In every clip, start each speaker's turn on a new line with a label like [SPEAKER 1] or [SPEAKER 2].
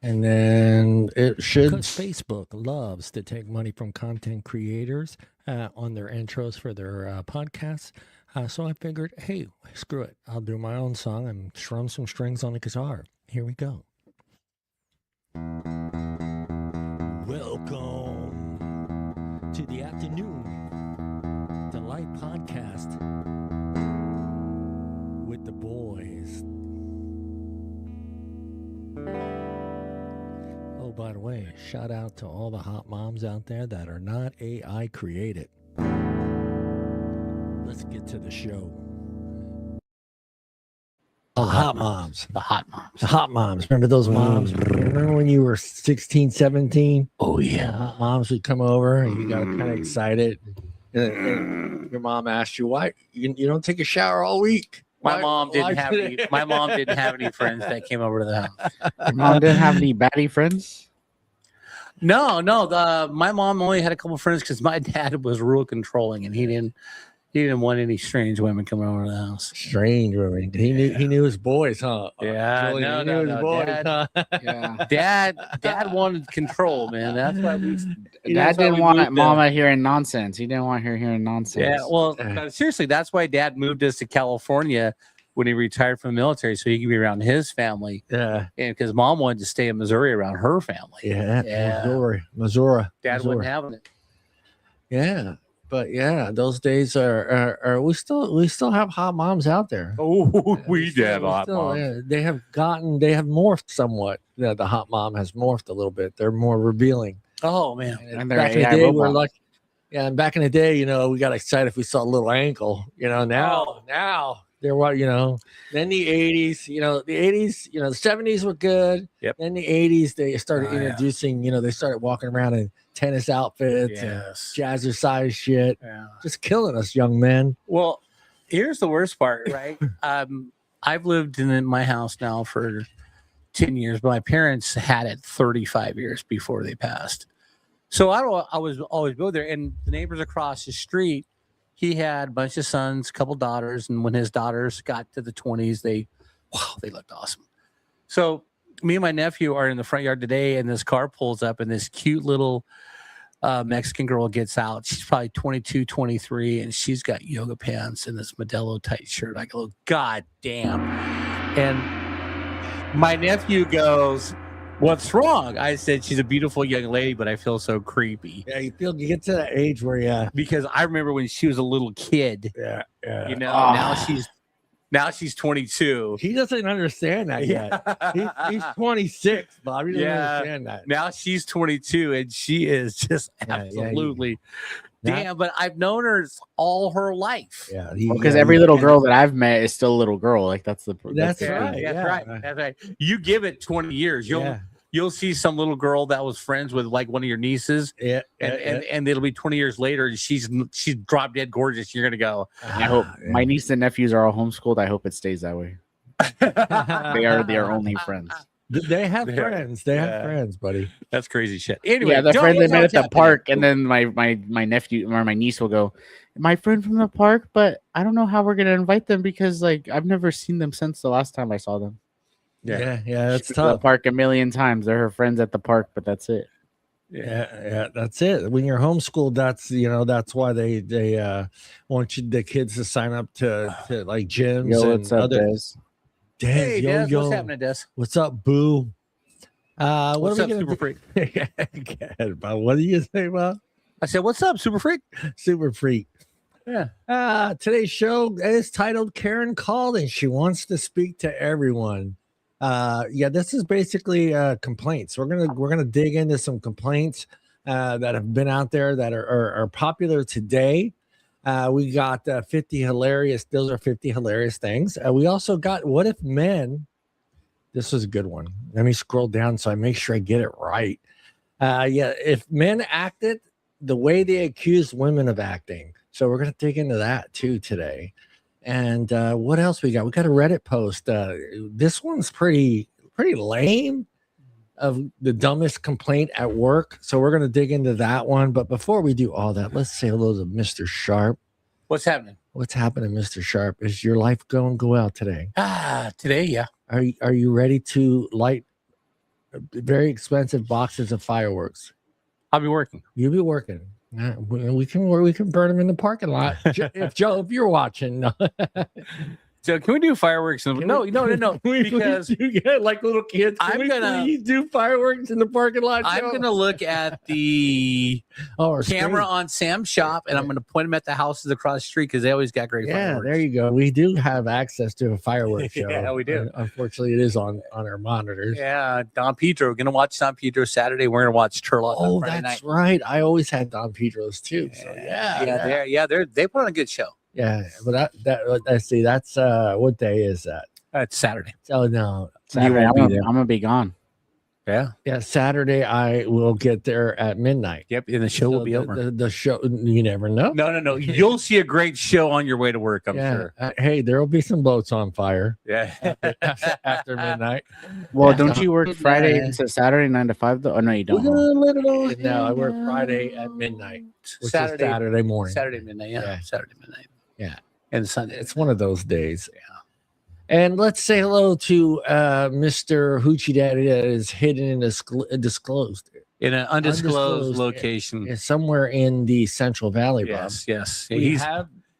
[SPEAKER 1] And then it should.
[SPEAKER 2] Because Facebook loves to take money from content creators on their intros for their podcasts. So I figured, hey, screw it. I'll do my own song and strum some strings on the guitar. Here we go. Welcome to the Afternoon Delight Podcast with the boys. Oh, by the way, shout out to all the hot moms out there that are not AI created. Let's get to the show.
[SPEAKER 1] Oh, the hot moms.
[SPEAKER 3] The hot moms.
[SPEAKER 1] The hot moms. Remember those moms? Remember when you were 16, 17?
[SPEAKER 3] Oh, yeah.
[SPEAKER 1] Hot moms would come over and you got kind of excited. And your mom asked you, why you don't take a shower all week?
[SPEAKER 3] My mom didn't have any friends that came over to the house.
[SPEAKER 4] Your mom didn't have any baddie friends?
[SPEAKER 3] No. My mom only had a couple friends because my dad was real controlling, and he didn't want any strange women coming over to the house.
[SPEAKER 1] Strange women. He knew his boys, huh?
[SPEAKER 3] Yeah,
[SPEAKER 1] Julian, he knew his boys,
[SPEAKER 3] Dad,
[SPEAKER 1] huh?
[SPEAKER 4] Yeah.
[SPEAKER 3] Dad wanted control, man. That's why
[SPEAKER 4] Dad didn't want Mama hearing nonsense. He didn't want her hearing nonsense.
[SPEAKER 3] Yeah, well, seriously, that's why Dad moved us to California when he retired from the military, so he could be around his family.
[SPEAKER 1] Yeah,
[SPEAKER 3] and because Mom wanted to stay in Missouri around her family.
[SPEAKER 1] Yeah. Missouri.
[SPEAKER 3] Dad wasn't having it.
[SPEAKER 1] Yeah. But yeah, those days are we still have hot moms out there.
[SPEAKER 3] Oh, we have hot moms.
[SPEAKER 1] Yeah, they have morphed somewhat. Yeah, the hot mom has morphed a little bit. They're more revealing.
[SPEAKER 3] Oh man.
[SPEAKER 4] And
[SPEAKER 1] back in the day, we're like, and back in the day, we got excited if we saw a little ankle. Now they're what, then the 80s, the 80s, the 70s were good.
[SPEAKER 3] Yep.
[SPEAKER 1] Then the 80s, they started introducing, they started walking around in tennis outfits and jazzercise shit.
[SPEAKER 3] Yeah.
[SPEAKER 1] Just killing us, young men.
[SPEAKER 3] Well, here's the worst part, right? I've lived in my house now for 10 years, but my parents had it 35 years before they passed. So I was always go there, and the neighbors across the street, he had a bunch of sons, a couple daughters, and when his daughters got to the 20s, they looked awesome. So me and my nephew are in the front yard today, and this car pulls up, and this cute little Mexican girl gets out. She's probably 22, 23, and she's got yoga pants and this Modelo tight shirt. I go, God damn. And my nephew goes, what's wrong? I said, she's a beautiful young lady, but I feel so creepy.
[SPEAKER 1] Yeah, you get to that age where,
[SPEAKER 3] because I remember when she was a little kid.
[SPEAKER 1] Yeah.
[SPEAKER 3] Now she's 22.
[SPEAKER 1] He doesn't understand that yet. He's 26, Bob. He doesn't understand that.
[SPEAKER 3] Now she's 22, and she is just absolutely damn. But I've known her all her life.
[SPEAKER 4] Yeah, because every little girl that I've met is still a little girl. Like that's right.
[SPEAKER 3] That's right. You give it 20 years, you'll see some little girl that was friends with like one of your nieces. And it'll be 20 years later, and she's drop dead gorgeous. You're gonna go.
[SPEAKER 4] I hope my niece and nephews are all homeschooled. I hope it stays that way. They are their only friends.
[SPEAKER 1] They have friends. They have friends, buddy.
[SPEAKER 3] That's crazy shit. Anyway,
[SPEAKER 4] the friend they met at the park, and then my nephew or my niece will go, my friend from the park, but I don't know how we're gonna invite them because like I've never seen them since the last time I saw them.
[SPEAKER 1] Yeah, that's
[SPEAKER 4] She's
[SPEAKER 1] tough.
[SPEAKER 4] The park a million times. They're her friends at the park, but that's it.
[SPEAKER 1] Yeah, that's it. When you're homeschooled, that's why they want the kids to sign up to like gyms.
[SPEAKER 4] Yo,
[SPEAKER 1] and
[SPEAKER 4] what's up,
[SPEAKER 1] other.
[SPEAKER 4] Des?
[SPEAKER 3] Hey, Des, what's happening, Des?
[SPEAKER 1] What's up, Boo?
[SPEAKER 3] What's up, Super Freak?
[SPEAKER 1] What do you say, Bob?
[SPEAKER 3] I said, what's up, Super Freak?
[SPEAKER 1] Super Freak.
[SPEAKER 3] Yeah.
[SPEAKER 1] Today's show is titled Karen Called and She Wants to Speak to Everyone. This is basically complaints. We're gonna dig into some complaints that have been out there that are popular today. We got 50 hilarious. Those are 50 hilarious things. We also got what if men. This was a good one. Let me scroll down so I make sure I get it right. If men acted the way they accused women of acting. So we're gonna dig into that too today. And what else we got? We got a Reddit post. This one's pretty lame, of the dumbest complaint at work. So we're going to dig into that one. But before we do all that, let's say hello to Mr. Sharp.
[SPEAKER 3] What's happening?
[SPEAKER 1] What's happening, Mr. Sharp? Is your life go out today?
[SPEAKER 3] Today, yeah.
[SPEAKER 1] Are you ready to light very expensive boxes of fireworks.
[SPEAKER 3] I'll be working.
[SPEAKER 1] You'll be working. We can burn them in the parking lot. If you're watching, no.
[SPEAKER 3] So can we do fireworks? No. Because
[SPEAKER 1] you get like little kids.
[SPEAKER 3] I'm gonna
[SPEAKER 1] please do fireworks in the parking lot.
[SPEAKER 3] I'm
[SPEAKER 1] Joe?
[SPEAKER 3] gonna look at the
[SPEAKER 1] our
[SPEAKER 3] camera
[SPEAKER 1] screen.
[SPEAKER 3] on Sam's shop, and I'm gonna point them at the houses across the street because they always got great fireworks.
[SPEAKER 1] There you go. We do have access to a fireworks show.
[SPEAKER 3] Yeah, we do.
[SPEAKER 1] Unfortunately, it is on our monitors.
[SPEAKER 3] Yeah, Don Pedro. We're gonna watch Don Pedro Saturday. We're gonna watch Turlock.
[SPEAKER 1] Oh,
[SPEAKER 3] on Friday
[SPEAKER 1] that's
[SPEAKER 3] night.
[SPEAKER 1] right. I always had Don Pedro's too. So
[SPEAKER 3] They put on a good show.
[SPEAKER 1] Yeah, but let's see. That's what day is that?
[SPEAKER 3] It's Saturday.
[SPEAKER 1] Oh no,
[SPEAKER 4] Saturday,
[SPEAKER 1] won't be there.
[SPEAKER 4] I'm gonna be gone.
[SPEAKER 3] Yeah.
[SPEAKER 1] Saturday I will get there at midnight.
[SPEAKER 3] Yep. And the show will be over.
[SPEAKER 1] The show, you never know.
[SPEAKER 3] No. You'll see a great show on your way to work. I'm sure.
[SPEAKER 1] Hey, there will be some boats on fire.
[SPEAKER 3] Yeah.
[SPEAKER 1] after midnight.
[SPEAKER 4] Well, don't you work Friday into Saturday 9 to 5 though? Oh no, you don't.
[SPEAKER 1] No, I work Friday at midnight. Which
[SPEAKER 3] Saturday-
[SPEAKER 1] is Saturday morning.
[SPEAKER 3] Saturday midnight. Yeah. Saturday midnight.
[SPEAKER 1] Yeah.
[SPEAKER 3] And Sunday.
[SPEAKER 1] It's one of those days. Yeah. And let's say hello to Mr. Hoochie Daddy that is hidden and disclosed
[SPEAKER 3] in an undisclosed location.
[SPEAKER 1] It's somewhere in the Central Valley, Bob.
[SPEAKER 3] Yes.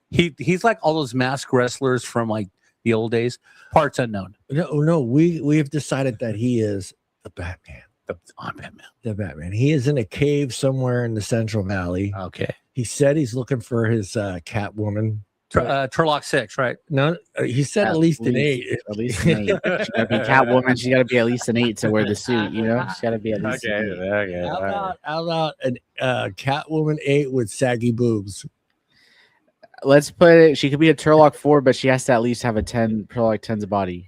[SPEAKER 3] He's like all those masked wrestlers from like the old days. Parts unknown.
[SPEAKER 1] No. We have decided that he is the Batman. The Batman. He is in a cave somewhere in the Central Valley.
[SPEAKER 3] Okay.
[SPEAKER 1] He said he's looking for his Catwoman.
[SPEAKER 3] Turlock 6, right?
[SPEAKER 1] No, he said at least an 8.
[SPEAKER 4] At least an 8. She gotta be Catwoman. She gotta be at least an 8 to wear the suit. You know, she gotta be at least.
[SPEAKER 3] Okay.
[SPEAKER 1] How about a Catwoman 8 with saggy boobs?
[SPEAKER 4] Let's put it. She could be a Turlock 4, but she has to at least have a 10 Turlock 10's body.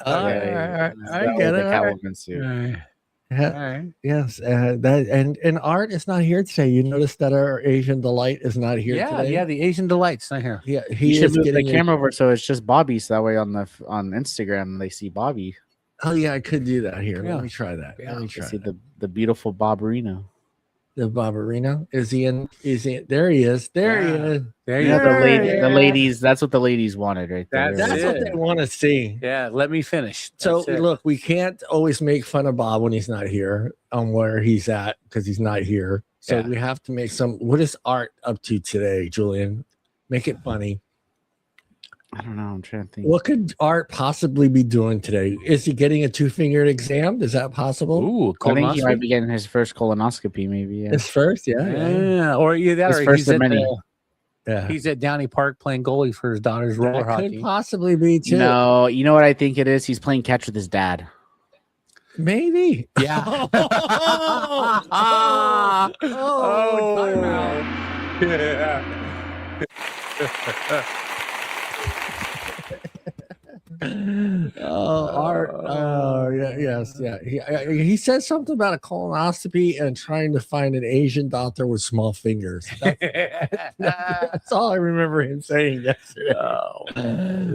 [SPEAKER 1] I get it.
[SPEAKER 4] Catwoman suit.
[SPEAKER 1] Yes, that and Art is not here today. You notice that our Asian Delight is not here today.
[SPEAKER 3] Yeah, the Asian Delight's not here.
[SPEAKER 1] Yeah,
[SPEAKER 4] He should move the camera over so it's just Bobby, so that way on Instagram they see Bobby.
[SPEAKER 1] Oh yeah, I could do that here.
[SPEAKER 3] Yeah.
[SPEAKER 1] Let me try that.
[SPEAKER 3] Yeah.
[SPEAKER 1] Let me try
[SPEAKER 4] See
[SPEAKER 1] that.
[SPEAKER 4] the beautiful Barbarino.
[SPEAKER 1] The Barbarino. Is he in? There he is. There he is.
[SPEAKER 3] There
[SPEAKER 4] You
[SPEAKER 3] you
[SPEAKER 4] know,
[SPEAKER 3] go.
[SPEAKER 4] the ladies. That's what the ladies wanted, right there.
[SPEAKER 1] That's what they want to see.
[SPEAKER 3] Yeah, let me finish.
[SPEAKER 1] So
[SPEAKER 3] That's it.
[SPEAKER 1] look, we can't always make fun of Bob when he's not here on where he's at because he's not here. So
[SPEAKER 3] Yeah.
[SPEAKER 1] we have to make some. What is Art up to today, Julian? Make it funny.
[SPEAKER 4] I don't know. I'm trying to think.
[SPEAKER 1] What could Art possibly be doing today? Is he getting a 2-fingered exam? Is that possible?
[SPEAKER 3] Ooh,
[SPEAKER 4] I think he
[SPEAKER 3] colonoscopy.
[SPEAKER 4] might be getting his first colonoscopy, maybe. Yeah.
[SPEAKER 1] His first, yeah.
[SPEAKER 3] Yeah, or either that,
[SPEAKER 4] His
[SPEAKER 3] or
[SPEAKER 4] first
[SPEAKER 3] he's
[SPEAKER 4] of
[SPEAKER 3] at,
[SPEAKER 4] many.
[SPEAKER 1] Yeah.
[SPEAKER 3] he's at Downey Park playing goalie for his daughter's roller
[SPEAKER 1] That
[SPEAKER 3] hockey.
[SPEAKER 1] could possibly be too.
[SPEAKER 4] No, you know what I think it is? He's playing catch with his dad.
[SPEAKER 1] Maybe.
[SPEAKER 3] Yeah.
[SPEAKER 1] timeout. Art. Yes. He said something about a colonoscopy and trying to find an Asian doctor with small fingers. That's all I remember him saying yesterday.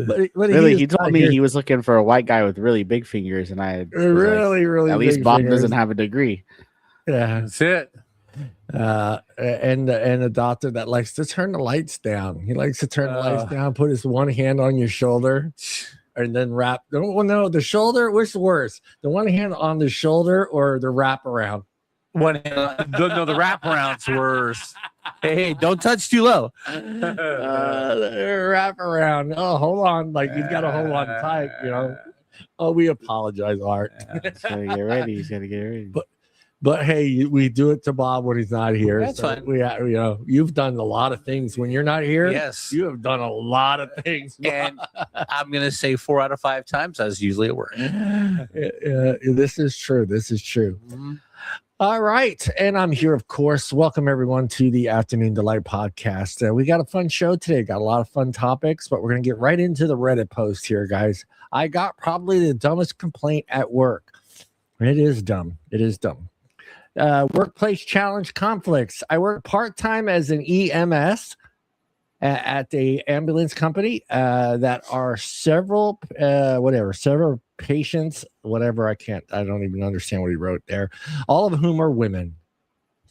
[SPEAKER 1] But
[SPEAKER 4] Really,
[SPEAKER 1] is
[SPEAKER 4] he told
[SPEAKER 1] not
[SPEAKER 4] me
[SPEAKER 1] here.
[SPEAKER 4] he was looking for a white guy with really big fingers, and I was like,
[SPEAKER 1] really
[SPEAKER 4] at least
[SPEAKER 1] big
[SPEAKER 4] Bob
[SPEAKER 1] fingers.
[SPEAKER 4] doesn't have a degree.
[SPEAKER 1] Yeah.
[SPEAKER 3] That's it.
[SPEAKER 1] And a doctor that likes to turn the lights down. He likes to turn the lights down, put his one hand on your shoulder, and then wrap. No, the shoulder. Which is worse, the one hand on the shoulder or the wraparound?
[SPEAKER 3] No, the wraparound's worse. Hey, don't touch too low.
[SPEAKER 1] Wraparound. Oh, hold on, like he's got to hold on tight. Oh, we apologize, Art.
[SPEAKER 4] He's gotta get ready. He's gotta get ready.
[SPEAKER 1] But hey, we do it to Bob when he's not here.
[SPEAKER 3] That's fine.
[SPEAKER 1] You've done a lot of things when you're not here.
[SPEAKER 3] Yes.
[SPEAKER 1] You have done a lot of things.
[SPEAKER 3] And I'm going to say 4 out of 5 times I was usually at work.
[SPEAKER 1] This is true. This is true.
[SPEAKER 3] Mm-hmm.
[SPEAKER 1] All right. And I'm here, of course. Welcome, everyone, to the Afternoon Delight podcast. We got a fun show today. Got a lot of fun topics, but we're going to get right into the Reddit post here, guys. I got probably the dumbest complaint at work. It is dumb. It is dumb. Workplace challenge conflicts. I work part-time as an EMS at the ambulance company that are several patients, I don't even understand what he wrote there, all of whom are women.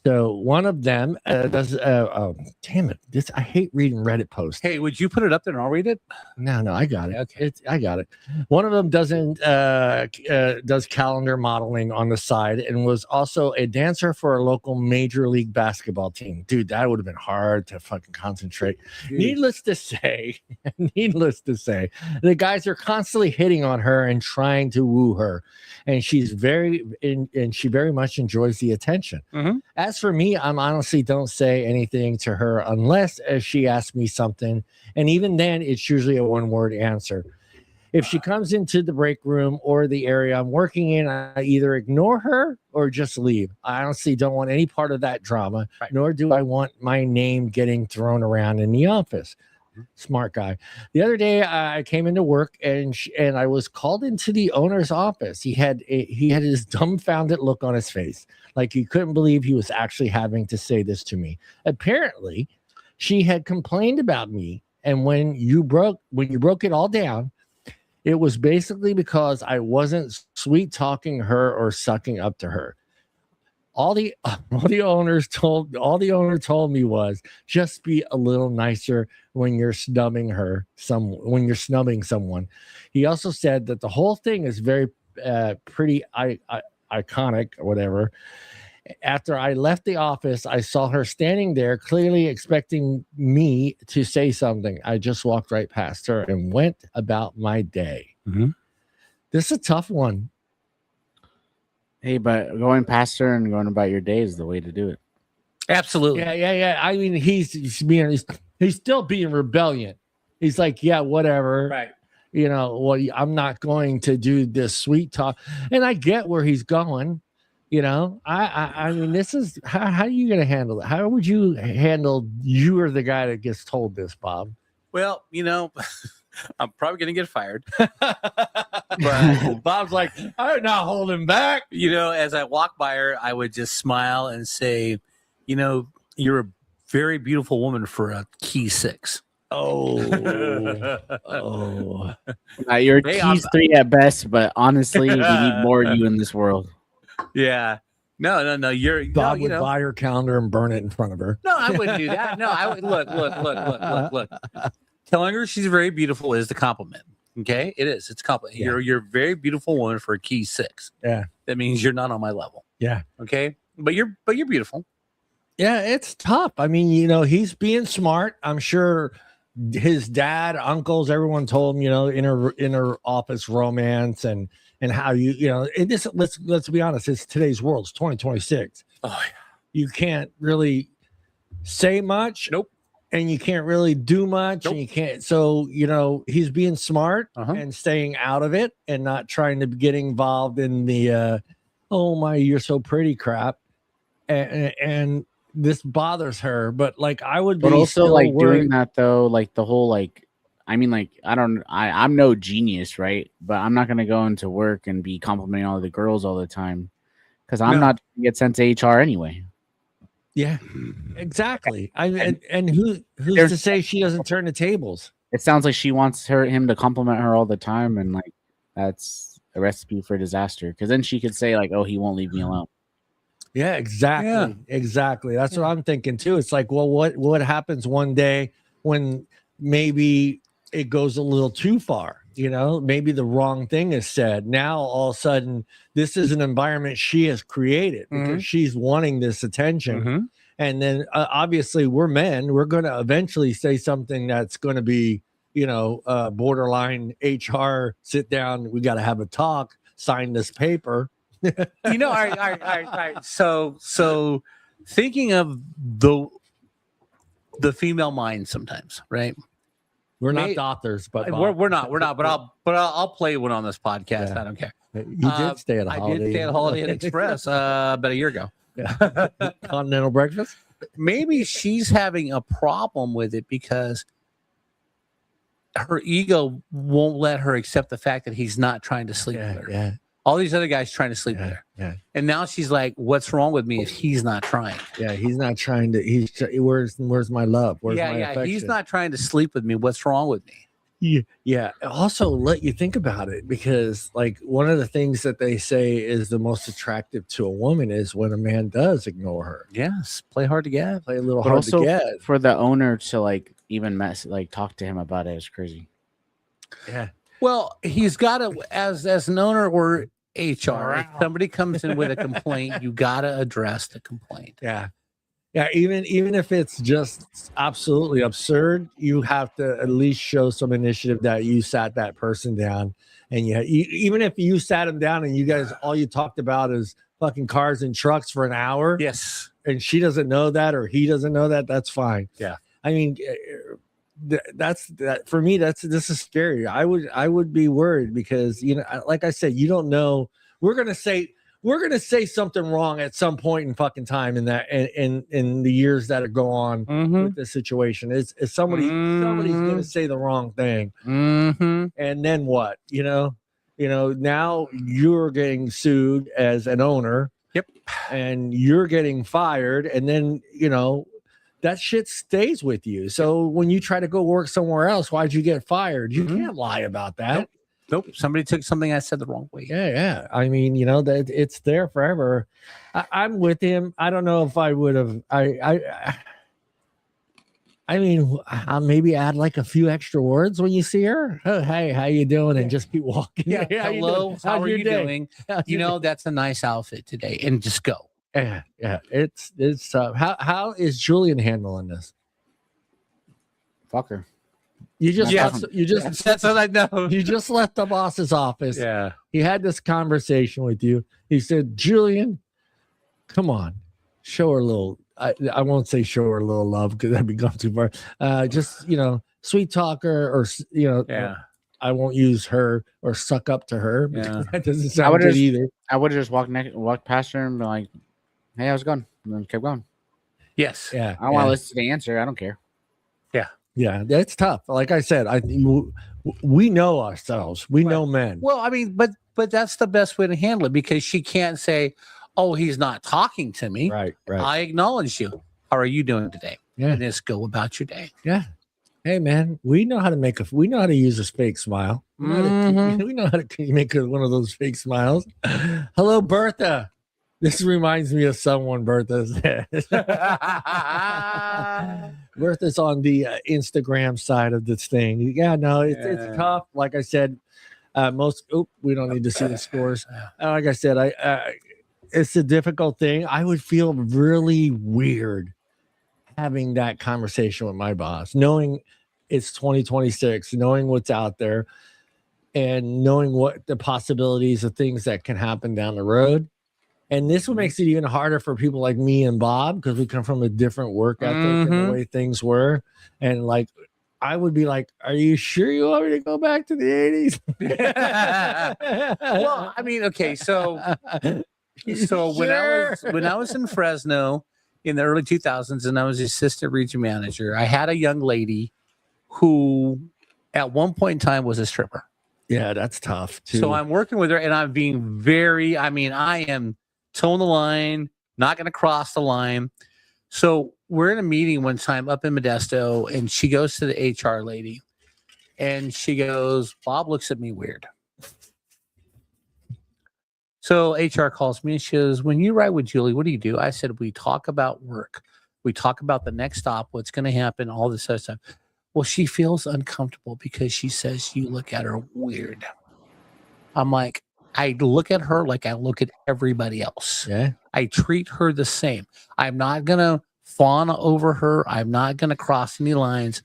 [SPEAKER 1] So one of them does. Oh, damn it! I hate reading Reddit posts.
[SPEAKER 3] Hey, would you put it up there and I'll read it?
[SPEAKER 1] No, I got it.
[SPEAKER 3] Okay.
[SPEAKER 1] I got it. One of them does calendar modeling on the side and was also a dancer for a local major league basketball team. Dude, that would have been hard to fucking concentrate. Needless to say, the guys are constantly hitting on her and trying to woo her, and she very much enjoys the attention.
[SPEAKER 3] Mm-hmm.
[SPEAKER 1] As for me, I'm honestly don't say anything to her unless she asks me something, and even then, it's usually a one-word answer. If she comes into the break room or the area I'm working in, I either ignore her or just leave. I honestly don't want any part of that drama,
[SPEAKER 3] right.
[SPEAKER 1] Nor do I want my name getting thrown around in the office. Smart guy. The other day, I came into work and I was called into the owner's office. He had his dumbfounded look on his face, like he couldn't believe he was actually having to say this to me. Apparently, she had complained about me, and when you broke it all down, it was basically because I wasn't sweet talking her or sucking up to her. All the owner told me was just be a little nicer when you're snubbing someone. He also said that the whole thing is very pretty iconic or whatever. After I left the office, I saw her standing there, clearly expecting me to say something. I just walked right past her and went about my day.
[SPEAKER 3] Mm-hmm.
[SPEAKER 1] This is a tough one.
[SPEAKER 4] Hey, but going past her and going about your day is the way to do it.
[SPEAKER 3] Absolutely.
[SPEAKER 1] Yeah. I mean, he's still being rebellious. He's like, yeah, whatever.
[SPEAKER 3] Right.
[SPEAKER 1] You know, well, I'm not going to do this sweet talk. And I get where he's going. You know, I mean, this is how are you going to handle it? How would you handle? You are the guy that gets told this, Bob.
[SPEAKER 3] Well, you know, I'm probably going to get fired.
[SPEAKER 1] But Bob's like, I'm not holding back.
[SPEAKER 3] You know, as I walk by her, I would just smile and say, you know, you're a very beautiful woman for a key 6.
[SPEAKER 1] Oh.
[SPEAKER 4] You're keys 3 at best, but honestly, we need more of you in this world.
[SPEAKER 3] Yeah. No.
[SPEAKER 1] Bob would buy her calendar and burn it in front of her.
[SPEAKER 3] No, I wouldn't do that. No, I would look. Telling her she's very beautiful is the compliment. Okay, it is. It's a compliment.
[SPEAKER 1] Yeah.
[SPEAKER 3] You're a very beautiful woman for a key 6.
[SPEAKER 1] Yeah,
[SPEAKER 3] that means you're not on my level.
[SPEAKER 1] Yeah.
[SPEAKER 3] Okay, but you're beautiful.
[SPEAKER 1] Yeah, it's tough. I mean, you know, he's being smart. I'm sure his dad, uncles, everyone told him, you know, inner office romance and how you know, and this, let's be honest, it's today's world. It's 2026.
[SPEAKER 3] Oh, yeah.
[SPEAKER 1] You can't really say much.
[SPEAKER 3] Nope.
[SPEAKER 1] And you can't really do much.
[SPEAKER 3] Nope.
[SPEAKER 1] And you can't. So, you know, he's being smart and staying out of it and not trying to get involved in the, oh my, you're so pretty crap. And this bothers her. But like, I would be.
[SPEAKER 4] But also like
[SPEAKER 1] worried.
[SPEAKER 4] doing that though, like the whole, like, I mean, like, I'm no genius, right? But I'm not going to go into work and be complimenting all the girls all the time because I'm not going to get sent to HR anyway.
[SPEAKER 1] Yeah, exactly. And who's to say she doesn't turn the tables?
[SPEAKER 4] It sounds like she wants him to compliment her all the time, and like that's a recipe for disaster. Because then she could say like, "Oh, he won't leave me alone."
[SPEAKER 1] Yeah, exactly.
[SPEAKER 3] Yeah.
[SPEAKER 1] Exactly. That's what I'm thinking too. It's like, well, what happens one day when maybe it goes a little too far? You know, maybe the wrong thing is said. Now all of a sudden, this is an environment she has created because she's wanting this attention. And then obviously we're men. We're going to eventually say something that's going to be, you know, borderline HR sit down. We got to have a talk, sign this paper.
[SPEAKER 3] You know, all right. So thinking of the female mind sometimes, right?
[SPEAKER 1] We're not doctors, but
[SPEAKER 3] we're not. But I'll play one on this podcast. Yeah. I don't care.
[SPEAKER 1] You did stay at a Holiday.
[SPEAKER 3] I did stay at Holiday Inn Express about a year ago.
[SPEAKER 1] Yeah. Continental breakfast.
[SPEAKER 3] Maybe she's having a problem with it because her ego won't let her accept the fact that he's not trying to sleep with her.
[SPEAKER 1] Yeah.
[SPEAKER 3] All these other guys trying to sleep with her.
[SPEAKER 1] Yeah.
[SPEAKER 3] And now she's like, "What's wrong with me if he's not trying?"
[SPEAKER 1] Yeah, he's not trying to. Where's my love? Where's my affection?
[SPEAKER 3] He's not trying to sleep with me. What's wrong with me?
[SPEAKER 1] Yeah. Also, let you think about it, because like one of the things that they say is the most attractive to a woman is when a man does ignore her.
[SPEAKER 3] Yes, play hard to get.
[SPEAKER 1] Play a little
[SPEAKER 4] But
[SPEAKER 1] hard
[SPEAKER 4] also
[SPEAKER 1] to get.
[SPEAKER 4] for the owner to like even talk to him about it is crazy.
[SPEAKER 1] Yeah.
[SPEAKER 3] Well, he's got to, as an owner or HR, if somebody comes in with a complaint, you got to address the complaint.
[SPEAKER 1] Yeah. Yeah, even if it's just absolutely absurd, you have to at least show some initiative that you sat that person down, and even if you sat him down and you guys all you talked about is fucking cars and trucks for an hour,
[SPEAKER 3] Yes.
[SPEAKER 1] and she doesn't know that or he doesn't know that, that's fine.
[SPEAKER 3] Yeah.
[SPEAKER 1] I mean, that's that for me. This is scary. I would be worried because like I said, you don't know. We're gonna say something wrong at some point in fucking time in that in the years that go on with this situation. Is somebody's gonna say the wrong thing, and then what? Now you're getting sued as an owner.
[SPEAKER 3] Yep.
[SPEAKER 1] And you're getting fired, and then that shit stays with you. So when you try to go work somewhere else, why'd you get fired? You can't lie about that.
[SPEAKER 3] Nope. Somebody took something I said the wrong way.
[SPEAKER 1] Yeah. I mean, that it's there forever. I'm with him. I don't know if I would have. I mean, I'll maybe add like a few extra words when you see her. Oh, hey, how you doing? And just keep walking.
[SPEAKER 3] Yeah. Hello. How are you doing? That's a nice outfit today, and just go.
[SPEAKER 1] Yeah. It's how is Julian handling this?
[SPEAKER 4] Fuck her.
[SPEAKER 3] That's what I know.
[SPEAKER 1] You just left the boss's office.
[SPEAKER 3] Yeah.
[SPEAKER 1] He had this conversation with you. He said, Julian, come on, show her a little. I won't say show her a little love because that becomes too far. Just sweet talk her, or
[SPEAKER 3] Yeah.
[SPEAKER 1] I won't use her or suck up to her.
[SPEAKER 3] Yeah.
[SPEAKER 1] That doesn't sound good either.
[SPEAKER 4] I would have just walked past her and be like, "Hey, how's it going?" And then kept going.
[SPEAKER 3] Yes.
[SPEAKER 1] Yeah.
[SPEAKER 4] I don't want to listen to the answer. I don't care.
[SPEAKER 1] Yeah, that's tough. Like I said, we know ourselves. We know men.
[SPEAKER 3] Well, I mean, but that's the best way to handle it, because she can't say, "Oh, he's not talking to me."
[SPEAKER 1] Right.
[SPEAKER 3] I acknowledge you. How are you doing today?
[SPEAKER 1] Yeah.
[SPEAKER 3] And just go about your day.
[SPEAKER 1] Yeah. Hey, man, we know how to use a fake smile. We know how to make one of those fake smiles. Hello, Bertha. This reminds me of someone Bertha's. Bertha's on the Instagram side of this thing. Yeah, no, it's tough. Like I said, we don't need to see the scores. Like I said, it's a difficult thing. I would feel really weird having that conversation with my boss, knowing it's 2026, knowing what's out there, and knowing what the possibilities of things that can happen down the road. And this what makes it even harder for people like me and Bob, because we come from a different work ethic and the way things were. And like, I would be like, "Are you sure you want me to go back to the 80s?"
[SPEAKER 3] Well, I mean, okay, so when I was in Fresno in the early 2000s, and I was assistant region manager, I had a young lady who at one point in time was a stripper.
[SPEAKER 1] Yeah, that's tough too.
[SPEAKER 3] So I'm working with her, and I'm being I am towing the line, not going to cross the line. So we're in a meeting one time up in Modesto, and she goes to the HR lady, and she goes, "Bob looks at me weird." So HR calls me, and she goes, "When you ride with Julie, what do you do?" I said, "We talk about work. We talk about the next stop, what's going to happen, all this other stuff." "Well, she feels uncomfortable because she says you look at her weird." I'm like, I look at her like I look at everybody else.
[SPEAKER 1] Yeah.
[SPEAKER 3] I treat her the same. I'm not going to fawn over her. I'm not going to cross any lines.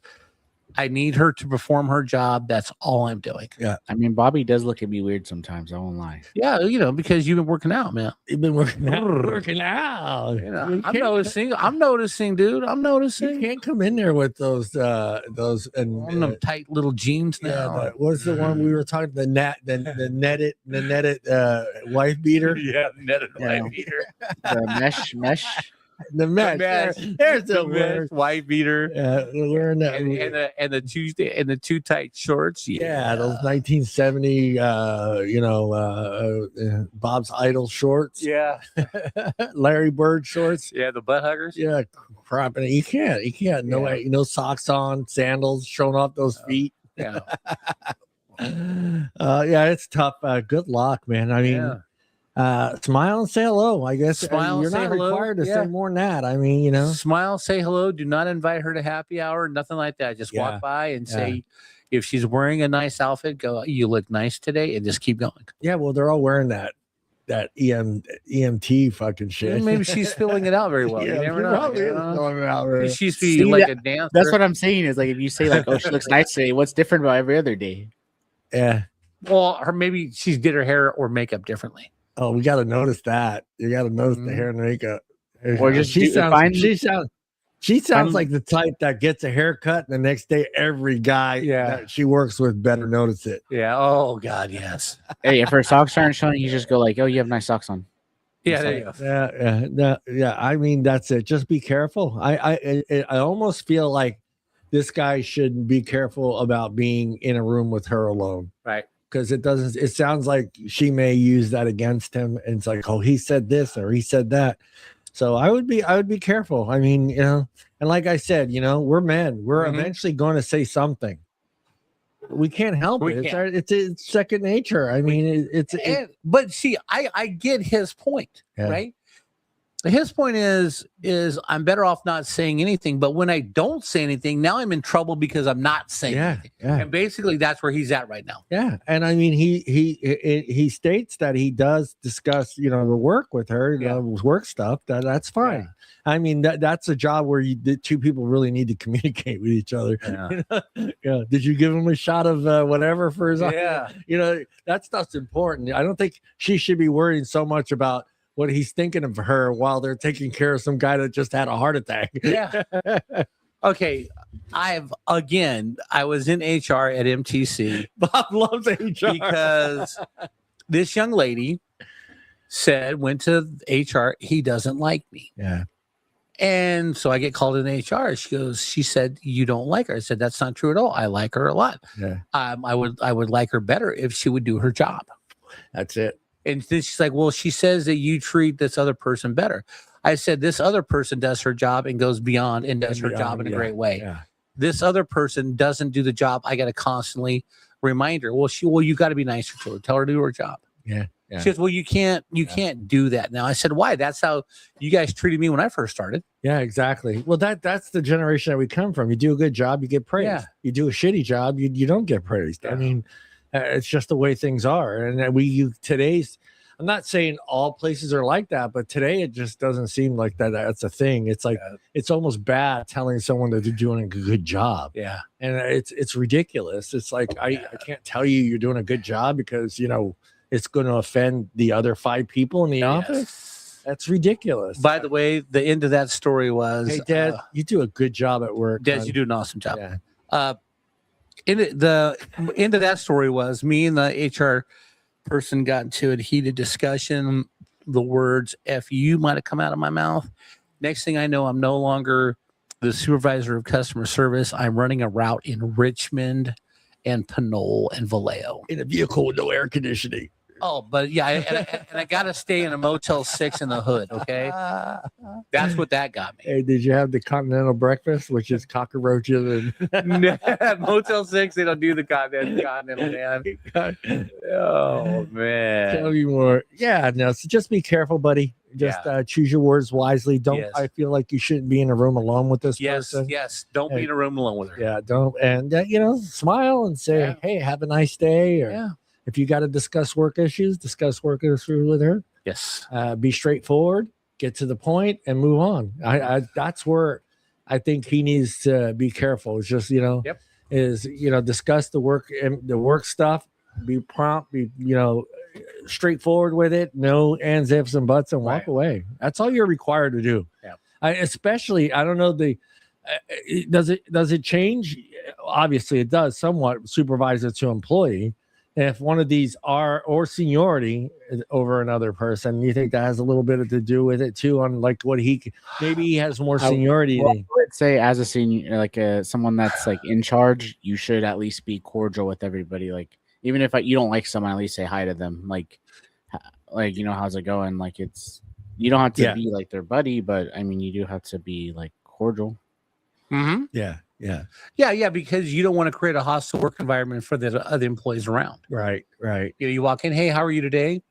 [SPEAKER 3] I need her to perform her job. That's all I'm doing.
[SPEAKER 1] Yeah.
[SPEAKER 4] I mean, Bobby does look at me weird sometimes. I won't lie.
[SPEAKER 3] Yeah, because you've been working out, man.
[SPEAKER 1] You've been working out.
[SPEAKER 3] I'm noticing, dude. I'm noticing.
[SPEAKER 1] You can't come in there with those and
[SPEAKER 3] them tight little jeans now.
[SPEAKER 1] Yeah, what's the one we were talking? The netted wife beater.
[SPEAKER 3] Yeah, netted wife beater.
[SPEAKER 4] The mesh.
[SPEAKER 1] The mesh. There's the word.
[SPEAKER 3] Wife beater.
[SPEAKER 1] Wearing that.
[SPEAKER 3] And the two tight shorts.
[SPEAKER 1] Yeah, those 1970 Bob's Idol shorts.
[SPEAKER 3] Yeah.
[SPEAKER 1] Larry Bird shorts.
[SPEAKER 3] Yeah, the butt huggers.
[SPEAKER 1] Yeah, crap. You can't. No socks on, sandals, showing off those feet.
[SPEAKER 3] Yeah.
[SPEAKER 1] Yeah, it's tough. Good luck, man. I mean, smile and say hello. I guess
[SPEAKER 3] Smile,
[SPEAKER 1] you're
[SPEAKER 3] say
[SPEAKER 1] not
[SPEAKER 3] hello.
[SPEAKER 1] required to
[SPEAKER 3] Yeah.
[SPEAKER 1] say more than that. I mean, you know,
[SPEAKER 3] Smile, say hello. Do not invite her to happy hour. Nothing like that. Just
[SPEAKER 1] Yeah.
[SPEAKER 3] walk by and say, if she's wearing a nice outfit, go, you look nice today, and just keep going.
[SPEAKER 1] yeah. Well, they're all wearing that EMT fucking shit.
[SPEAKER 3] Maybe she's filling it out very well. You never
[SPEAKER 1] she
[SPEAKER 3] know.
[SPEAKER 1] probably
[SPEAKER 3] you
[SPEAKER 1] is
[SPEAKER 3] know?
[SPEAKER 1] filling it out very well.
[SPEAKER 3] She used to be
[SPEAKER 4] See,
[SPEAKER 3] like a dancer.
[SPEAKER 4] That's what I'm saying. Is like if you say like, "Oh, she looks nice today," what's different about every other day?
[SPEAKER 1] Yeah.
[SPEAKER 3] Well, maybe she did her hair or makeup differently.
[SPEAKER 1] Oh, we got to notice that. You got to notice the
[SPEAKER 3] Mhm.
[SPEAKER 1] hair and makeup.
[SPEAKER 4] Or just
[SPEAKER 1] she sounds
[SPEAKER 4] find-
[SPEAKER 1] like the type that gets a haircut and the next day every guy that she works with better notice it.
[SPEAKER 3] Yeah. Oh God, yes.
[SPEAKER 4] Hey, if her socks aren't showing, you just go like, "Oh, you have nice socks on."
[SPEAKER 3] Yeah, there you go.
[SPEAKER 1] Yeah. I mean, that's it. Just be careful. I almost feel like this guy should be careful about being in a room with her alone.
[SPEAKER 3] Right.
[SPEAKER 1] Because it sounds like she may use that against him. And it's like, oh, he said this or he said that. So I would be careful. I mean, you know, and like I said, you know, we're men. We're eventually going to say something. We can't help it. It's second nature. I mean,
[SPEAKER 3] but see, I get his point, right? His point is I'm better off not saying anything. But when I don't say anything, now I'm in trouble because I'm not saying anything. And basically, that's where he's at right now.
[SPEAKER 1] Yeah, and I mean, he states that he does discuss, you know, the work with her, work stuff. That's fine. I mean, that's a job where the two people really need to communicate with each other. Yeah. Did you give him a shot of whatever for his? You know, that stuff's important. I don't think she should be worrying so much about what he's thinking of her while they're taking care of some guy that just had a heart attack.
[SPEAKER 3] Yeah. Okay. I was in HR at MTC.
[SPEAKER 1] Bob loves HR
[SPEAKER 3] because this young lady went to HR, he doesn't like me.
[SPEAKER 1] Yeah.
[SPEAKER 3] And so I get called in HR. She said, you don't like her. I said, that's not true at all. I like her a lot.
[SPEAKER 1] Yeah.
[SPEAKER 3] I would like her better if she would do her job.
[SPEAKER 1] That's it.
[SPEAKER 3] And then she's like, well, she says that you treat this other person better. I said, this other person does her job and goes beyond and does her job in a great way.
[SPEAKER 1] Yeah.
[SPEAKER 3] This other person doesn't do the job. I got to constantly remind her. Well, you got to be nicer to her. Tell her to do her job.
[SPEAKER 1] Yeah.
[SPEAKER 3] She says, well, you can't do that now. I said, why? That's how you guys treated me when I first started.
[SPEAKER 1] Yeah, exactly. Well, that's the generation that we come from. You do a good job, you get praised.
[SPEAKER 3] Yeah.
[SPEAKER 1] You do a shitty job, you don't get praised. I mean, it's just the way things are. And I'm not saying all places are like that, but today it just doesn't seem like that's a thing. It's like it's almost bad telling someone that they're doing a good job.
[SPEAKER 3] Yeah.
[SPEAKER 1] And it's ridiculous. It's like I can't tell you you're doing a good job because, you know, it's going to offend the other 5 people in the office. That's ridiculous.
[SPEAKER 3] By the way, the end of that story was,
[SPEAKER 1] hey, Dad, you do a good job at work.
[SPEAKER 3] Dad, you do an awesome job.
[SPEAKER 1] Yeah.
[SPEAKER 3] The end of that story was me and the HR person got into a heated discussion. The words "F you" might have come out of my mouth. Next thing I know, I'm no longer the supervisor of customer service. I'm running a route in Richmond and Pinole and Vallejo
[SPEAKER 1] in a vehicle with no air conditioning.
[SPEAKER 3] Oh, but yeah, and I got to stay in a Motel 6 in the hood, okay? That's what that got me.
[SPEAKER 1] Hey, did you have the continental breakfast, which is cockroaches and
[SPEAKER 3] Motel 6? They don't do the continental, man. Oh man,
[SPEAKER 1] tell me more. Yeah, no. So just be careful, buddy. Just choose your words wisely. Don't.
[SPEAKER 3] Yes.
[SPEAKER 1] I feel like you shouldn't be in a room alone with this person.
[SPEAKER 3] Yes. Don't be in a room alone with her.
[SPEAKER 1] Yeah, don't. And you know, smile and say, "Hey, have a nice day." Or if you got to discuss work issues with her.
[SPEAKER 3] Yes.
[SPEAKER 1] Be straightforward. Get to the point and move on. That's where I think he needs to be careful. It's just discuss the work stuff. Be prompt. Be straightforward with it. No ands, ifs, and buts, and walk away. That's all you're required to do.
[SPEAKER 3] Yeah.
[SPEAKER 1] Especially, I don't know does it change? Obviously, it does somewhat. Supervisor to employee. If one of these or seniority over another person, you think that has a little bit to do with it too? On like what maybe he has more seniority.
[SPEAKER 4] I would say as a senior, like someone that's like in charge, you should at least be cordial with everybody. Like even if you don't like someone, at least say hi to them. Like how's it going? Like you don't have to be like their buddy, but I mean you do have to be like cordial.
[SPEAKER 3] Mm-hmm.
[SPEAKER 1] Yeah.
[SPEAKER 3] Yeah, because you don't want to create a hostile work environment for the other employees around.
[SPEAKER 1] Right.
[SPEAKER 3] You walk in, hey, how are you today?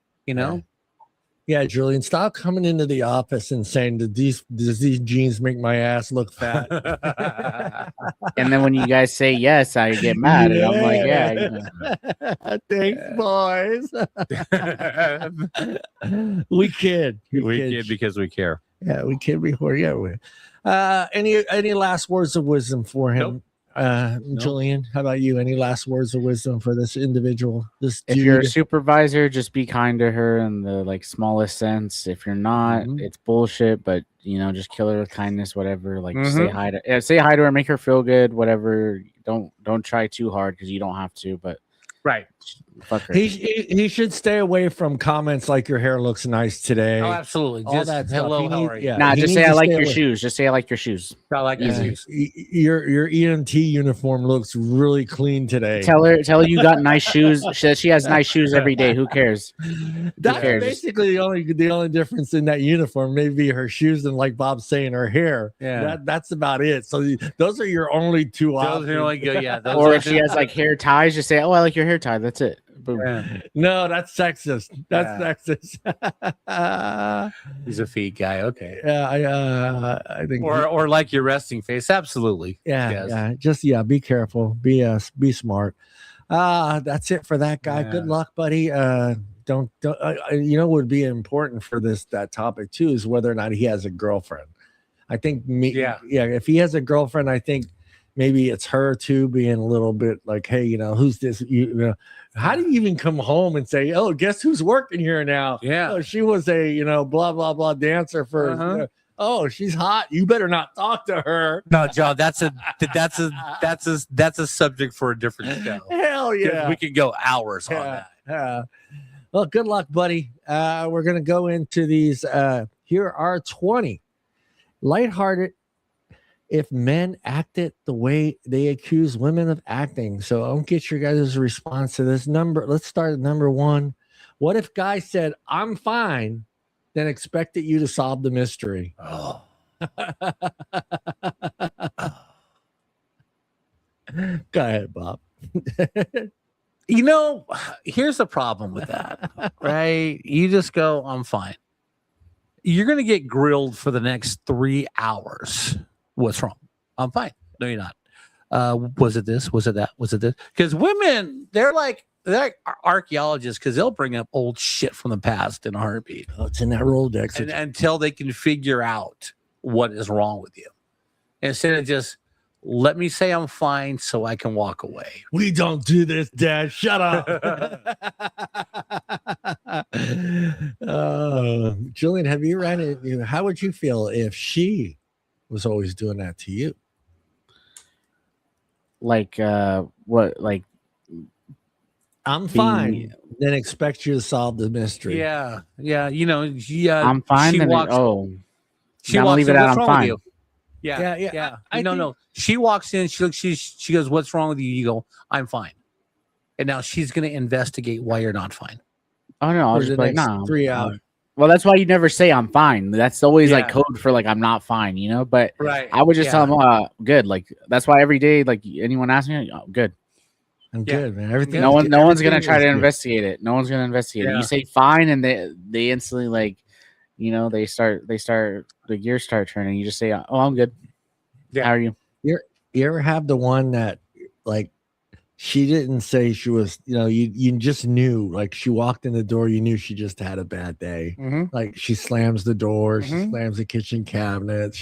[SPEAKER 1] Yeah, Julian, stop coming into the office and saying, does these jeans make my ass look fat?
[SPEAKER 4] And then when you guys say yes, I get mad, and I'm like, yeah.
[SPEAKER 1] Thanks, boys. We kid
[SPEAKER 5] because we care.
[SPEAKER 1] Yeah, we kid before. Any last words of wisdom for him? Julian, how about you? Any last words of wisdom for this individual? If
[SPEAKER 4] you're a supervisor, just be kind to her in the smallest sense. If you're not, it's bullshit. But just kill her with kindness, whatever. Say hi to her, make her feel good, whatever. Don't try too hard because you don't have to. But
[SPEAKER 3] right.
[SPEAKER 4] Fuck her.
[SPEAKER 1] He should stay away from comments like your hair looks nice today.
[SPEAKER 3] Oh, absolutely.
[SPEAKER 1] All that stuff.
[SPEAKER 3] Hello, how are you?
[SPEAKER 1] Yeah,
[SPEAKER 4] Nah, just say I like your shoes. Just say I like your shoes.
[SPEAKER 3] I like your shoes.
[SPEAKER 1] Your EMT uniform looks really clean today.
[SPEAKER 4] Tell her you got nice shoes. She has nice shoes every day. Who cares?
[SPEAKER 1] That's basically the only difference in that uniform. Maybe her shoes and, like Bob's saying, her hair.
[SPEAKER 3] Yeah,
[SPEAKER 1] that's about it. So those are your only two options.
[SPEAKER 3] Those are like
[SPEAKER 4] or if she has hair ties, just say, "Oh, I like your hair tie." That's it.
[SPEAKER 1] Yeah. No, that's sexist. Sexist.
[SPEAKER 3] He's a feet guy. Okay.
[SPEAKER 1] Yeah, I think.
[SPEAKER 3] Or like your resting face. Absolutely.
[SPEAKER 1] Yeah. Just be careful. Be smart. That's it for that guy. Good luck, buddy. Don't what would be important for that topic too is whether or not he has a girlfriend. I think if he has a girlfriend, I think maybe it's her too being a little bit like, hey, who's this? How do you even come home and say, oh, guess who's working here now?
[SPEAKER 3] Yeah.
[SPEAKER 1] Oh, she was a blah blah blah dancer for oh, she's hot. You better not talk to her.
[SPEAKER 3] No, Joe, that's a subject for a different show.
[SPEAKER 1] Hell yeah.
[SPEAKER 3] We could go hours on that.
[SPEAKER 1] Well, good luck, buddy. We're gonna go into these. Here are 20 lighthearted if men acted the way they accuse women of acting. So I'll get your guys' response to this number. Let's start at number 1. What if guy said, I'm fine, then expected you to solve the mystery?
[SPEAKER 3] Oh.
[SPEAKER 1] Go ahead, Bob.
[SPEAKER 3] Here's the problem with that, right? You just go, I'm fine. You're going to get grilled for the next 3 hours. What's wrong? I'm fine. No, you're not. Was it this? Was it that? Was it this? Because women, they're like archaeologists because they'll bring up old shit from the past in a heartbeat.
[SPEAKER 1] Oh, it's in that Rolodex.
[SPEAKER 3] Until they can figure out what is wrong with you. Instead of just, let me say I'm fine so I can walk away.
[SPEAKER 1] We don't do this, Dad. Shut up. Julian, have you ran it? How would you feel if she was always doing that to you?
[SPEAKER 4] What?
[SPEAKER 1] I'm fine. Then expect you to solve the mystery.
[SPEAKER 3] Yeah.
[SPEAKER 4] I'm fine.
[SPEAKER 3] She walks. She walks
[SPEAKER 4] leave
[SPEAKER 3] in.
[SPEAKER 4] It out.
[SPEAKER 3] What's
[SPEAKER 4] I'm
[SPEAKER 3] wrong
[SPEAKER 4] fine.
[SPEAKER 3] with you? Yeah. No. She walks in. She goes, "What's wrong with you?" You go, "I'm fine." And now she's going to investigate why you're not fine.
[SPEAKER 4] Oh no, I'll just be like, nah.
[SPEAKER 1] 3 hours.
[SPEAKER 4] Well, that's why you never say I'm fine. That's always code for I'm not fine, But I would just tell them, good. That's why every day, anyone asks me, oh, good.
[SPEAKER 1] I'm good, man. Everything.
[SPEAKER 4] No one's gonna try to investigate it. No one's gonna investigate it. You say fine, and they instantly they start the gears start turning. You just say, oh, I'm good.
[SPEAKER 3] Yeah.
[SPEAKER 4] How are you?
[SPEAKER 1] You ever have the one that she didn't say she was, you just knew, she walked in the door, you knew she just had a bad day.
[SPEAKER 3] Mm-hmm.
[SPEAKER 1] She slams the door, she slams the kitchen cabinet.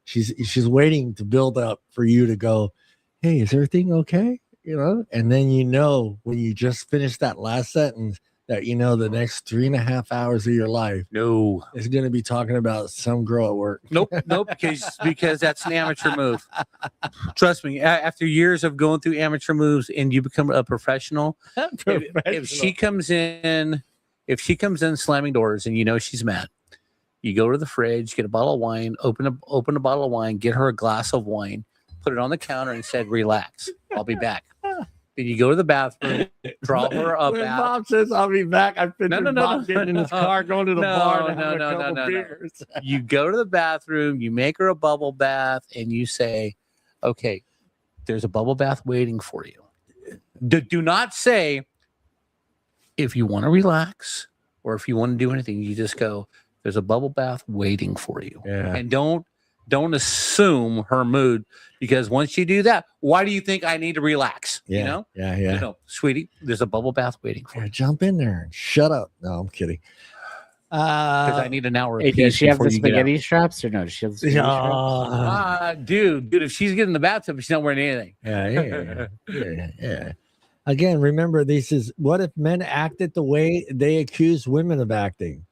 [SPEAKER 1] She's waiting to build up for you to go, hey, is everything okay? And then when you just finished that last sentence that the next 3.5 hours of your life is going to be talking about some girl at work.
[SPEAKER 3] Nope, because that's an amateur move. Trust me, after years of going through amateur moves and you become a professional, if she comes in slamming doors and she's mad, you go to the fridge, get a bottle of wine, open a bottle of wine, get her a glass of wine, put it on the counter and said, relax, I'll be back. Then you go to the bathroom, draw her up.
[SPEAKER 1] When Bob says I'll be back, I picture Bob getting in his car, going to the bar and having a couple beers.
[SPEAKER 3] You go to the bathroom, you make her a bubble bath, and you say, okay, there's a bubble bath waiting for you. Do not say, if you want to relax or if you want to do anything, you just go, there's a bubble bath waiting for you.
[SPEAKER 1] Yeah.
[SPEAKER 3] And don't assume her mood, because once you do that, why do you think I need to relax?
[SPEAKER 1] Yeah.
[SPEAKER 3] You know?
[SPEAKER 1] Yeah.
[SPEAKER 3] No, sweetie, there's a bubble bath waiting for you.
[SPEAKER 1] Jump in there and shut up. No, I'm kidding.
[SPEAKER 3] Because I need an hour of
[SPEAKER 4] Hey,
[SPEAKER 3] peace
[SPEAKER 4] does she have
[SPEAKER 3] before
[SPEAKER 4] the
[SPEAKER 3] you get out.
[SPEAKER 4] spaghetti straps or no? Does she have the spaghetti straps?
[SPEAKER 3] Dude, if she's getting in the bathtub, she's not wearing anything.
[SPEAKER 1] Yeah. Again, remember, this is what if men acted the way they accuse women of acting?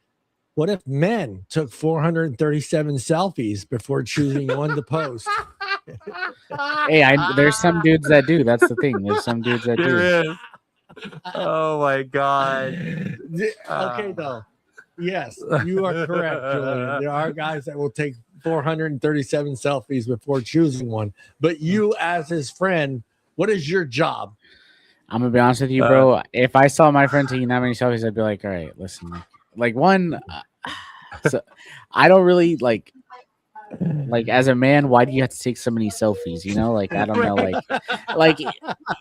[SPEAKER 1] What if men took 437 selfies before choosing one to post?
[SPEAKER 4] Hey, there's some dudes that do. That's the thing. There's some dudes that do.
[SPEAKER 3] There is. Oh my God.
[SPEAKER 1] Okay, though. Yes, you are correct, Julian. There are guys that will take 437 selfies before choosing one. But you, as his friend, what is your job?
[SPEAKER 4] I'm gonna be honest with you, bro. If I saw my friend taking that many selfies, I'd be like, all right, listen, like one. So I don't really like as a man, why do you have to take so many selfies? You know, like I don't know, like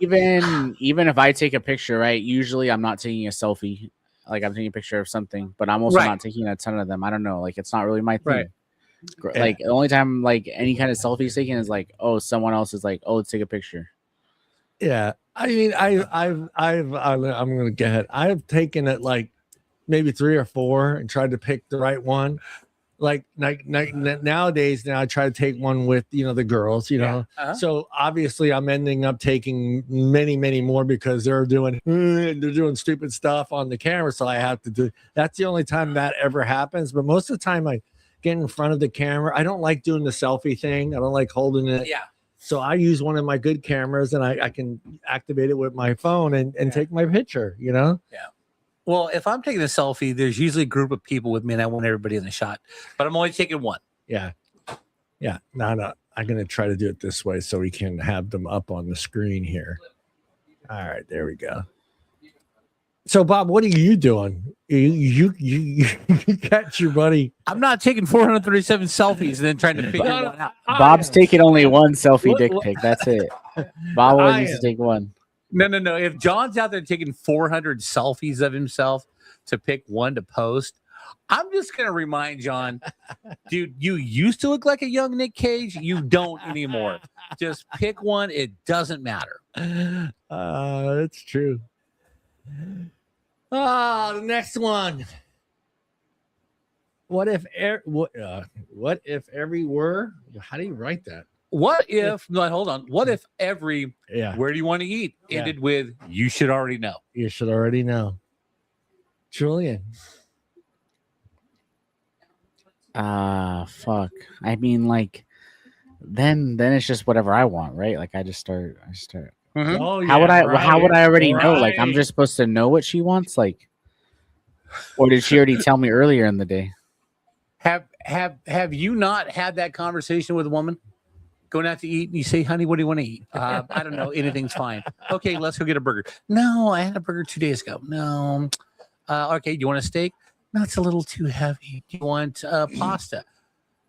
[SPEAKER 4] even if I take a picture, right? Usually I'm not taking a selfie. Like I'm taking a picture of something, but I'm also not taking a ton of them. I don't know. Like it's not really my thing.
[SPEAKER 3] Right.
[SPEAKER 4] Like the only time like any kind of selfie taken is like, oh, someone else is like, oh, let's take a picture.
[SPEAKER 1] Yeah, I mean, I'm gonna go ahead. I've taken it like maybe 3 or 4 and tried to pick the right one. Like nowadays, now I try to take one with the girls, So obviously, I'm ending up taking many more because they're doing stupid stuff on the camera, so I have to do. That's the only time that ever happens. But most of the time, I get in front of the camera. I don't like doing the selfie thing. I don't like holding it.
[SPEAKER 3] Yeah.
[SPEAKER 1] So I use one of my good cameras, and I can activate it with my phone and take my picture.
[SPEAKER 3] Yeah. Well, if I'm taking a selfie, there's usually a group of people with me, and I want everybody in the shot. But I'm only taking one.
[SPEAKER 1] Yeah. No. I'm gonna try to do it this way so we can have them up on the screen here. All right, there we go. So, Bob, what are you doing? You catch your buddy.
[SPEAKER 3] I'm not taking 437 selfies and then trying to figure one out.
[SPEAKER 4] Bob's taking only one selfie dick pic. That's it. Bob only needs to take one.
[SPEAKER 3] No. If John's out there taking 400 selfies of himself to pick one to post, I'm just going to remind John, dude, you used to look like a young Nick Cage. You don't anymore. Just pick one. It doesn't matter.
[SPEAKER 1] That's true. The next one. What if every word? How do you write that?
[SPEAKER 3] What if? No, hold on. What if every where do you want to eat ended with you should already know?
[SPEAKER 1] You should already know. Julian.
[SPEAKER 4] Fuck. I mean, like, then it's just whatever I want, right? Like, I just start.
[SPEAKER 3] Mm-hmm.
[SPEAKER 1] Oh,
[SPEAKER 4] How would I already know? Like, I'm just supposed to know what she wants, like, or did she already tell me earlier in the day?
[SPEAKER 3] Have you not had that conversation with a woman? Going out to eat and you say, honey, what do you want to eat? I don't know. Anything's fine. Okay, let's go get a burger. No, I had a burger 2 days ago. No. Okay, do you want a steak? No, it's a little too heavy. Do you want pasta?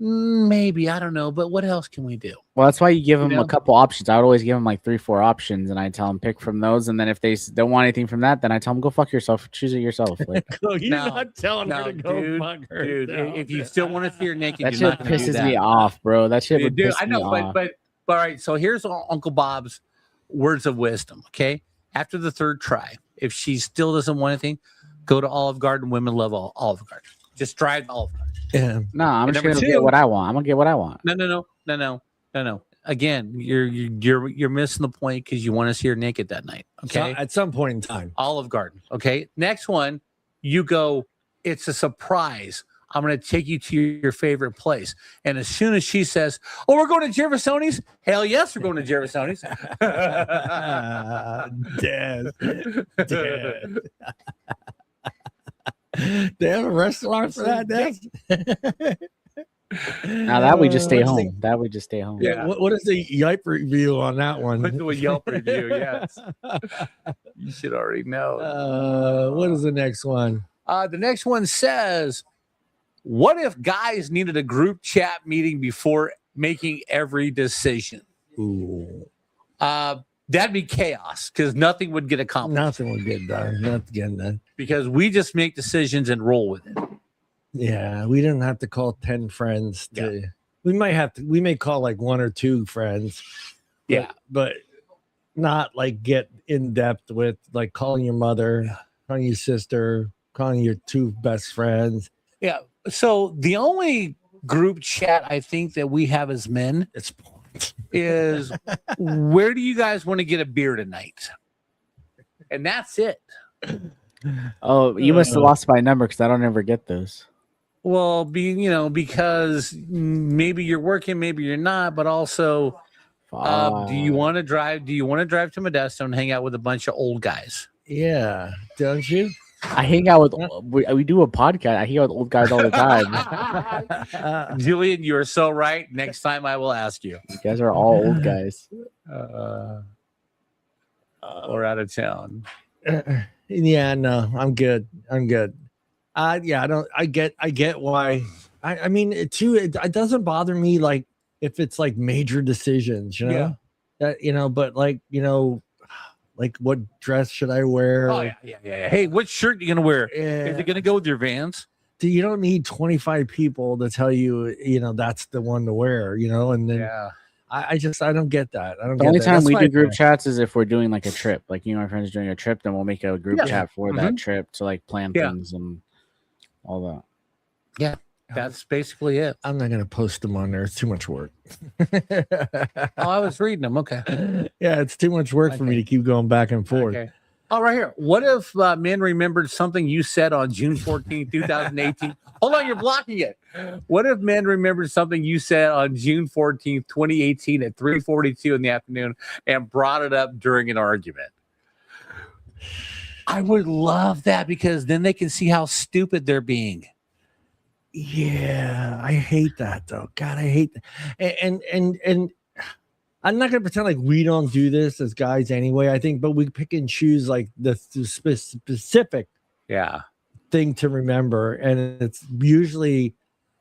[SPEAKER 3] Maybe. I don't know. But what else can we do?
[SPEAKER 4] Well, that's why you give them a couple options. I would always give them like 3-4 options, and I tell them pick from those. And then if they don't want anything from that, then I tell them go fuck yourself. Choose it yourself. Like,
[SPEAKER 1] You're not telling her to go fuck her.
[SPEAKER 3] Dude, if you still want to see her naked,
[SPEAKER 4] that shit pisses me off, bro. That shit would piss
[SPEAKER 3] I know,
[SPEAKER 4] me off.
[SPEAKER 3] But all right. So here's Uncle Bob's words of wisdom. Okay, after the 3rd try, if she still doesn't want anything, go to Olive Garden. Women love Olive Garden. Just try Olive Garden.
[SPEAKER 1] Yeah.
[SPEAKER 4] No, I'm just gonna get what I want. I'm gonna get what I want.
[SPEAKER 3] No. Again, you're missing the point because you want to see her naked that night. Okay.
[SPEAKER 1] So, at some point in time.
[SPEAKER 3] Olive Garden. Okay. Next one, you go, it's a surprise. I'm going to take you to your favorite place. And as soon as she says, oh, we're going to Gervasoni's. Hell yes, we're going to Gervasoni's.
[SPEAKER 1] Dead. They have a restaurant for that, Dad?
[SPEAKER 4] Now that we just stay home.
[SPEAKER 1] Yeah. What is the Yelp review on that one?
[SPEAKER 3] What's the Yelp review? Yes. You should already know.
[SPEAKER 1] What is the next one?
[SPEAKER 3] The next one says, what if guys needed a group chat meeting before making every decision?
[SPEAKER 1] Ooh.
[SPEAKER 3] That'd be chaos because nothing would get accomplished.
[SPEAKER 1] Nothing would get done. Nothing getting done.
[SPEAKER 3] Because we just make decisions and roll with it.
[SPEAKER 1] Yeah, we didn't have to call 10 friends to. We might have to. We may call like 1 or 2 friends. But not like get in depth with like calling your mother, calling your sister, calling your 2 best friends.
[SPEAKER 3] Yeah. So the only group chat I think that we have as men is where do you guys want to get a beer tonight? And that's it.
[SPEAKER 4] Oh, you must have lost my number because I don't ever get those.
[SPEAKER 3] Well, because maybe you're working, maybe you're not, but also, do you want to drive? Do you want to drive to Modesto and hang out with a bunch of old guys?
[SPEAKER 1] Yeah, don't you?
[SPEAKER 4] I hang out with. We do a podcast. I hang out with old guys all the time.
[SPEAKER 3] Julian, you are so right. Next time I will ask you.
[SPEAKER 4] You guys are all old guys.
[SPEAKER 3] Or out of town.
[SPEAKER 1] Yeah, no, I'm good. Yeah, I get why. I mean, it doesn't bother me like if it's like major decisions, but like, like what dress should I wear?
[SPEAKER 3] Oh, yeah. Hey, what shirt are you gonna wear?
[SPEAKER 1] Yeah.
[SPEAKER 3] Is it gonna go with your Vans?
[SPEAKER 1] You don't need 25 people to tell you, that's the one to wear, and then I don't get that.
[SPEAKER 4] The only time we do group chats is if we're doing like a trip. Like, my friends are doing a trip, then we'll make a group chat for that trip to like plan things and all that.
[SPEAKER 3] Yeah, that's basically it.
[SPEAKER 1] I'm not going to post them on there. It's too much work.
[SPEAKER 3] I was reading them. Okay.
[SPEAKER 1] Yeah, it's too much work for me to keep going back and forth.
[SPEAKER 3] Okay. Oh, right here. What if men remembered something you said on June 14, 2018? Hold on, you're blocking it. What if men remembered something you said on June 14, 2018 at 3:42 in the afternoon and brought it up during an argument? I would love that because then they can see how stupid they're being.
[SPEAKER 1] Yeah, I hate that though. God, I hate that. And I'm not gonna pretend like we don't do this as guys anyway. I think, but we pick and choose like the specific thing to remember, and it's usually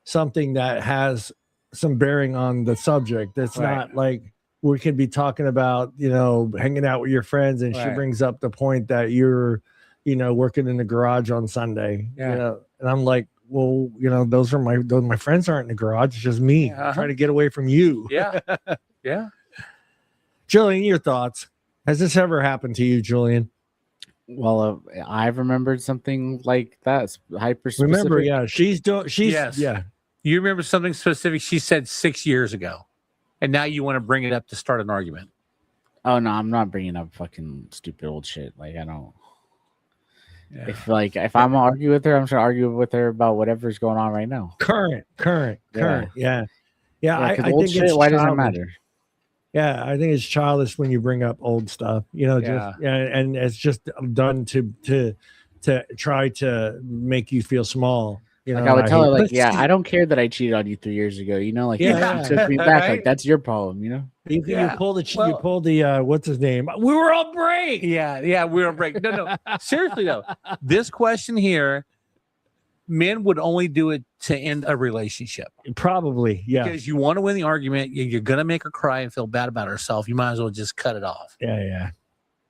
[SPEAKER 1] something that has some bearing on the subject. That's not like we could be talking about, hanging out with your friends, and she brings up the point that you're, working in the garage on Sunday. And I'm like, well, those are my friends aren't in the garage. It's just me trying to get away from you.
[SPEAKER 3] Yeah.
[SPEAKER 1] Julian, your thoughts? Has this ever happened to you, Julian?
[SPEAKER 4] Well, I've remembered something like that. Hyper specific.
[SPEAKER 1] Remember,
[SPEAKER 3] You remember something specific she said 6 years ago, and now you want to bring it up to start an argument.
[SPEAKER 4] Oh no, I'm not bringing up fucking stupid old shit. Like, I don't. Yeah. If I'm gonna argue with her, I'm just gonna argue with her about whatever's going on right now.
[SPEAKER 1] Current. Yeah. I
[SPEAKER 4] think shit, why does it matter?
[SPEAKER 1] Yeah, I think it's childish when you bring up old stuff. And it's just done to try to make you feel small.
[SPEAKER 4] I would tell her, like, I don't care that I cheated on you 3 years ago. You took me back. Like, that's your problem. You
[SPEAKER 1] pulled the what's his name? We were on break.
[SPEAKER 3] Yeah, we were on break. No. Seriously though, this question here, men would only do it to end a relationship.
[SPEAKER 1] Probably, yeah.
[SPEAKER 3] Because you want to win the argument, you're gonna make her cry and feel bad about herself. You might as well just cut it off.
[SPEAKER 1] Yeah.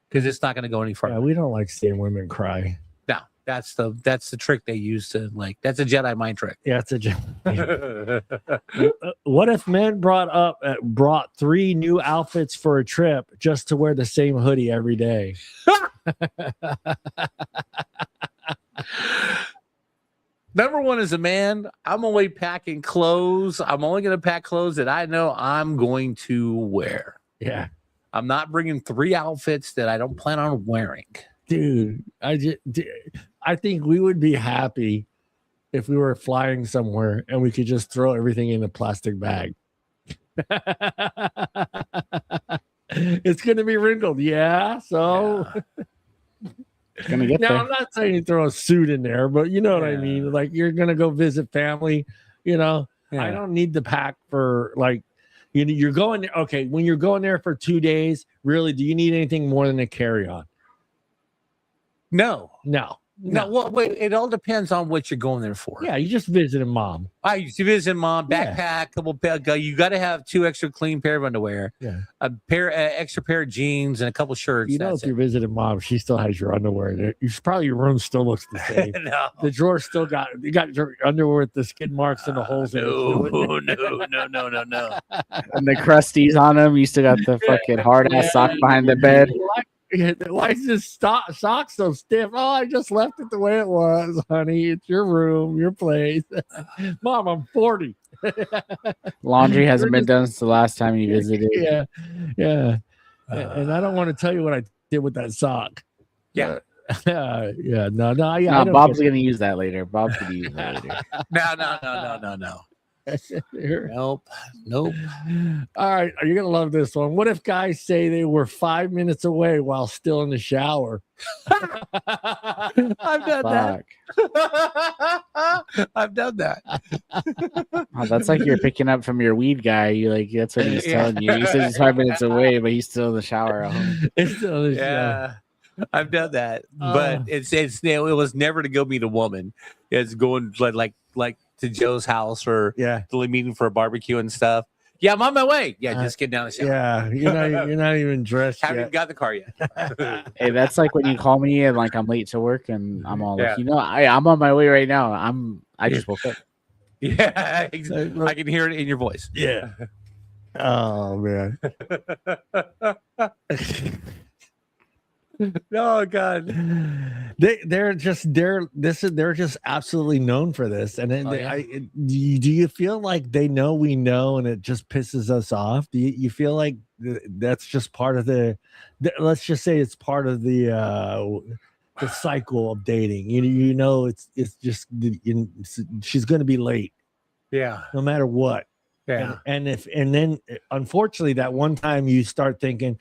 [SPEAKER 3] Because it's not gonna go any further.
[SPEAKER 1] Yeah, we don't like seeing women cry.
[SPEAKER 3] No, that's the trick they use to that's a Jedi mind trick.
[SPEAKER 1] Yeah, it's a Jedi. What if men brought 3 new outfits for a trip just to wear the same hoodie every day?
[SPEAKER 3] Number one, as a man, I'm only packing clothes. I'm only going to pack clothes that I know I'm going to wear.
[SPEAKER 1] Yeah.
[SPEAKER 3] I'm not bringing 3 outfits that I don't plan on wearing.
[SPEAKER 1] Dude, I think we would be happy if we were flying somewhere and we could just throw everything in a plastic bag. It's going to be wrinkled. Yeah. So... Yeah. Now, I'm not saying you throw a suit in there, but you know what I mean? Like, you're going to go visit family, I don't need to pack for like, you're going there. Okay. When you're going there for 2 days, really, do you need anything more than a carry-on?
[SPEAKER 3] No. No, well, wait. It all depends on what you're going there for.
[SPEAKER 2] Yeah, you just visited mom.
[SPEAKER 3] I used to visit mom,
[SPEAKER 2] Yeah.
[SPEAKER 3] backpack, you got to have 2 extra clean pair of underwear,
[SPEAKER 2] Yeah.
[SPEAKER 3] a extra pair of jeans, and a couple shirts.
[SPEAKER 2] You know,
[SPEAKER 3] That's
[SPEAKER 2] if you're visiting mom, she still has your underwear there. Probably your room still looks the same.
[SPEAKER 3] No.
[SPEAKER 2] The drawer still got your underwear with the skid marks and the holes in it.
[SPEAKER 3] No.
[SPEAKER 4] And the crusties on them. You still got the fucking hard ass sock behind the bed.
[SPEAKER 2] Why is this sock so stiff? Oh, I just left it the way it was, honey. It's your room, your place. Mom, I'm 40.
[SPEAKER 4] Laundry hasn't been done since the last time you visited.
[SPEAKER 2] Yeah. And I don't want to tell you what I did with that sock.
[SPEAKER 3] Yeah.
[SPEAKER 2] No, I
[SPEAKER 4] No,
[SPEAKER 2] don't
[SPEAKER 4] Bob's
[SPEAKER 2] get
[SPEAKER 4] gonna use that later. Bob's gonna use that later.
[SPEAKER 3] No.
[SPEAKER 2] it.
[SPEAKER 3] Nope.
[SPEAKER 2] All right, you're gonna love this one. What if guys say they were 5 minutes away while still in the shower?
[SPEAKER 3] I've done that. I've done that.
[SPEAKER 4] Oh, that's like you're picking up from your weed guy. You like that's what he's telling you. He says he's 5 minutes away, but he's still in the shower at home.
[SPEAKER 2] It's still in the shower.
[SPEAKER 3] Yeah. I've done that, but it was never to go meet a woman. It's going like to Joe's house or
[SPEAKER 2] Yeah.
[SPEAKER 3] the meeting for a barbecue and stuff. Yeah, I'm on my way. Yeah, just get down the shower.
[SPEAKER 2] Yeah, you're not even dressed
[SPEAKER 3] Haven't
[SPEAKER 2] yet.
[SPEAKER 3] even got in the car yet.
[SPEAKER 4] Hey, that's like when you call me and like I'm late to work and I'm all
[SPEAKER 3] Yeah.
[SPEAKER 4] like, I'm on my way right now. I just woke up.
[SPEAKER 3] Yeah, I can hear it in your voice.
[SPEAKER 2] Yeah. Oh man.
[SPEAKER 3] Oh God.
[SPEAKER 2] They're just absolutely known for this. And then do you feel like they know we know and it just pisses us off? Do you feel like that's just part of let's just say it's part of the cycle of dating? You know, it's just she's going to be late.
[SPEAKER 3] Yeah.
[SPEAKER 2] No matter what.
[SPEAKER 3] Yeah.
[SPEAKER 2] And then unfortunately that one time you start thinking,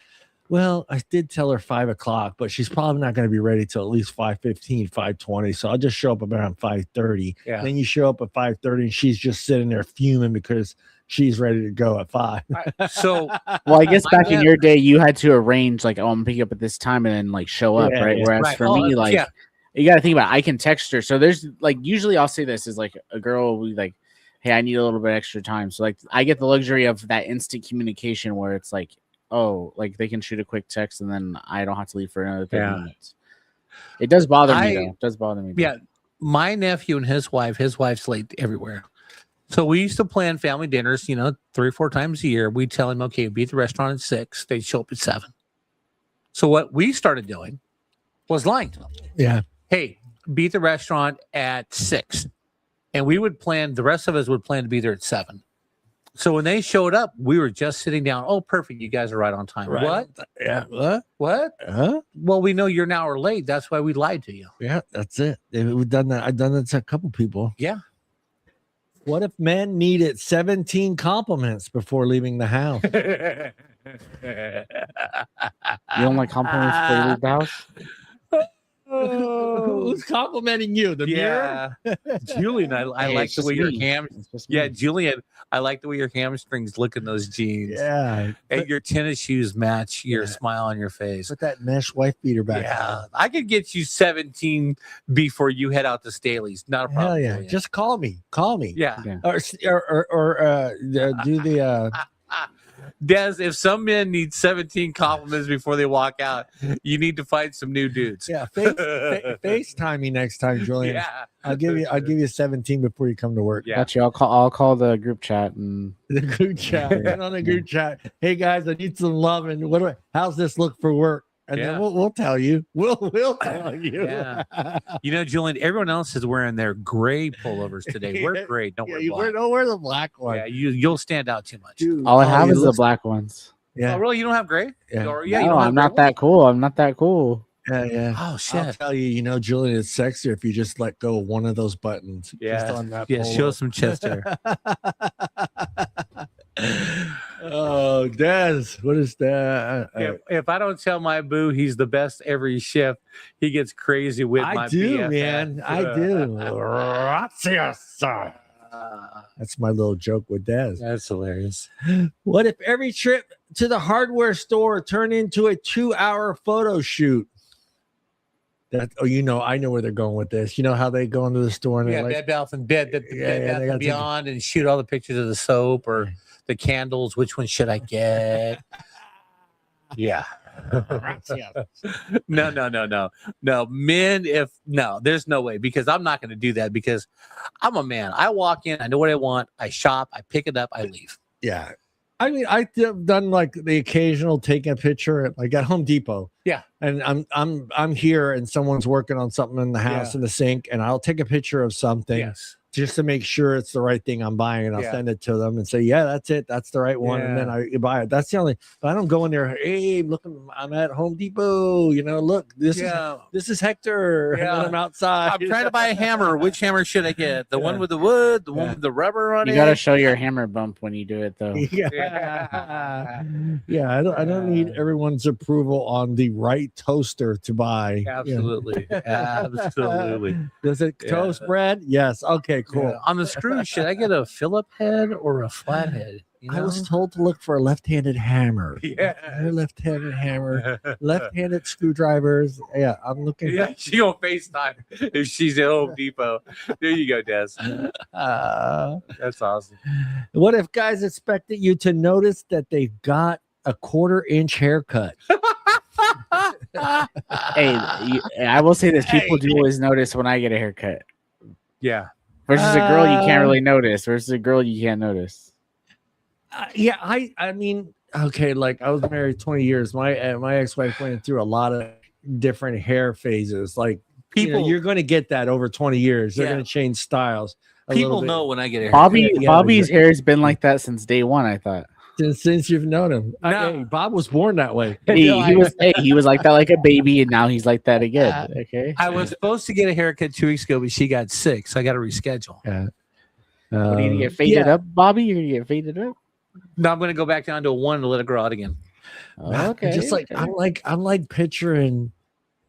[SPEAKER 2] well, I did tell her 5 o'clock, but she's probably not going to be ready till at least 5:15, 5:20. So I'll just show up around 5:30.
[SPEAKER 3] Yeah.
[SPEAKER 2] Then you show up at 5:30 and she's just sitting there fuming because she's ready to go at 5.
[SPEAKER 3] So,
[SPEAKER 4] well, I guess back in your day, you had to arrange like, oh, I'm picking up at this time and then like show up, right?
[SPEAKER 2] Yeah.
[SPEAKER 4] Whereas for me, like, you got to think about it. I can text her. So there's like, usually I'll say this is like a girl will be like, hey, I need a little bit extra time. So like, I get the luxury of that instant communication where it's like, oh, like they can shoot a quick text and then I don't have to leave for another 30 minutes. It does bother me though. It does bother me.
[SPEAKER 3] Yeah. My nephew and his wife's late everywhere. So we used to plan family dinners, 3 or 4 times a year. We'd tell him, okay, be at the restaurant at 6. They'd show up at 7. So what we started doing was lying to them.
[SPEAKER 2] Yeah.
[SPEAKER 3] Hey, be at the restaurant at 6. And we would plan, the rest of us would plan to be there at 7. So when they showed up, we were just sitting down. Oh, perfect. You guys are right on time.
[SPEAKER 2] Right.
[SPEAKER 3] What?
[SPEAKER 2] Yeah.
[SPEAKER 3] What?
[SPEAKER 2] Huh?
[SPEAKER 3] Well, we know you're an hour late. That's why we lied to you.
[SPEAKER 2] Yeah, that's it. We've done that. I've done that to a couple people.
[SPEAKER 3] Yeah.
[SPEAKER 2] What if men needed 17 compliments before leaving the house?
[SPEAKER 4] You don't like compliments before you leave the house?
[SPEAKER 2] Who's complimenting you? The mirror?
[SPEAKER 3] Julian, I like the way your Julian, I like the way your hamstrings look in those jeans.
[SPEAKER 2] Yeah.
[SPEAKER 3] And your tennis shoes match your smile on your face.
[SPEAKER 2] Put that mesh wife beater back.
[SPEAKER 3] Yeah. I could get you 17 before you head out to Staley's. Not a problem.
[SPEAKER 2] Hell yeah.
[SPEAKER 3] Julian.
[SPEAKER 2] Just call me.
[SPEAKER 3] Yeah.
[SPEAKER 2] Or do the
[SPEAKER 3] Des, if some men need 17 compliments before they walk out, you need to find some new dudes.
[SPEAKER 2] Yeah, FaceTime me next time, Julian.
[SPEAKER 3] Yeah.
[SPEAKER 2] I'll give you 17 before you come to work.
[SPEAKER 3] Yeah.
[SPEAKER 4] Got you. I'll call the group chat and
[SPEAKER 2] The group chat. Get on the group chat. Hey guys, I need some love and how's this look for work? And then we'll tell you. We'll tell you.
[SPEAKER 3] Yeah. Julian, everyone else is wearing their gray pullovers today. We're gray. Don't wear black.
[SPEAKER 2] Don't wear the black one.
[SPEAKER 3] Yeah, you'll stand out too much.
[SPEAKER 2] Dude,
[SPEAKER 4] all I have is the black ones.
[SPEAKER 2] Yeah.
[SPEAKER 3] Oh, really? You don't have gray?
[SPEAKER 2] Yeah.
[SPEAKER 3] Or,
[SPEAKER 4] No,
[SPEAKER 3] you don't have
[SPEAKER 4] I'm not
[SPEAKER 3] gray
[SPEAKER 4] that cool. I'm not that cool.
[SPEAKER 2] Yeah.
[SPEAKER 3] Oh, shit.
[SPEAKER 2] I'll tell you, Julian, it's sexier if you just let go of one of those buttons.
[SPEAKER 3] Yeah.
[SPEAKER 2] Just on that
[SPEAKER 3] Yeah,
[SPEAKER 2] polo.
[SPEAKER 3] show some chest hair.
[SPEAKER 2] Oh, Des, what is that?
[SPEAKER 3] If I don't tell my boo he's the best every shift, he gets crazy with my
[SPEAKER 2] I do,
[SPEAKER 3] BFF.
[SPEAKER 2] man. I do. Gracias. That's my little joke with Des.
[SPEAKER 3] That's hilarious.
[SPEAKER 2] What if every trip to the hardware store turned into a 2-hour photo shoot?
[SPEAKER 1] That I know where they're going with this. You know how they go into the store and
[SPEAKER 3] Yeah,
[SPEAKER 1] they're like,
[SPEAKER 3] Bed Bath and Bed
[SPEAKER 1] Yeah,
[SPEAKER 3] Bath
[SPEAKER 1] they
[SPEAKER 3] and
[SPEAKER 1] got
[SPEAKER 3] Beyond, and shoot all the pictures of the soap or the candles. Which one should I get? Yeah. No. Men, there's no way, because I'm not going to do that, because I'm a man. I walk in, I know what I want, I shop, I pick it up, I leave.
[SPEAKER 1] yeah. I mean, I've done like the occasional taking a picture at, like at Home Depot.
[SPEAKER 3] Yeah.
[SPEAKER 1] And I'm here and someone's working on something in the house in the sink, and I'll take a picture of something.
[SPEAKER 3] Yes.
[SPEAKER 1] Just to make sure it's the right thing I'm buying, and I'll send it to them and say, yeah, that's it. That's the right one. And then I buy it. That's the only, but I don't go in there. Hey, look, I'm at Home Depot. Look, this is Hector. And then I'm outside.
[SPEAKER 3] I'm trying to buy a hammer. Which hammer should I get? The one with the wood, the one with the rubber on it?
[SPEAKER 4] You got to show your hammer bump when you do it, though.
[SPEAKER 1] Yeah. I don't need everyone's approval on the right toaster to buy.
[SPEAKER 3] Absolutely. Absolutely.
[SPEAKER 1] Does it toast bread? Yes. Okay, cool.
[SPEAKER 3] Yeah. On the screw, should I get a Phillip head or a flathead?
[SPEAKER 1] I was told to look for a left-handed hammer.
[SPEAKER 3] Yeah.
[SPEAKER 1] Left-handed hammer, left-handed screwdrivers. Yeah, I'm looking.
[SPEAKER 3] Yeah, she on FaceTime if she's at Home Depot. There you go, Des. That's awesome.
[SPEAKER 1] What if guys expected you to notice that they got a 1/4-inch haircut?
[SPEAKER 4] Hey, I will say this: people do always notice when I get a haircut.
[SPEAKER 3] Yeah.
[SPEAKER 4] Versus a girl, you can't really notice. Versus a girl, you can't notice.
[SPEAKER 1] Yeah, I mean, okay, like I was married 20 years. My ex-wife went through a lot of different hair phases. Like
[SPEAKER 3] People,
[SPEAKER 1] you're going to get that over 20 years. They're going to change styles.
[SPEAKER 3] People know when I get a haircut.
[SPEAKER 4] Bobby's hair has been like that since day one, I thought.
[SPEAKER 1] Since you've known him.
[SPEAKER 3] No.
[SPEAKER 1] Hey, Bob was born that way.
[SPEAKER 4] He was like that like a baby, and now he's like that again. Okay.
[SPEAKER 3] I was supposed to get a haircut 2 weeks ago, but she got sick, so I got to reschedule.
[SPEAKER 1] Yeah.
[SPEAKER 4] What are you gonna get faded up, Bobby? You're gonna get faded up?
[SPEAKER 3] No, I'm gonna go back down to a 1 and let it grow out again.
[SPEAKER 4] Okay.
[SPEAKER 1] Just like I'm like picturing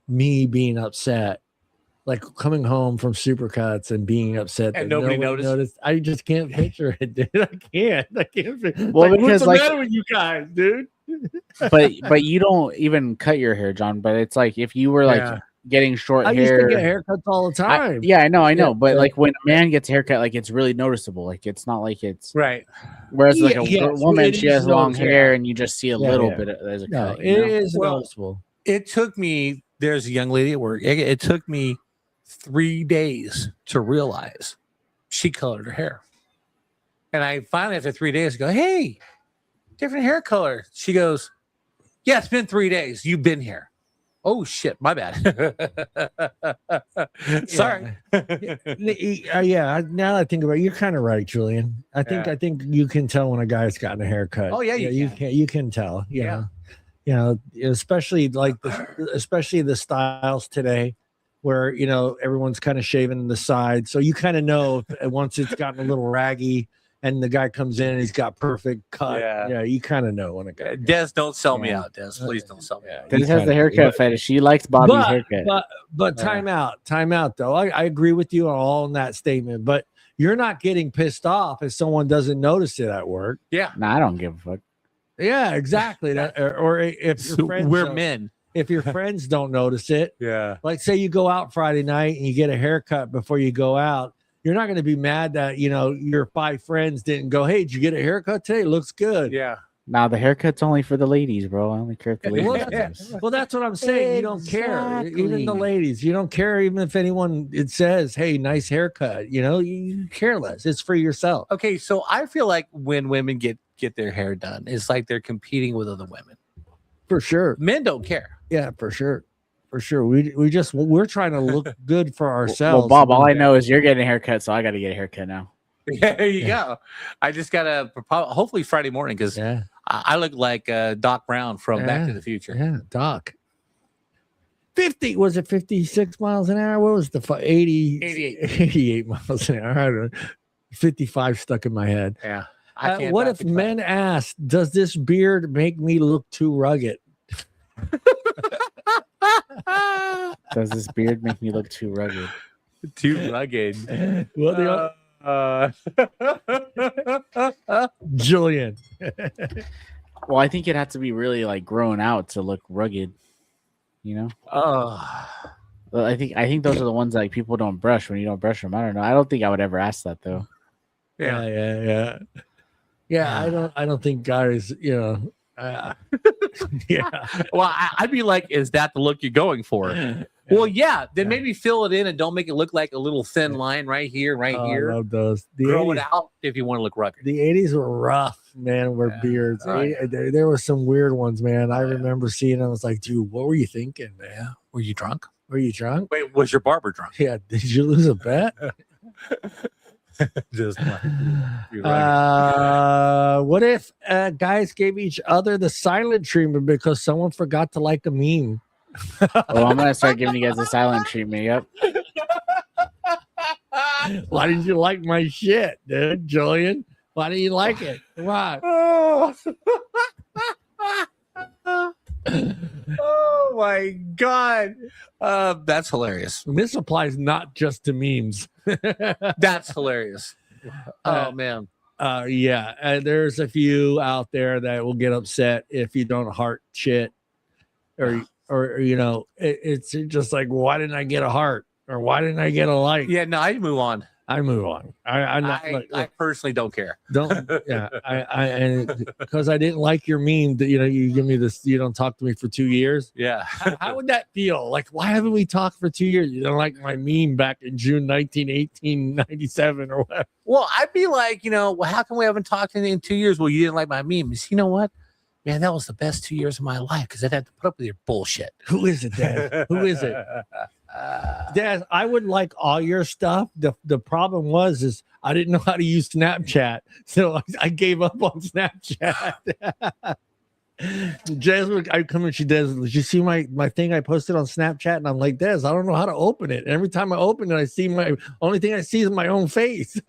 [SPEAKER 1] me being upset, like coming home from Supercuts and being upset
[SPEAKER 3] And
[SPEAKER 1] that
[SPEAKER 3] nobody
[SPEAKER 1] noticed.
[SPEAKER 3] noticed.
[SPEAKER 1] I just can't picture it, dude. I can't.
[SPEAKER 4] Well,
[SPEAKER 1] like, what's
[SPEAKER 4] because
[SPEAKER 1] the
[SPEAKER 4] like,
[SPEAKER 1] matter with you guys, dude?
[SPEAKER 4] but you don't even cut your hair, John. But it's like if you were like getting short
[SPEAKER 1] I
[SPEAKER 4] hair.
[SPEAKER 1] used to get haircuts all the time.
[SPEAKER 4] I know.
[SPEAKER 1] Yeah,
[SPEAKER 4] but like when a man gets a haircut, like it's really noticeable. Like it's not like it's
[SPEAKER 3] right.
[SPEAKER 4] Whereas like a woman, she has long
[SPEAKER 1] noticeable.
[SPEAKER 4] hair, and you just see a little bit of there's a
[SPEAKER 1] No,
[SPEAKER 4] cut.
[SPEAKER 1] it is noticeable.
[SPEAKER 3] It took me. There's a young lady at work. It took me 3 days to realize she colored her hair, and I finally, after 3 days, go, "Hey, different hair color." She goes, "Yeah, it's been 3 days. You've been here." Oh shit, my bad. Sorry.
[SPEAKER 1] Yeah. Now that I think about it, you're kind of right, Julian. I think you can tell when a guy's gotten a haircut.
[SPEAKER 3] Oh yeah,
[SPEAKER 1] you can tell. Yeah. Especially especially the styles today, where everyone's kind of shaving the side, so you kind of know once it's gotten a little raggy. And the guy comes in and he's got perfect cut. Yeah, you kind of know when a guy.
[SPEAKER 3] Des, don't sell me out, Des. Please don't sell me out.
[SPEAKER 4] Des has the haircut fetish. She likes Bobby's haircut.
[SPEAKER 1] But time out though. I agree with you all in that statement. But you're not getting pissed off if someone doesn't notice it at work.
[SPEAKER 3] Yeah.
[SPEAKER 4] No, I don't give a fuck.
[SPEAKER 1] Yeah, exactly. Or if your friends
[SPEAKER 3] we're men.
[SPEAKER 1] If your friends don't notice it.
[SPEAKER 3] Yeah.
[SPEAKER 1] Like say you go out Friday night and you get a haircut before you go out. You're not going to be mad that, your 5 friends didn't go, "Hey, did you get a haircut today? It looks good."
[SPEAKER 3] Yeah.
[SPEAKER 4] Now the haircut's only for the ladies, bro. I only care if the ladies.
[SPEAKER 1] Well, that's what I'm saying. You don't care. Even the ladies. You don't care even if anyone, it says, "Hey, nice haircut." You care less. It's for yourself.
[SPEAKER 3] Okay, so I feel like when women get their hair done, it's like they're competing with other women.
[SPEAKER 1] For sure.
[SPEAKER 3] Men don't care.
[SPEAKER 1] Yeah, for sure. For sure. We're trying to look good for ourselves.
[SPEAKER 4] Well, Bob, all I know is you're getting a haircut, so I got to get a haircut now.
[SPEAKER 3] Yeah, there you go. I just got to hopefully Friday morning, because I look like Doc Brown from Back to the Future.
[SPEAKER 1] Yeah, Doc. 50, was it 56 miles an hour? What was the 88 miles an hour? I don't know. 55 stuck in my head.
[SPEAKER 3] Yeah.
[SPEAKER 1] What if men asked, "Does this beard make me look too rugged?"
[SPEAKER 4] Does this beard make me look too rugged?
[SPEAKER 3] Too rugged.
[SPEAKER 1] Well, Julian.
[SPEAKER 4] Well, I think it had to be really like grown out to look rugged. Well, I think those are the ones that, like, people don't brush when you don't brush them. I don't know. I don't think I would ever ask that though.
[SPEAKER 1] Yeah. I don't think guys, yeah.
[SPEAKER 3] Well, I'd be like, is that the look you're going for? Well, yeah. Then maybe fill it in and don't make it look like a little thin line right here, right here.
[SPEAKER 1] I love those. The
[SPEAKER 3] Grow
[SPEAKER 1] 80s,
[SPEAKER 3] it out if you want to look rugged.
[SPEAKER 1] the 80s were rough, man, with beards.
[SPEAKER 3] Oh, yeah.
[SPEAKER 1] There were some weird ones, man. I remember seeing them. I was like, dude, what were you thinking, man?
[SPEAKER 3] Yeah. Were you drunk?
[SPEAKER 1] Were you drunk?
[SPEAKER 3] Wait, was your barber drunk?
[SPEAKER 1] Yeah. Did you lose a bet?
[SPEAKER 3] Just like, you're right.
[SPEAKER 1] What if guys gave each other the silent treatment because someone forgot to like a meme?
[SPEAKER 4] Well, I'm gonna start giving you guys a silent treatment. Yep.
[SPEAKER 1] Why didn't you like my shit, dude, Julian? Why didn't you like it? Come on.
[SPEAKER 3] Oh my god, that's hilarious.
[SPEAKER 1] This applies not just to memes.
[SPEAKER 3] That's hilarious. Oh man.
[SPEAKER 1] Yeah, there's a few out there that will get upset if you don't heart shit, or you know, it's just like, why didn't I get a heart, or why didn't I get a like?
[SPEAKER 3] Yeah, no, I move on.
[SPEAKER 1] I move on. I'm not.
[SPEAKER 3] I personally don't care.
[SPEAKER 1] Don't. Yeah, and because I didn't like your meme that you give me this. You don't talk to me for 2 years.
[SPEAKER 3] Yeah.
[SPEAKER 1] How would that feel? Like, why haven't we talked for 2 years? You don't like my meme back in June 1897 or whatever.
[SPEAKER 3] Well, I'd be like, well, how come we haven't talked in 2 years? Well, you didn't like my memes. You know what? Man, that was the best 2 years of my life because I'd have to put up with your bullshit.
[SPEAKER 1] Who is it, Dad? Who is it? Dad, I would like all your stuff. The problem is I didn't know how to use Snapchat, so I gave up on Snapchat. Jasmine, I come and she does. Did you see my thing I posted on Snapchat? And I'm like, Des, I don't know how to open it. And every time I open it, I see only thing I see is my own face.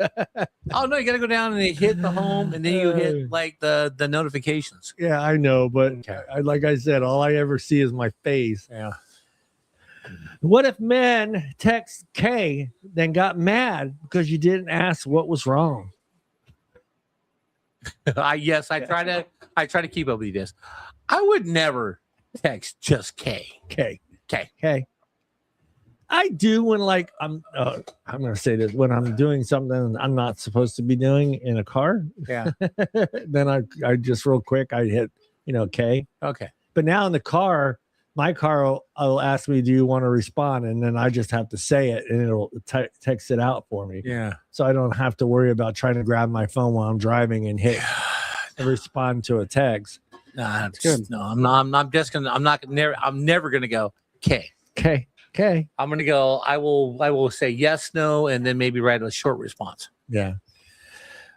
[SPEAKER 3] Oh no, you gotta go down and hit the home, and then you hit like the notifications.
[SPEAKER 1] Yeah, I know, but like I said, all I ever see is my face.
[SPEAKER 3] Yeah.
[SPEAKER 1] What if men text K then got mad because you didn't ask what was wrong?
[SPEAKER 3] Yes, I try to keep up with this. I would never text just K.
[SPEAKER 1] K. I do when like I'm gonna say this, when I'm doing something I'm not supposed to be doing in a car.
[SPEAKER 3] Yeah.
[SPEAKER 1] Then I just real quick I hit K.
[SPEAKER 3] Okay.
[SPEAKER 1] But now in the car, my car will ask me, do you want to respond? And then I just have to say it and it'll text it out for me.
[SPEAKER 3] Yeah.
[SPEAKER 1] So I don't have to worry about trying to grab my phone while I'm driving and hit and respond to a text.
[SPEAKER 3] Nah, that's good. No, I'm never gonna go K. I'm gonna go, I will say yes, no, and then maybe write a short response.
[SPEAKER 1] Yeah.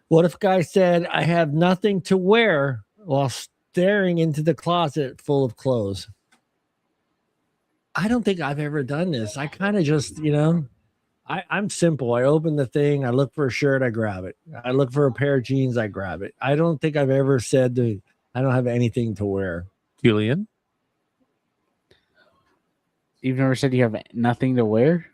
[SPEAKER 1] What if a guy said, I have nothing to wear while staring into the closet full of clothes? I don't think I've ever done this. I kind of just, I'm simple. I open the thing, I look for a shirt, I grab it. I look for a pair of jeans, I grab it. I don't think I've ever said I don't have anything to wear.
[SPEAKER 3] Julian?
[SPEAKER 1] You've never said you have nothing to wear?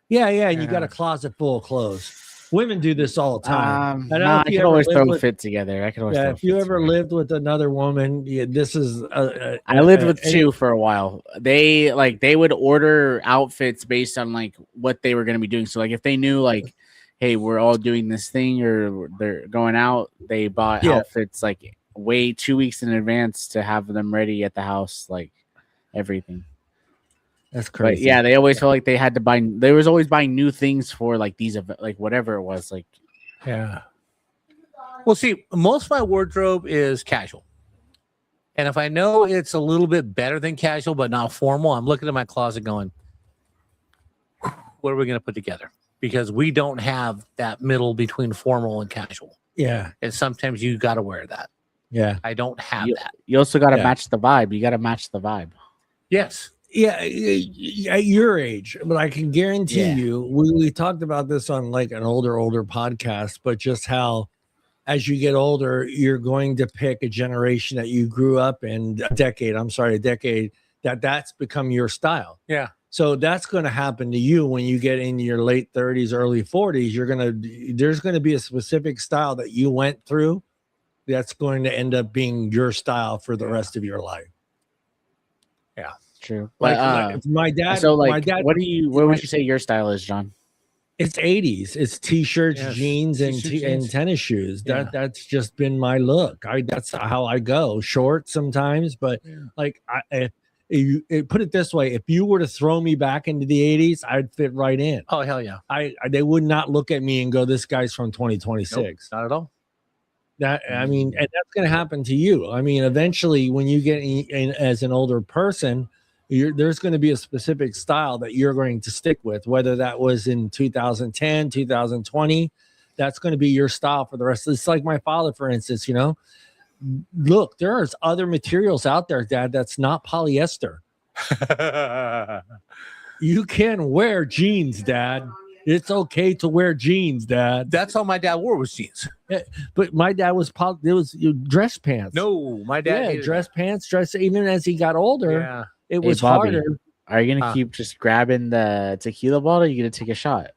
[SPEAKER 1] Yeah, and you got a closet full of clothes. Women do this all the time.
[SPEAKER 4] I can always throw fit together. I can always.
[SPEAKER 1] Yeah, if you ever lived with another woman, this is.
[SPEAKER 4] I lived with two for a while. They would order outfits based on like what they were going to be doing. So like if they knew like, hey, we're all doing this thing or they're going out, they bought outfits like way 2 weeks in advance to have them ready at the house, like everything.
[SPEAKER 1] That's crazy.
[SPEAKER 4] But yeah, they always felt like they had to buy. They was always buying new things for like these, like whatever it was. Like,
[SPEAKER 3] yeah. Well, see, most of my wardrobe is casual, and if I know it's a little bit better than casual but not formal, I'm looking at my closet going, "What are we going to put together?" Because we don't have that middle between formal and casual.
[SPEAKER 1] Yeah,
[SPEAKER 3] and sometimes you got to wear that.
[SPEAKER 1] Yeah,
[SPEAKER 3] I don't have that.
[SPEAKER 4] You also got to match the vibe. You got to match the vibe.
[SPEAKER 3] Yes.
[SPEAKER 1] Yeah, at your age, but I can guarantee you, we talked about this on like an older podcast, but just how as you get older, you're going to pick a generation that you grew up in, a decade that's become your style.
[SPEAKER 3] Yeah.
[SPEAKER 1] So that's going to happen to you when you get in your late 30s, early 40s. There's going to be a specific style that you went through that's going to end up being your style for the rest of your life.
[SPEAKER 3] Yeah.
[SPEAKER 4] True.
[SPEAKER 1] Like,
[SPEAKER 4] But,
[SPEAKER 1] my dad.
[SPEAKER 4] so like,
[SPEAKER 1] my dad.
[SPEAKER 4] what would you say your style is, John?
[SPEAKER 1] It's 80s. It's t-shirts,
[SPEAKER 3] Yes,
[SPEAKER 1] jeans, and
[SPEAKER 3] t-shirt,
[SPEAKER 1] and
[SPEAKER 3] jeans.
[SPEAKER 1] tennis shoes.
[SPEAKER 3] Yeah.
[SPEAKER 1] That's just been my look. That's how I go. Shorts sometimes, but like put it this way: if you were to throw me back into the 80s, I'd fit right in.
[SPEAKER 3] Oh hell yeah!
[SPEAKER 1] They would not look at me and go, "This guy's from 2026."
[SPEAKER 3] Nope, not at all.
[SPEAKER 1] That I mean, and that's going to happen to you. I mean, eventually, when you get in as an older person, there's going to be a specific style that you're going to stick with, whether that was in 2010, 2020. That's going to be your style for the rest of. It's like my father, for instance. Look, there's other materials out there, Dad. That's not polyester. You can wear jeans, Dad. It's okay to wear jeans, Dad.
[SPEAKER 3] That's all my dad wore was jeans.
[SPEAKER 1] But my dad was dress pants.
[SPEAKER 3] No, my dad hated
[SPEAKER 1] dress pants. Even as he got older,
[SPEAKER 3] Yeah.
[SPEAKER 1] it was
[SPEAKER 4] Bobby,
[SPEAKER 1] harder.
[SPEAKER 4] Are you gonna keep just grabbing the tequila bottle? Or are you gonna take a shot?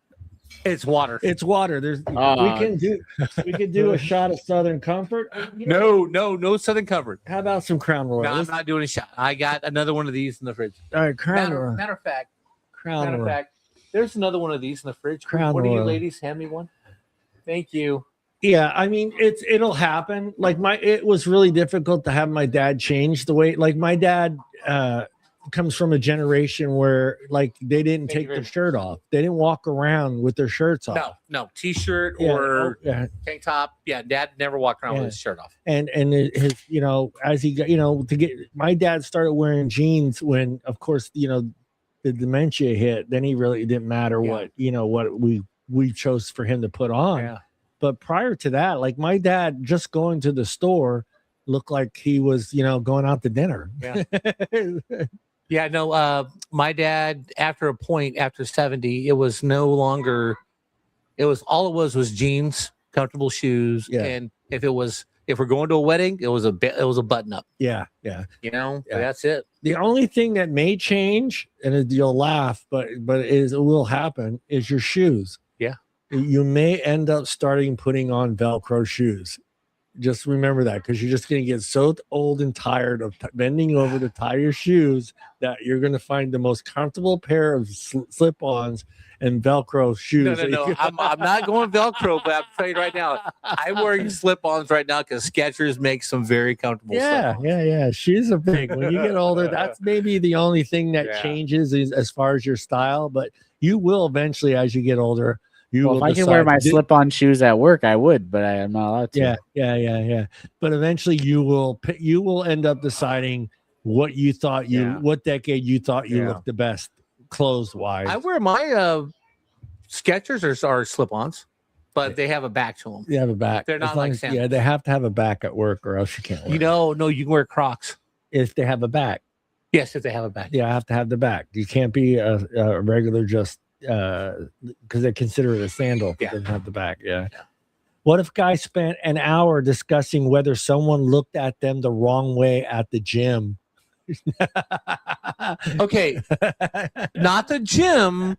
[SPEAKER 3] It's water.
[SPEAKER 1] It's water. We can do a shot of Southern Comfort.
[SPEAKER 3] No Southern Comfort.
[SPEAKER 1] How about some Crown Royal?
[SPEAKER 3] No, I'm not doing a shot. I got another one of these in the fridge.
[SPEAKER 1] All right, Crown Royal.
[SPEAKER 3] Matter of fact,
[SPEAKER 1] Crown Royal.
[SPEAKER 3] there's another one of these in the fridge.
[SPEAKER 1] Crown
[SPEAKER 3] What do you
[SPEAKER 1] Royal.
[SPEAKER 3] ladies hand me one? Thank you.
[SPEAKER 1] Yeah, I mean it'll happen. Like it was really difficult to have my dad change the way. Like my dad comes from a generation where like they didn't take their shirt off. They didn't walk around with their shirts off.
[SPEAKER 3] No, t-shirt or tank top. Yeah, dad never walked around with his shirt off.
[SPEAKER 1] And his as he got to get my dad started wearing jeans when of course the dementia hit. Then he really didn't matter what we chose for him to put on.
[SPEAKER 3] Yeah.
[SPEAKER 1] But prior to that, like my dad just going to the store looked like he was going out to dinner.
[SPEAKER 3] Yeah. Yeah, no, my dad, after 70, it was no longer, all it was jeans, comfortable shoes.
[SPEAKER 1] Yeah.
[SPEAKER 3] And if we're going to a wedding, it was a button up.
[SPEAKER 1] Yeah.
[SPEAKER 3] That's it.
[SPEAKER 1] The only thing that may change, and you'll laugh, but it will happen, is your shoes.
[SPEAKER 3] Yeah.
[SPEAKER 1] You may end up putting on Velcro shoes. Just remember that, because you're just going to get so old and tired of bending over to tie your shoes that you're going to find the most comfortable pair of slip-ons and Velcro shoes.
[SPEAKER 3] No. I'm not going Velcro, but I'm telling you right now, I'm wearing slip-ons right now because Skechers makes some very comfortable slip-ons.
[SPEAKER 1] Yeah. Shoes are big. When you get older, that's maybe the only thing that changes as far as your style. But you will eventually, as you get older,
[SPEAKER 4] if I can wear my slip-on shoes at work, I would, but I am not allowed to.
[SPEAKER 1] Yeah. But eventually, you will end up deciding what what decade you thought you looked the best clothes-wise.
[SPEAKER 3] I wear my Skechers are slip-ons, but they have a back to them.
[SPEAKER 1] They have a back.
[SPEAKER 3] They're not like sandals.
[SPEAKER 1] Yeah, they have to have a back at work, or else you can't wear.
[SPEAKER 3] No, you can wear Crocs
[SPEAKER 1] if they have a back.
[SPEAKER 3] Yes, if they have a back.
[SPEAKER 1] Yeah, I have to have the back. You can't be a regular just. Because they consider it a sandal. It doesn't have the back. Yeah. What if guys spent an hour discussing whether someone looked at them the wrong way at the gym?
[SPEAKER 3] Okay, not the gym,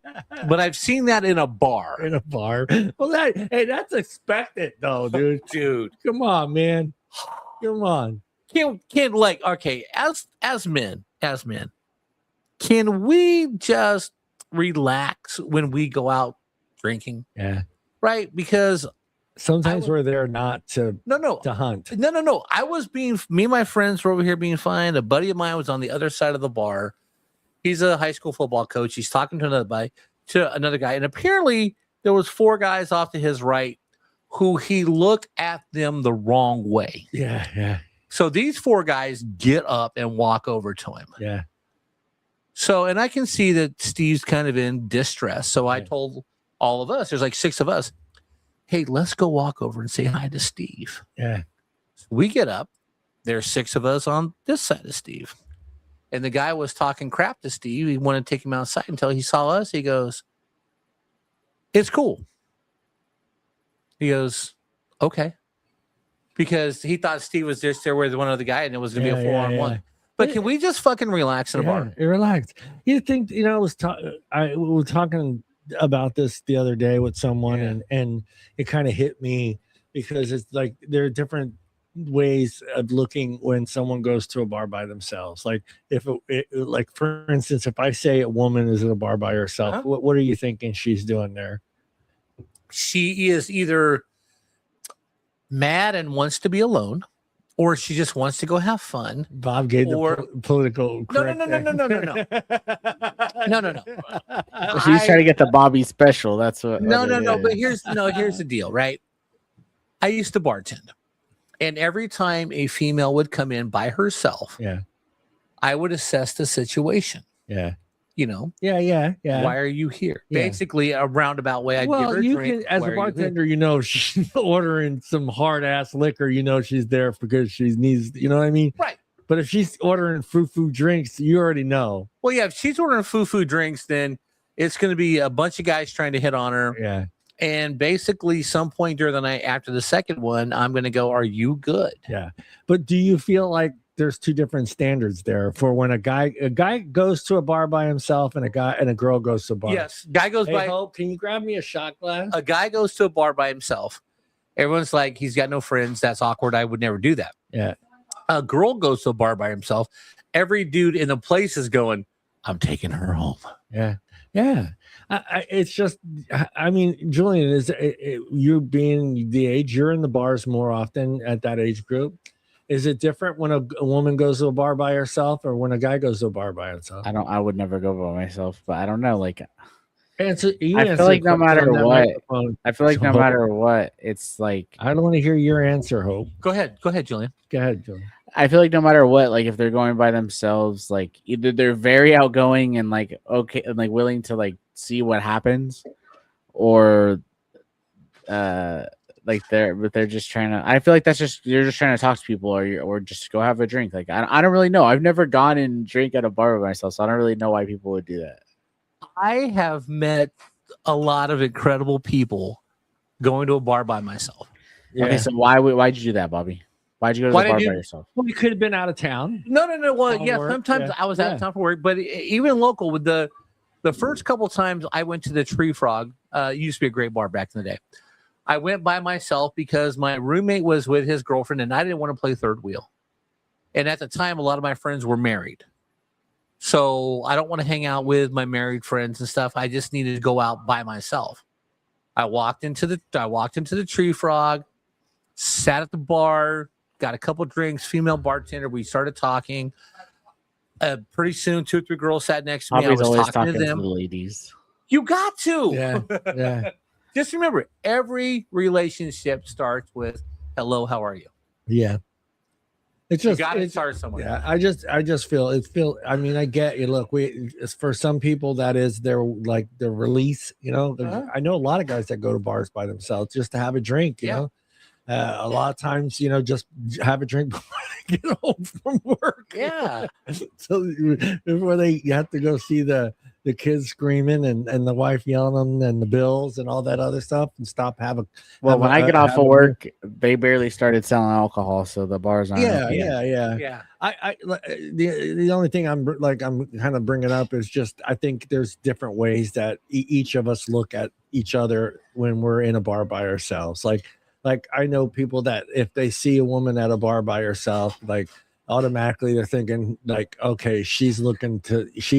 [SPEAKER 3] but I've seen that in a bar.
[SPEAKER 1] In a bar. Well, that's expected though, dude.
[SPEAKER 3] Dude,
[SPEAKER 1] come on, man. Come on.
[SPEAKER 3] Can't like as men, can we just relax when we go out drinking?
[SPEAKER 1] Yeah.
[SPEAKER 3] Right? Because
[SPEAKER 1] sometimes we're there not to hunt.
[SPEAKER 3] No. Me and my friends were over here being fine. A buddy of mine was on the other side of the bar. He's a high school football coach. He's talking to another guy. And apparently there was 4 guys off to his right who he looked at them the wrong way.
[SPEAKER 1] Yeah.
[SPEAKER 3] So these 4 guys get up and walk over to him.
[SPEAKER 1] Yeah.
[SPEAKER 3] So, and I can see that Steve's kind of in distress. So I told all of us, there's like 6 of us, hey, let's go walk over and say hi to Steve.
[SPEAKER 1] Yeah.
[SPEAKER 3] So we get up. There's 6 of us on this side of Steve. And the guy was talking crap to Steve. He wanted to take him outside until he saw us. He goes, it's cool. He goes, okay. Because he thought Steve was just there with one other guy and it was going to be a 4-on-1. But can we just fucking relax in a bar?
[SPEAKER 1] Relax. You think, we were talking about this the other day with someone and it kind of hit me because it's like there are different ways of looking when someone goes to a bar by themselves? Like if like for instance, if I say a woman is at a bar by herself, what are you thinking she's doing there?
[SPEAKER 3] She is either mad and wants to be alone, or she just wants to go have fun.
[SPEAKER 1] Bob gave the political.
[SPEAKER 3] No.
[SPEAKER 4] She's trying to get the Bobby special. That's what.
[SPEAKER 3] No. But here's the deal, right? I used to bartend, and every time a female would come in by herself, I would assess the situation.
[SPEAKER 1] Yeah.
[SPEAKER 3] Yeah. Why are you here?
[SPEAKER 1] Yeah.
[SPEAKER 3] Basically, a roundabout way. I'd give her a drink.
[SPEAKER 1] As a bartender, she's ordering some hard ass liquor. She's there because she needs. You know what I mean?
[SPEAKER 3] Right.
[SPEAKER 1] But if she's ordering foo drinks, you already know.
[SPEAKER 3] Well, yeah. If she's ordering foo drinks, then it's going to be a bunch of guys trying to hit on her.
[SPEAKER 1] Yeah.
[SPEAKER 3] And basically, some point during the night after the second one, I'm going to go, "Are you good?"
[SPEAKER 1] Yeah. But do you feel like there's two different standards there for when a guy goes to a bar by himself and a girl goes to a bar?
[SPEAKER 3] Yes, guy goes by.
[SPEAKER 1] Hope, can you grab me a shot glass?
[SPEAKER 3] A guy goes to a bar by himself. Everyone's like, he's got no friends. That's awkward. I would never do that.
[SPEAKER 1] Yeah.
[SPEAKER 3] A girl goes to a bar by himself. Every dude in the place is going, "I'm taking her home."
[SPEAKER 1] Yeah. Yeah. It's just, I mean, Julian, you being the age, you're in the bars more often at that age group. Is it different when a woman goes to a bar by herself or when a guy goes to a bar by himself?
[SPEAKER 4] I would never go by myself, but I don't know. Like,
[SPEAKER 1] I feel
[SPEAKER 4] like no matter what, it's like
[SPEAKER 1] I don't want to hear your answer, Hope.
[SPEAKER 3] Go ahead, Julian.
[SPEAKER 1] Go ahead, Julian.
[SPEAKER 4] I feel like no matter what, like if they're going by themselves, like either they're very outgoing and like okay and like willing to like see what happens, or like they're just trying to. I feel like you're just trying to talk to people, or just go have a drink. Like I don't really know. I've never gone and drink at a bar by myself, so I don't really know why people would do that.
[SPEAKER 3] I have met a lot of incredible people going to a bar by myself.
[SPEAKER 1] Yeah.
[SPEAKER 4] Okay, so why'd you do that, Bobby? Why'd you go to the bar by yourself?
[SPEAKER 1] Well, you could have been out of town.
[SPEAKER 3] No. Well, yeah, sometimes I was out of town for work, but even local with the first couple times I went to the Tree Frog, used to be a great bar back in the day. I went by myself because my roommate was with his girlfriend and I didn't want to play third wheel. And at the time, a lot of my friends were married. So I don't want to hang out with my married friends and stuff. I just needed to go out by myself. I walked into the Tree Frog, sat at the bar, got a couple drinks, female bartender. We started talking. Pretty soon, 2 or 3 girls sat next to me.
[SPEAKER 4] Bobby's
[SPEAKER 3] I was
[SPEAKER 4] always
[SPEAKER 3] talking to them.
[SPEAKER 4] the ladies.
[SPEAKER 3] You got to.
[SPEAKER 1] Yeah.
[SPEAKER 3] Just remember, every relationship starts with "Hello, how are you?"
[SPEAKER 1] Yeah. It's just
[SPEAKER 3] you got to start somewhere.
[SPEAKER 1] Yeah, I just feel. I mean, I get you. Look, for some people that is their release. I know a lot of guys that go to bars by themselves just to have a drink. You know, a lot of times, just have a drink before they get home from work.
[SPEAKER 3] Yeah.
[SPEAKER 1] So before you have to go see the kids screaming and the wife yelling them and the bills and all that other stuff and stop having.
[SPEAKER 4] Well, when I get off of work, they barely started selling alcohol, so the bars aren't.
[SPEAKER 1] Yeah. The only thing I'm kind of bringing up is just I think there's different ways that each of us look at each other when we're in a bar by ourselves. Like I know people that if they see a woman at a bar by herself, like automatically they're thinking like, okay, she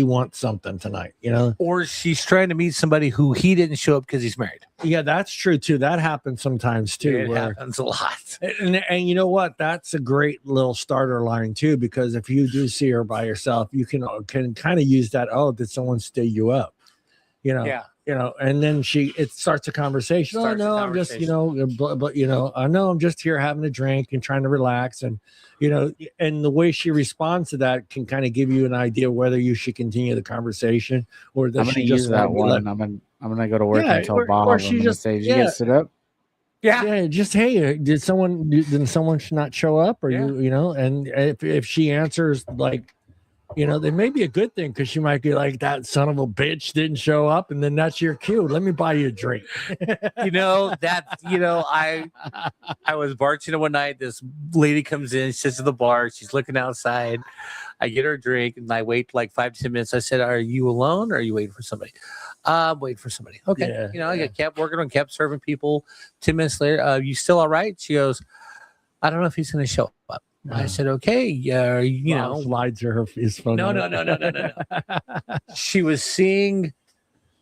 [SPEAKER 1] wants something tonight,
[SPEAKER 3] or she's trying to meet somebody who he didn't show up because he's married.
[SPEAKER 1] Yeah, that's true too. That happens sometimes too.
[SPEAKER 3] It happens a lot.
[SPEAKER 1] And you know what? That's a great little starter line too, because if you do see her by herself, you can kind of use that. Oh, did someone stay you up?
[SPEAKER 3] Yeah.
[SPEAKER 1] And then it starts a conversation. I'm just, I know I'm just here having a drink and trying to relax. And, and the way she responds to that can kind of give you an idea whether you should continue the conversation or does she just
[SPEAKER 4] use that one. I'm going to go to work and tell Bob.
[SPEAKER 1] Or she just
[SPEAKER 4] say, did you get stood up?
[SPEAKER 3] Yeah.
[SPEAKER 1] Just, hey, did someone not show up or and if she answers like, they may be a good thing because she might be like, that son of a bitch didn't show up. And then that's your cue. Let me buy you a drink.
[SPEAKER 3] I was bartending one night. This lady comes in, sits at the bar. She's looking outside. I get her a drink and I wait like 5 to 10 minutes. I said, are you alone or are you waiting for somebody? I'm waiting for somebody. Okay. I kept working on, kept serving people. 10 minutes later, you still all right? She goes, I don't know if he's going to show up. I said, okay, you know,
[SPEAKER 1] slides her his phone.
[SPEAKER 3] No. She was seeing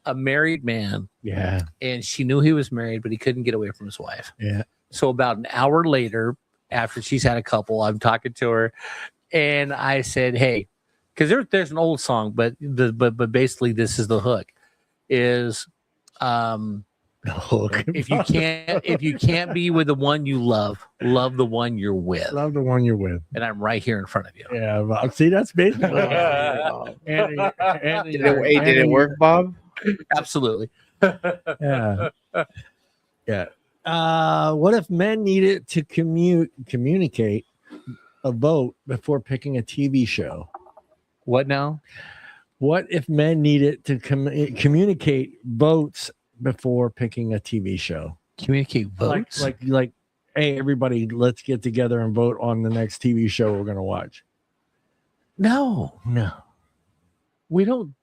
[SPEAKER 3] a married man.
[SPEAKER 1] Yeah.
[SPEAKER 3] And she knew he was married, but he couldn't get away from his wife.
[SPEAKER 1] Yeah.
[SPEAKER 3] So about an hour later, after she's had a couple, I'm talking to her, and I said, "Hey," because there's an old song, but basically this is the hook: is if you can't be with the one you love the one you're with.
[SPEAKER 1] Love the one you're with.
[SPEAKER 3] And I'm right here in front of you.
[SPEAKER 1] Yeah. Well, see, that's basically.
[SPEAKER 4] Did it work, Bob?
[SPEAKER 3] Absolutely.
[SPEAKER 1] Yeah. Yeah. What if men needed to communicate a vote before picking a TV show?
[SPEAKER 3] What now?
[SPEAKER 1] What if men needed to communicate votes before picking a TV show?
[SPEAKER 3] Communicate votes?
[SPEAKER 1] Like, hey, everybody, let's get together and vote on the next TV show we're going to watch.
[SPEAKER 3] No. We don't.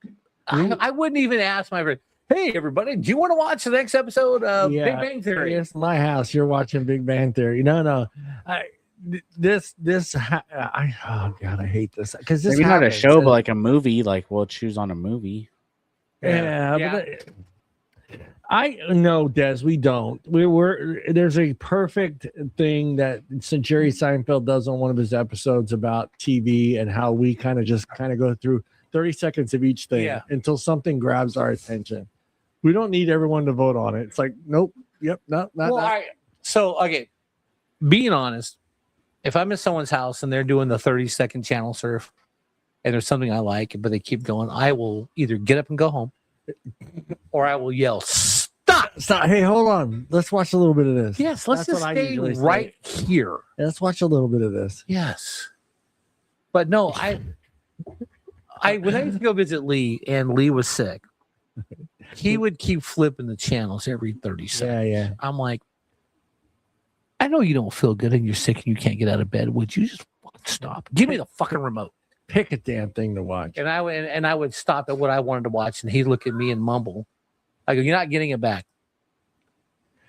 [SPEAKER 3] I wouldn't even ask my friend, hey, everybody, do you want to watch the next episode of Big Bang Theory?
[SPEAKER 1] It's my house. You're watching Big Bang Theory. No. Oh God, I hate this. Because this
[SPEAKER 4] maybe not a
[SPEAKER 1] happens.
[SPEAKER 4] show, but like a movie. Like we'll choose on a movie.
[SPEAKER 1] Yeah. But I know, Des, we don't. There's a perfect thing that Jerry Seinfeld does on one of his episodes about TV and how we kind of go through 30 seconds of each thing until something grabs our attention. We don't need everyone to vote on it. It's like, nope, yep, not.
[SPEAKER 3] So, okay, being honest, if I'm in someone's house and they're doing the 30-second channel surf and there's something I like, but they keep going, I will either get up and go home or I will yell, stop.
[SPEAKER 1] Hey, hold on. Let's watch a little bit of this.
[SPEAKER 3] Yes, let's just stay right here.
[SPEAKER 1] Let's watch a little bit of this.
[SPEAKER 3] Yes. But no, when I used to go visit Lee and Lee was sick, he would keep flipping the channels every 30 seconds.
[SPEAKER 1] Yeah.
[SPEAKER 3] I'm like, I know you don't feel good and you're sick and you can't get out of bed. Would you just stop? Give me the fucking remote.
[SPEAKER 1] Pick a damn thing to watch.
[SPEAKER 3] And I would stop at what I wanted to watch, and he'd look at me and mumble. I go, you're not getting it back.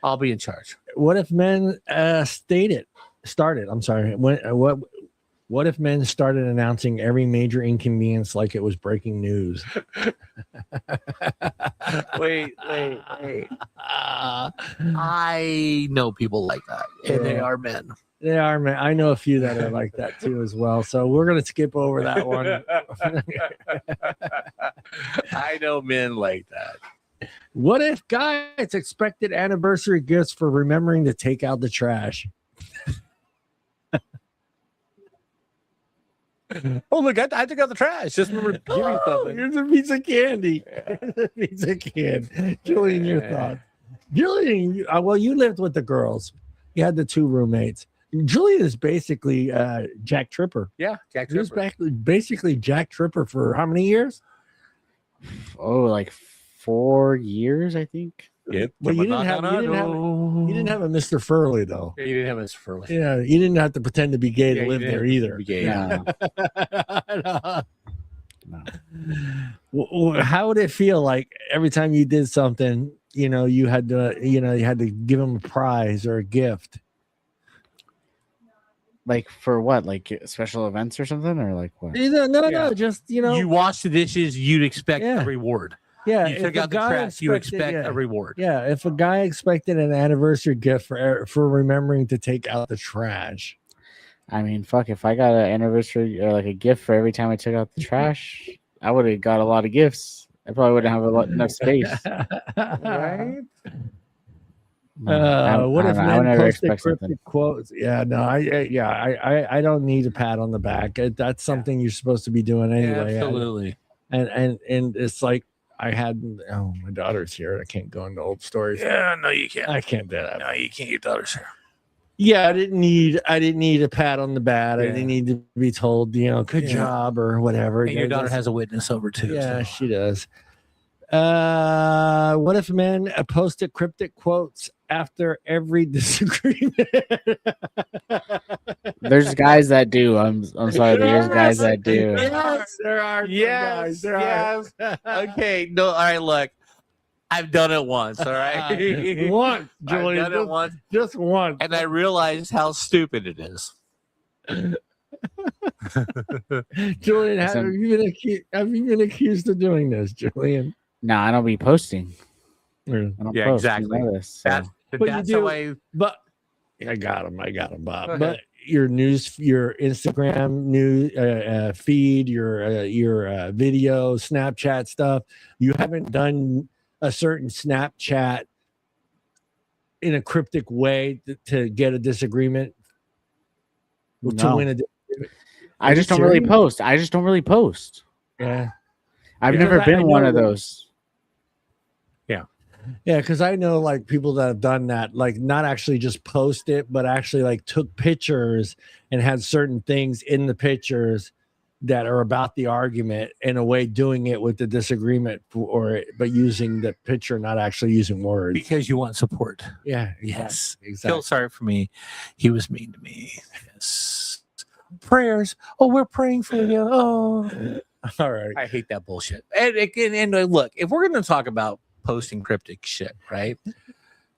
[SPEAKER 3] I'll be in charge.
[SPEAKER 1] What if men started? I'm sorry. What if men started announcing every major inconvenience like it was breaking news?
[SPEAKER 3] Wait. I know people like that, and they are men.
[SPEAKER 1] They are, man. I know a few that are like that too as well. So we're going to skip over that one.
[SPEAKER 3] I know men like that.
[SPEAKER 1] What if guys expected anniversary gifts for remembering to take out the trash?
[SPEAKER 3] Oh, look, I took out the trash. Just remember to give you something.
[SPEAKER 1] Here's a piece of candy. Here's a piece of candy. Julian, your thoughts. Julian, you lived with the girls. You had the two roommates. Julian is basically Jack Tripper.
[SPEAKER 3] Yeah, Jack
[SPEAKER 1] He was
[SPEAKER 3] Tripper.
[SPEAKER 1] basically Jack Tripper for how many years?
[SPEAKER 4] Oh, like 4 years, I think.
[SPEAKER 1] Well, you didn't have a Mr. Furley though.
[SPEAKER 3] Yeah, you didn't have Mr. Furley.
[SPEAKER 1] Yeah, you didn't have to pretend to be gay to
[SPEAKER 3] Yeah,
[SPEAKER 1] live
[SPEAKER 3] you
[SPEAKER 1] there
[SPEAKER 3] didn't
[SPEAKER 1] either.
[SPEAKER 3] be gay.
[SPEAKER 4] No.
[SPEAKER 1] How would it feel like every time you did something, you had to give him a prize or a gift?
[SPEAKER 4] Like for what? Like special events or something, or like what?
[SPEAKER 1] No, just
[SPEAKER 3] You wash the dishes, you'd expect
[SPEAKER 1] Yeah.
[SPEAKER 3] a reward.
[SPEAKER 1] yeah.
[SPEAKER 3] You
[SPEAKER 1] if
[SPEAKER 3] took
[SPEAKER 1] a
[SPEAKER 3] out the
[SPEAKER 1] guy
[SPEAKER 3] trash, you
[SPEAKER 1] expected-
[SPEAKER 3] expect a reward.
[SPEAKER 1] Yeah, if a guy expected an anniversary gift for remembering to take out the trash,
[SPEAKER 4] I mean, fuck. If I got an anniversary or like a gift for every time I took out the trash, I would have got a lot of gifts. I probably wouldn't have enough space.
[SPEAKER 1] right?
[SPEAKER 4] No,
[SPEAKER 1] What if
[SPEAKER 4] I
[SPEAKER 1] men
[SPEAKER 4] never
[SPEAKER 1] posted
[SPEAKER 4] expect something.
[SPEAKER 1] cryptic quotes? Yeah, no, I don't need a pat on the back. That's something you're supposed to be doing anyway.
[SPEAKER 3] Absolutely.
[SPEAKER 1] And it's like my daughter's here. I can't go into old stories.
[SPEAKER 3] Yeah, no, you can't.
[SPEAKER 1] I can't do that.
[SPEAKER 3] No, you can't get daughters here.
[SPEAKER 1] Yeah, I didn't need a pat on the back. I
[SPEAKER 3] Yeah.
[SPEAKER 1] didn't need to be told, good job or whatever.
[SPEAKER 3] And your daughter has a witness over too.
[SPEAKER 1] Yeah,
[SPEAKER 3] so.
[SPEAKER 1] she does. What if men posted cryptic quotes after every disagreement?
[SPEAKER 4] There's guys that do. I'm sorry. There's guys that do.
[SPEAKER 1] Yes, there are.
[SPEAKER 3] Yes,
[SPEAKER 1] guys, there are.
[SPEAKER 3] Okay, no, all right, look. I've done it once. All right.
[SPEAKER 1] Once,
[SPEAKER 3] I've
[SPEAKER 1] Julian.
[SPEAKER 3] done it once,
[SPEAKER 1] Just once.
[SPEAKER 3] and I realized how stupid it is.
[SPEAKER 1] Julian, have
[SPEAKER 4] Some-
[SPEAKER 1] you been accused of doing this, Julian?
[SPEAKER 4] No, I don't be posting.
[SPEAKER 1] Yeah.
[SPEAKER 4] I don't
[SPEAKER 3] Yeah,
[SPEAKER 4] post.
[SPEAKER 3] exactly.
[SPEAKER 4] You know this, so.
[SPEAKER 1] But you
[SPEAKER 3] That's
[SPEAKER 1] do-
[SPEAKER 3] how I.
[SPEAKER 1] But I got him, Bob.
[SPEAKER 3] Go ahead.
[SPEAKER 1] But your Instagram news feed, your video, Snapchat stuff, you haven't done a certain Snapchat in a cryptic way to get a disagreement. To
[SPEAKER 4] No.
[SPEAKER 1] win a disagreement.
[SPEAKER 4] I just don't really post.
[SPEAKER 1] Yeah.
[SPEAKER 4] I've
[SPEAKER 1] Because
[SPEAKER 4] never
[SPEAKER 1] I
[SPEAKER 4] been one
[SPEAKER 1] know-
[SPEAKER 4] of those.
[SPEAKER 1] Yeah, because I know like people that have done that, like not actually just post it, but actually like took pictures and had certain things in the pictures that are about the argument in a way, doing it with the disagreement but using the picture, not actually using words.
[SPEAKER 3] Because you want support.
[SPEAKER 1] Yeah,
[SPEAKER 3] Yes.
[SPEAKER 1] exactly.
[SPEAKER 3] Feel sorry for me. He was mean to me. Yes. Prayers. Oh, we're praying for you. Oh,
[SPEAKER 1] All right.
[SPEAKER 3] I hate that bullshit. And look, if we're going to talk about posting cryptic shit, right?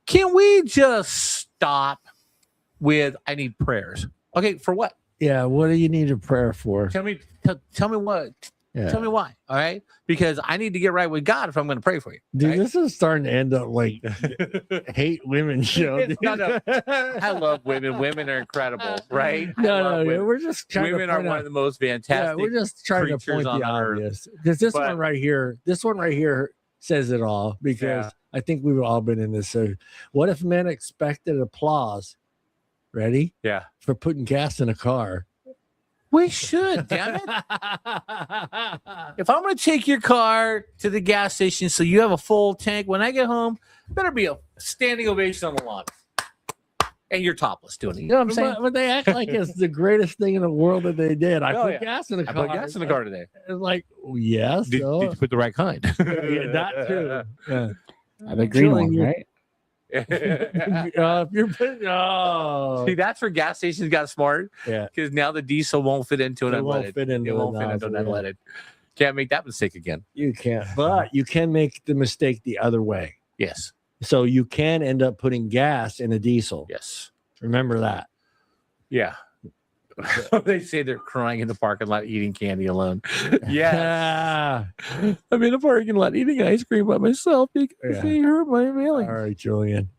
[SPEAKER 3] Can we just stop with I need prayers? Okay, for what?
[SPEAKER 1] Yeah, what do you need a prayer for?
[SPEAKER 3] Tell me what.
[SPEAKER 1] Yeah.
[SPEAKER 3] Tell me why. All right, because I need to get right with God if I'm going to pray for you.
[SPEAKER 1] Dude,
[SPEAKER 3] right?
[SPEAKER 1] this is starting to end up like hate women show.
[SPEAKER 3] It's
[SPEAKER 1] dude.
[SPEAKER 3] not I love women. Women are incredible, right? I
[SPEAKER 1] No,
[SPEAKER 3] love women.
[SPEAKER 1] we're just trying
[SPEAKER 3] Women
[SPEAKER 1] to
[SPEAKER 3] are
[SPEAKER 1] point
[SPEAKER 3] one
[SPEAKER 1] out.
[SPEAKER 3] of the most
[SPEAKER 1] Yeah,
[SPEAKER 3] fantastic.
[SPEAKER 1] we're just trying to
[SPEAKER 3] creatures
[SPEAKER 1] point
[SPEAKER 3] on
[SPEAKER 1] the
[SPEAKER 3] earth.
[SPEAKER 1] obvious because this
[SPEAKER 3] But-
[SPEAKER 1] one right here says it all. Because
[SPEAKER 3] Yeah.
[SPEAKER 1] I think we've all been in this. So, what if men expected applause? Ready
[SPEAKER 3] Yeah,
[SPEAKER 1] for putting gas in a car?
[SPEAKER 3] we should. Damn it! If I'm going to take your car to the gas station so you have a full tank, when I get home, better be a standing ovation on the lawn, and you're topless doing it. You know what I'm saying?
[SPEAKER 1] But they act like it's the greatest thing in the world that they did. I
[SPEAKER 3] Oh,
[SPEAKER 1] put
[SPEAKER 3] yeah.
[SPEAKER 1] gas in the
[SPEAKER 3] I
[SPEAKER 1] car.
[SPEAKER 3] put gas in the car today.
[SPEAKER 1] It's like, yes,
[SPEAKER 3] Did
[SPEAKER 1] so-
[SPEAKER 3] you put the right kind?
[SPEAKER 1] yeah, that too. Yeah.
[SPEAKER 4] The green
[SPEAKER 1] Julian,
[SPEAKER 4] one,
[SPEAKER 1] you-
[SPEAKER 4] right?
[SPEAKER 1] If you're putting, oh,
[SPEAKER 3] See, that's where gas stations got smart
[SPEAKER 1] yeah,
[SPEAKER 3] because now the diesel won't fit into an
[SPEAKER 1] it won't
[SPEAKER 3] unleaded.
[SPEAKER 1] fit into
[SPEAKER 3] It
[SPEAKER 1] the
[SPEAKER 3] won't fit into
[SPEAKER 1] nozzle,
[SPEAKER 3] an
[SPEAKER 1] yeah.
[SPEAKER 3] unleaded. Can't make that mistake again.
[SPEAKER 1] You can't, but you can make the mistake the other way.
[SPEAKER 3] Yes.
[SPEAKER 1] So you can end up putting gas in a diesel.
[SPEAKER 3] Yes.
[SPEAKER 1] Remember that.
[SPEAKER 3] Yeah. They say they're crying in the parking lot eating candy alone. Yeah. I'm in a parking lot eating ice cream by myself because
[SPEAKER 1] Yeah.
[SPEAKER 3] they hurt my
[SPEAKER 1] All
[SPEAKER 3] feelings.
[SPEAKER 1] right, Julian.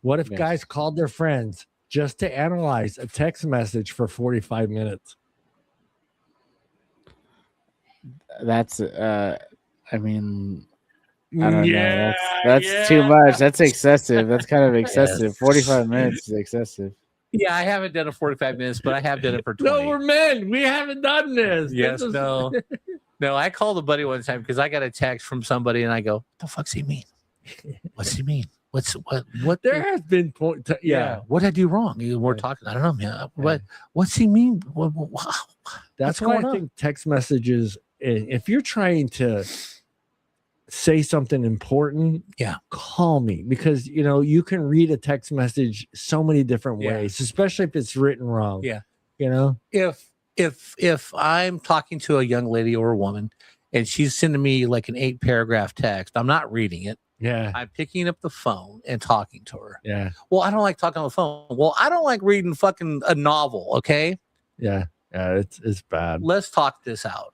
[SPEAKER 1] What if
[SPEAKER 4] Yes.
[SPEAKER 1] guys called their friends just to analyze a text message for 45 minutes?
[SPEAKER 4] That's I mean, I don't
[SPEAKER 1] Yeah,
[SPEAKER 4] know. That's too much. That's excessive. That's kind of excessive.
[SPEAKER 3] Yes.
[SPEAKER 4] 45 minutes is excessive.
[SPEAKER 3] Yeah, I haven't done it 45 minutes, but I have done it for 20.
[SPEAKER 1] No, we're men. We haven't done this.
[SPEAKER 3] Yes,
[SPEAKER 1] This is-
[SPEAKER 3] no. No, I called a buddy one time because I got a text from somebody and I go, what the fuck's he mean? What's he mean? What
[SPEAKER 1] There has been point. Yeah,
[SPEAKER 3] what did I do wrong? We're talking. I don't know, man. What's he mean? Wow.
[SPEAKER 1] that's
[SPEAKER 3] What's
[SPEAKER 1] why
[SPEAKER 3] going
[SPEAKER 1] I
[SPEAKER 3] on?
[SPEAKER 1] think text messages. If you're trying to say something important,
[SPEAKER 3] Yeah.
[SPEAKER 1] call me, because you can read a text message so many different
[SPEAKER 3] Yeah.
[SPEAKER 1] ways, especially if it's written wrong.
[SPEAKER 3] Yeah.
[SPEAKER 1] If
[SPEAKER 3] If I'm talking to a young lady or a woman and she's sending me like an 8-paragraph text, I'm not reading it.
[SPEAKER 1] yeah,
[SPEAKER 3] I'm picking up the phone and talking to her.
[SPEAKER 1] yeah,
[SPEAKER 3] Well, I don't like talking on the phone. Well, I don't like reading fucking a novel. Okay,
[SPEAKER 1] yeah, it's bad.
[SPEAKER 3] let's talk this out.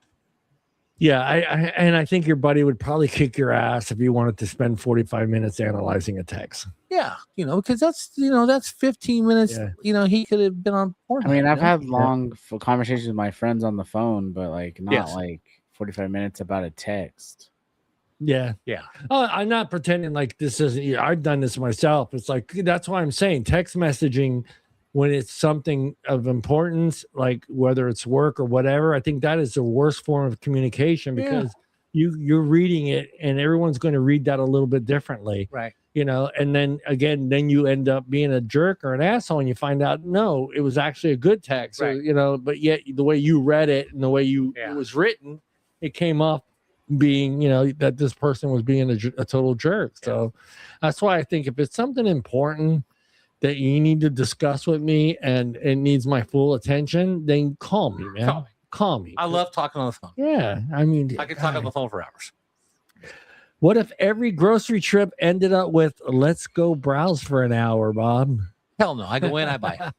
[SPEAKER 1] Yeah, I think your buddy would probably kick your ass if you wanted to spend 45 minutes analyzing a text.
[SPEAKER 3] Yeah, because that's 15 minutes.
[SPEAKER 1] Yeah.
[SPEAKER 3] He could have been on Pornhub.
[SPEAKER 4] I mean, I've
[SPEAKER 3] you know?
[SPEAKER 4] had long conversations with my friends on the phone, but like not
[SPEAKER 3] Yes.
[SPEAKER 4] like 45 minutes about a text.
[SPEAKER 1] Yeah.
[SPEAKER 3] Yeah.
[SPEAKER 1] I'm not pretending like this isn't. I've done this myself. It's like, that's why I'm saying text messaging when it's something of importance, like whether it's work or whatever. I think that is the worst form of communication, because you're reading it and everyone's going to read that a little bit differently.
[SPEAKER 3] Right.
[SPEAKER 1] And then again, you end up being a jerk or an asshole and you find out, no, it was actually a good text,
[SPEAKER 3] Right.
[SPEAKER 1] but yet the way you read it and the way it was written, it came off being, that this person was being a total jerk. So that's why I think if it's something important that you need to discuss with me and it needs my full attention, then call me, man. Call me.
[SPEAKER 3] I love talking on the phone.
[SPEAKER 1] Yeah. I mean,
[SPEAKER 3] I can talk on the phone for hours.
[SPEAKER 1] What if every grocery trip ended up with "Let's go browse for an hour," Bob?
[SPEAKER 3] Hell no. I go in, I buy.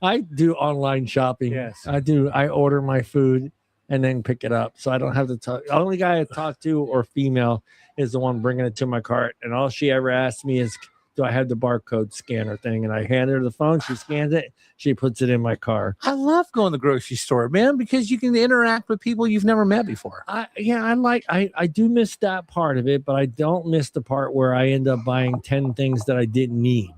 [SPEAKER 1] I do online shopping.
[SPEAKER 3] Yes.
[SPEAKER 1] I do. I order my food and then pick it up, so I don't have to talk. The only guy I talk to or female is the one bringing it to my cart, and all she ever asks me is, "Do I have the barcode scanner thing?" And I hand her the phone. She scans it. She puts it in my car.
[SPEAKER 3] I love going to the grocery store, man, because you can interact with people you've never met before.
[SPEAKER 1] I do miss that part of it, but I don't miss the part where I end up buying 10 things that I didn't need.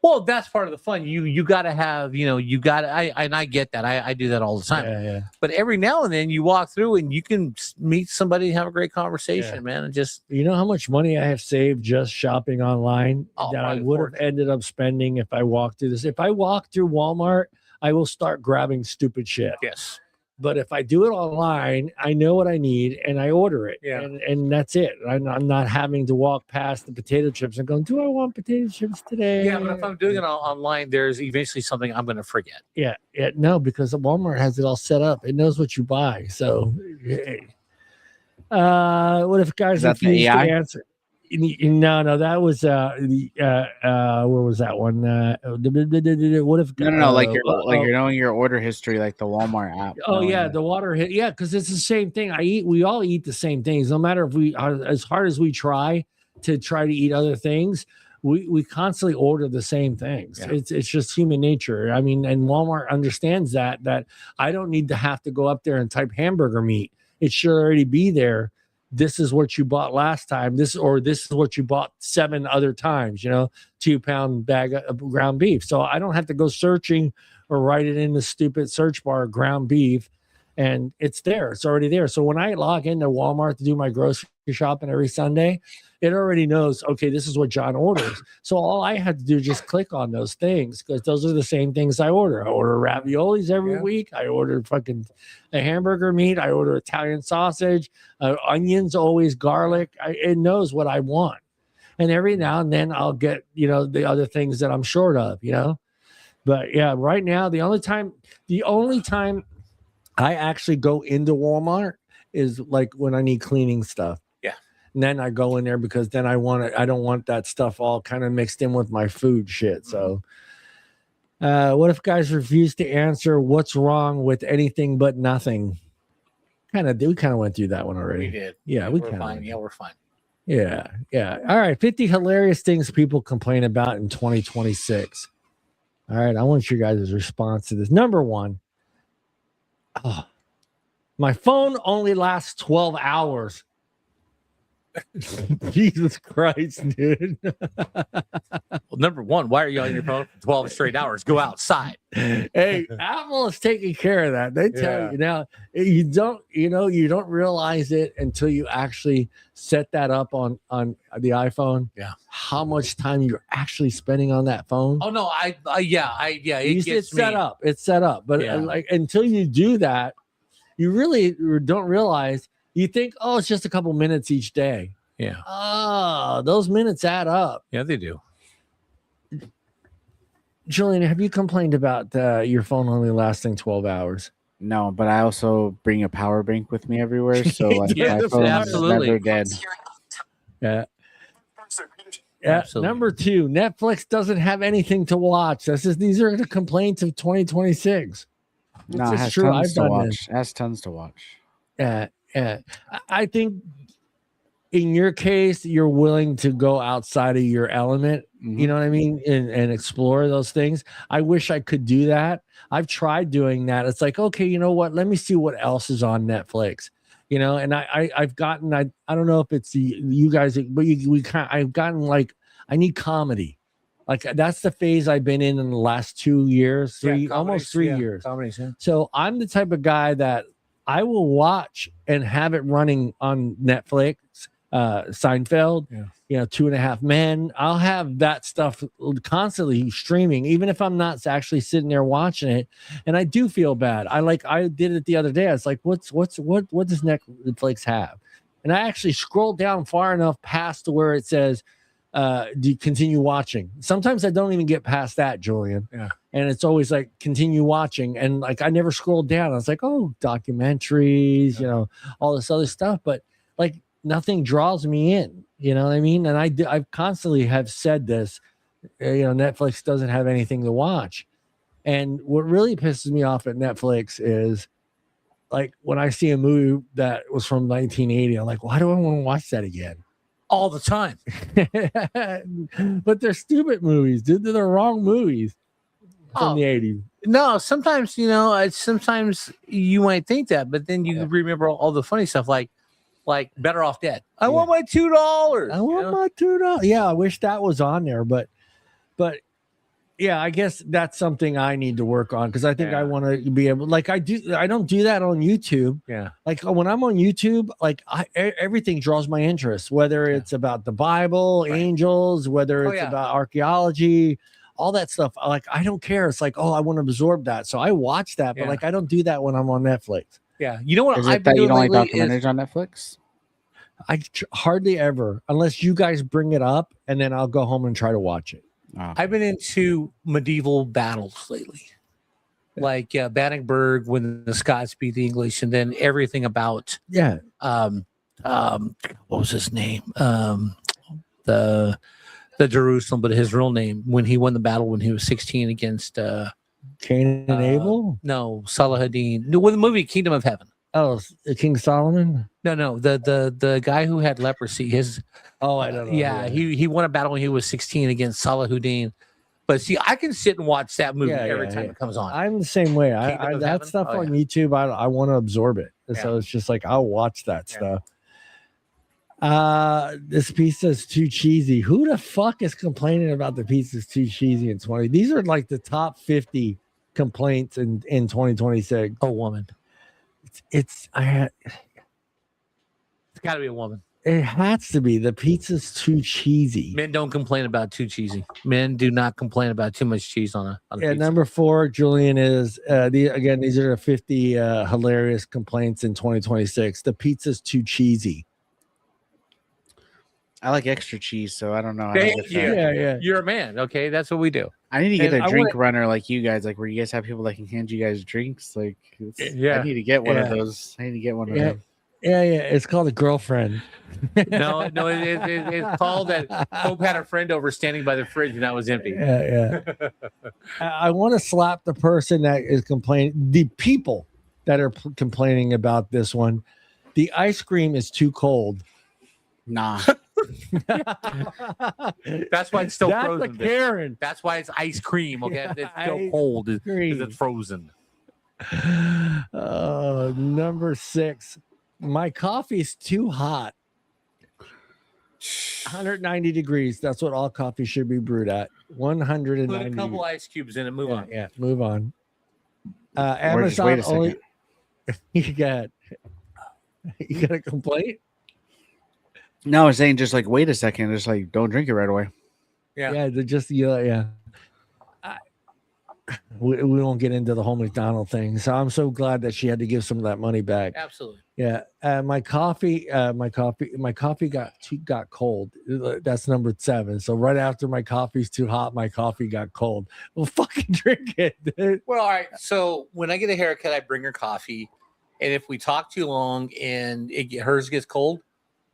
[SPEAKER 3] Well, that's part of the fun. You got to have, I get that. I do that all the time.
[SPEAKER 1] Yeah.
[SPEAKER 3] But every now and then you walk through and you can meet somebody and have a great conversation, man. And just,
[SPEAKER 1] You know how much money I have saved just shopping online that I would have ended up spending if I walked through this. If I walk through Walmart, I will start grabbing stupid shit.
[SPEAKER 3] yes.
[SPEAKER 1] But if I do it online, I know what I need and I order it.
[SPEAKER 3] Yeah.
[SPEAKER 1] And that's it. I'm not having to walk past the potato chips and going, do I want potato chips today?
[SPEAKER 3] Yeah, but if I'm doing it online, there's eventually something I'm going to forget.
[SPEAKER 1] Yeah. No, because Walmart has it all set up. It knows what you buy. So, what if guys
[SPEAKER 4] Is that the
[SPEAKER 1] refuse to
[SPEAKER 4] AI?
[SPEAKER 1] answer? No, that was where was that one? What if
[SPEAKER 4] No, like you're knowing your order history, like the Walmart app.
[SPEAKER 1] Oh yeah, the water hit. Yeah, because it's the same thing. We all eat the same things. No matter if we are as hard as we try to eat other things, we constantly order the same things.
[SPEAKER 3] Yeah.
[SPEAKER 1] It's just human nature. I mean, and Walmart understands that I don't need to have to go up there and type hamburger meat. It should already be there. This is what you bought last time. This is what you bought 7 other times, 2-pound bag of ground beef. So I don't have to go searching or write it in the stupid search bar, ground beef, and it's there. It's already there. So when I log into Walmart to do my grocery shopping every Sunday, it already knows, okay, this is what John orders. So all I had to do is just click on those things because those are the same things I order. I order raviolis every week. I order fucking a hamburger meat. I order Italian sausage, onions, always garlic. It knows what I want. And every now and then I'll get, the other things that I'm short of, But yeah, right now, the only time I actually go into Walmart is like when I need cleaning stuff. And then I go in there because then I don't want that stuff all kind of mixed in with my food shit. So what if guys refuse to answer what's wrong with anything but nothing? We kind of went through that one already.
[SPEAKER 3] We did.
[SPEAKER 1] Yeah,
[SPEAKER 3] we're fine. Yeah, we're fine.
[SPEAKER 1] Yeah. All right. 50 hilarious things people complain about in 2026. All right. I want you guys' response to this. Number 1. Oh, my phone only lasts 12 hours. Jesus Christ, dude.
[SPEAKER 3] Well, number 1, why are you on your phone for 12 straight hours? Go outside.
[SPEAKER 1] Hey, Apple is taking care of that. They tell you now. You don't realize it until you actually set that up on the iPhone.
[SPEAKER 3] Yeah.
[SPEAKER 1] How much time you're actually spending on that phone.
[SPEAKER 3] Oh no, it's
[SPEAKER 1] set up. It's set up. But until you do that, you really don't realize. You think, oh, it's just a couple minutes each day.
[SPEAKER 3] Yeah.
[SPEAKER 1] Oh, those minutes add up.
[SPEAKER 3] Yeah, they do.
[SPEAKER 1] Julian, have you complained about your phone only lasting 12 hours?
[SPEAKER 4] No, but I also bring a power bank with me everywhere, so like
[SPEAKER 3] Yeah,
[SPEAKER 4] my phone is
[SPEAKER 3] absolutely.
[SPEAKER 4] never dead.
[SPEAKER 1] Yeah.
[SPEAKER 3] Absolutely.
[SPEAKER 1] Number 2, Netflix doesn't have anything to watch. These are the complaints of 2026.
[SPEAKER 4] No, it has tons to watch. It has tons to watch.
[SPEAKER 1] Yeah. I think in your case, you're willing to go outside of your element, you know what I mean? And explore those things. I wish I could do that. I've tried doing that. It's like, okay, you know what? Let me see what else is on Netflix, and I've gotten, I don't know if it's you guys, but I've gotten like, I need comedy. Like that's the phase I've been in the last 2 years, almost 3 years.
[SPEAKER 3] Comedies, yeah.
[SPEAKER 1] So I'm the type of guy that I will watch and have it running on Netflix, Seinfeld, 2.5 Men. I'll have that stuff constantly streaming, even if I'm not actually sitting there watching it. And I do feel bad. I did it the other day. I was like, what does Netflix have? And I actually scrolled down far enough past to where it says, do you continue watching? Sometimes I don't even get past that, Julian.
[SPEAKER 3] Yeah.
[SPEAKER 1] And it's always like continue watching. And like I never scrolled down. I was like, oh, documentaries, all this other stuff. But like nothing draws me in. You know what I mean? And I constantly have said this. Netflix doesn't have anything to watch. And what really pisses me off at Netflix is like when I see a movie that was from 1980, I'm like, why do I want to watch that again?
[SPEAKER 3] All the time.
[SPEAKER 1] But they're stupid movies, dude. They're the wrong movies from the 80s.
[SPEAKER 3] No, sometimes, sometimes you might think that, but then you remember all the funny stuff like Better Off Dead. I want my $2.
[SPEAKER 1] I want my $2. Yeah, I wish that was on there, but yeah, I guess that's something I need to work on because I think I want to be able, like I don't do that on YouTube.
[SPEAKER 3] Yeah.
[SPEAKER 1] Like when I'm on YouTube, like everything draws my interest, whether it's about the Bible, angels, whether it's about archaeology, all that stuff. Like, I don't care. It's like, oh, I want to absorb that. So I watch that, but like, I don't do that when I'm on Netflix.
[SPEAKER 3] Yeah. You know what?
[SPEAKER 4] Is it that you don't like documentaries on Netflix?
[SPEAKER 1] I hardly ever, unless you guys bring it up, and then I'll go home and try to watch it.
[SPEAKER 4] Oh.
[SPEAKER 3] I've been into medieval battles lately, like Bannockburn when the Scots beat the English, and then everything about what was his name? The Jerusalem, but his real name when he won the battle when he was 16 against
[SPEAKER 1] Cain and Abel.
[SPEAKER 3] No, Saladin. No, with the movie Kingdom of Heaven.
[SPEAKER 1] Oh, King Solomon.
[SPEAKER 3] No, the guy who had leprosy.
[SPEAKER 1] I don't know.
[SPEAKER 3] Yeah, he won a battle when he was 16 against Saladin. But see, I can sit and watch that movie every time it comes on.
[SPEAKER 1] I'm the same way.
[SPEAKER 3] Kingdom
[SPEAKER 1] That
[SPEAKER 3] Heaven?
[SPEAKER 1] stuff on YouTube, I want to absorb it. So it's just like I'll watch that stuff. This pizza is too cheesy. Who the fuck is complaining about the pizza's too cheesy in 20? These are like the top 50 complaints in 2026.
[SPEAKER 3] A woman.
[SPEAKER 1] It's
[SPEAKER 3] got to be a woman.
[SPEAKER 1] It has to be. The pizza's too cheesy.
[SPEAKER 3] Men don't complain about too cheesy. Men do not complain about too much cheese on a pizza.
[SPEAKER 1] Number 4, Julian, is these are the 50 hilarious complaints in 2026. The pizza's too cheesy.
[SPEAKER 4] I like extra cheese, so I don't know.
[SPEAKER 1] Yeah.
[SPEAKER 3] You're a man. Okay, that's what we do.
[SPEAKER 4] I need to get a drink runner like you guys, like where you guys have people that can hand you guys drinks. Like, I need to get one of those. I need to get one of them.
[SPEAKER 1] Yeah. It's called a girlfriend.
[SPEAKER 3] No, it's called that. Hope had a friend over standing by the fridge and that was empty.
[SPEAKER 1] Yeah. I want to slap the person that is complaining. The people that are complaining about this one. The ice cream is too cold.
[SPEAKER 4] Nah.
[SPEAKER 3] That's why it's still frozen.
[SPEAKER 1] That's a Karen.
[SPEAKER 3] That's why it's ice cream. Okay, it's still cold because it's frozen.
[SPEAKER 1] Number 6. My coffee's too hot. 190 degrees. That's what all coffee should be brewed at. 190.
[SPEAKER 3] Put a couple ice cubes in it. Move on.
[SPEAKER 1] Yeah, move on.
[SPEAKER 4] Amazon wait a
[SPEAKER 1] only. You got a complaint?
[SPEAKER 4] No, I'm saying just like wait a second. Just like don't drink it right away.
[SPEAKER 3] Yeah.
[SPEAKER 1] They're just we won't get into the whole McDonald thing. So I'm so glad that she had to give some of that money back.
[SPEAKER 3] Absolutely.
[SPEAKER 1] Yeah. My coffee got cold. That's number 7. So right after my coffee's too hot, my coffee got cold. Well, fucking drink it, dude.
[SPEAKER 3] Well, all right. So when I get a haircut, I bring her coffee, and if we talk too long and hers gets cold,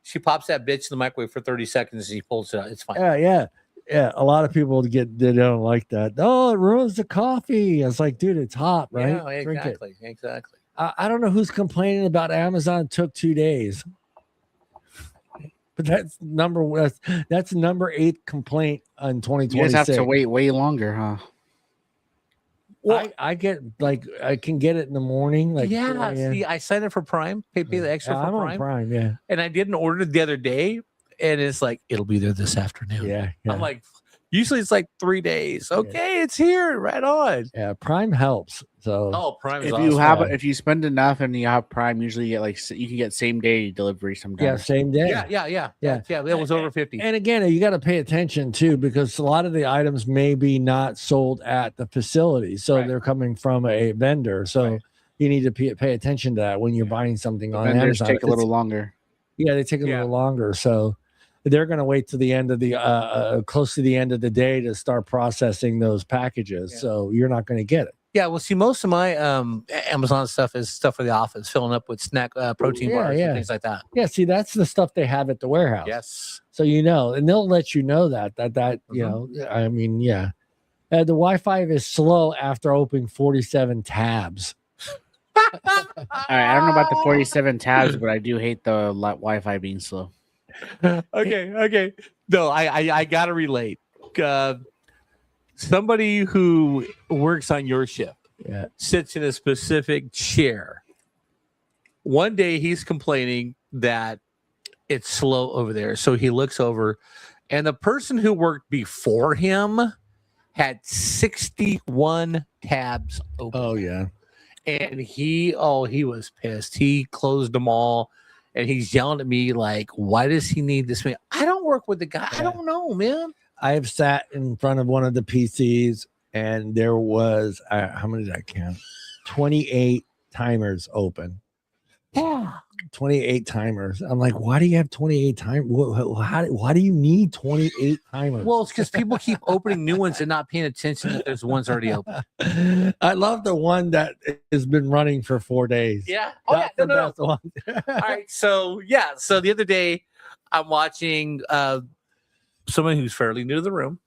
[SPEAKER 3] she pops that bitch in the microwave for 30 seconds and she pulls it out. It's fine.
[SPEAKER 1] Yeah. A lot of people they don't like that. Oh, it ruins the coffee. It's like, dude, it's hot, right?
[SPEAKER 3] Yeah, exactly. Exactly.
[SPEAKER 1] I don't know who's complaining about Amazon took 2 days. But that's number 8 complaint on 2026.
[SPEAKER 4] You guys have to wait way longer, huh?
[SPEAKER 1] Well, I get I can get it in the morning.
[SPEAKER 3] See, I signed up for Prime, pay the extra for
[SPEAKER 1] I'm
[SPEAKER 3] Prime.
[SPEAKER 1] on Prime, yeah.
[SPEAKER 3] And I did an order the other day, and it's like it'll be there this afternoon.
[SPEAKER 1] Yeah.
[SPEAKER 3] I'm like, usually it's like 3 days. Okay, it's here, right on.
[SPEAKER 1] Yeah, Prime helps. So
[SPEAKER 3] Prime is
[SPEAKER 4] if
[SPEAKER 3] awesome.
[SPEAKER 4] you have if you spend enough and you have Prime, usually you get you can get same day delivery sometimes.
[SPEAKER 1] Yeah, same day.
[SPEAKER 3] Yeah. That was over 50.
[SPEAKER 1] And again, you got to pay attention too, because a lot of the items may be not sold at the facility, so they're coming from a vendor. So you need to pay attention to that when you're buying something on
[SPEAKER 4] vendors
[SPEAKER 1] Amazon.
[SPEAKER 4] Take a little longer.
[SPEAKER 1] Yeah, they take a little longer. So they're going to wait to the end of the close to the end of the day to start processing those packages. So you're not going to get it.
[SPEAKER 3] Yeah, well, see, most of my Amazon stuff is stuff for the office, filling up with snack protein bars and things like that.
[SPEAKER 1] Yeah, see, that's the stuff they have at the warehouse.
[SPEAKER 3] Yes.
[SPEAKER 1] So and they'll let you know that you know, I mean, yeah. The Wi-Fi is slow after opening 47 tabs.
[SPEAKER 4] All right, I don't know about the 47 tabs, but I do hate the Wi-Fi being slow.
[SPEAKER 3] Okay. No, I gotta relate. Somebody who works on your shift sits in a specific chair. One day he's complaining that it's slow over there. So he looks over, and the person who worked before him had 61 tabs open.
[SPEAKER 1] Oh, yeah.
[SPEAKER 3] And he was pissed. He closed them all, and he's yelling at me like, why does he need this? I don't work with the guy. I don't know, man.
[SPEAKER 1] I have sat in front of one of the PCs, and there was, how many did I count? 28 timers open.
[SPEAKER 3] Yeah.
[SPEAKER 1] 28 timers. I'm like, why do you have 28 timers? Why do you need 28 timers?
[SPEAKER 3] Well, it's because people keep opening new ones and not paying attention that there's ones already open.
[SPEAKER 1] I love the one that has been running for 4 days.
[SPEAKER 3] Yeah.
[SPEAKER 1] That's the best one.
[SPEAKER 3] All right. So, So the other day, I'm watching someone who's fairly new to the room.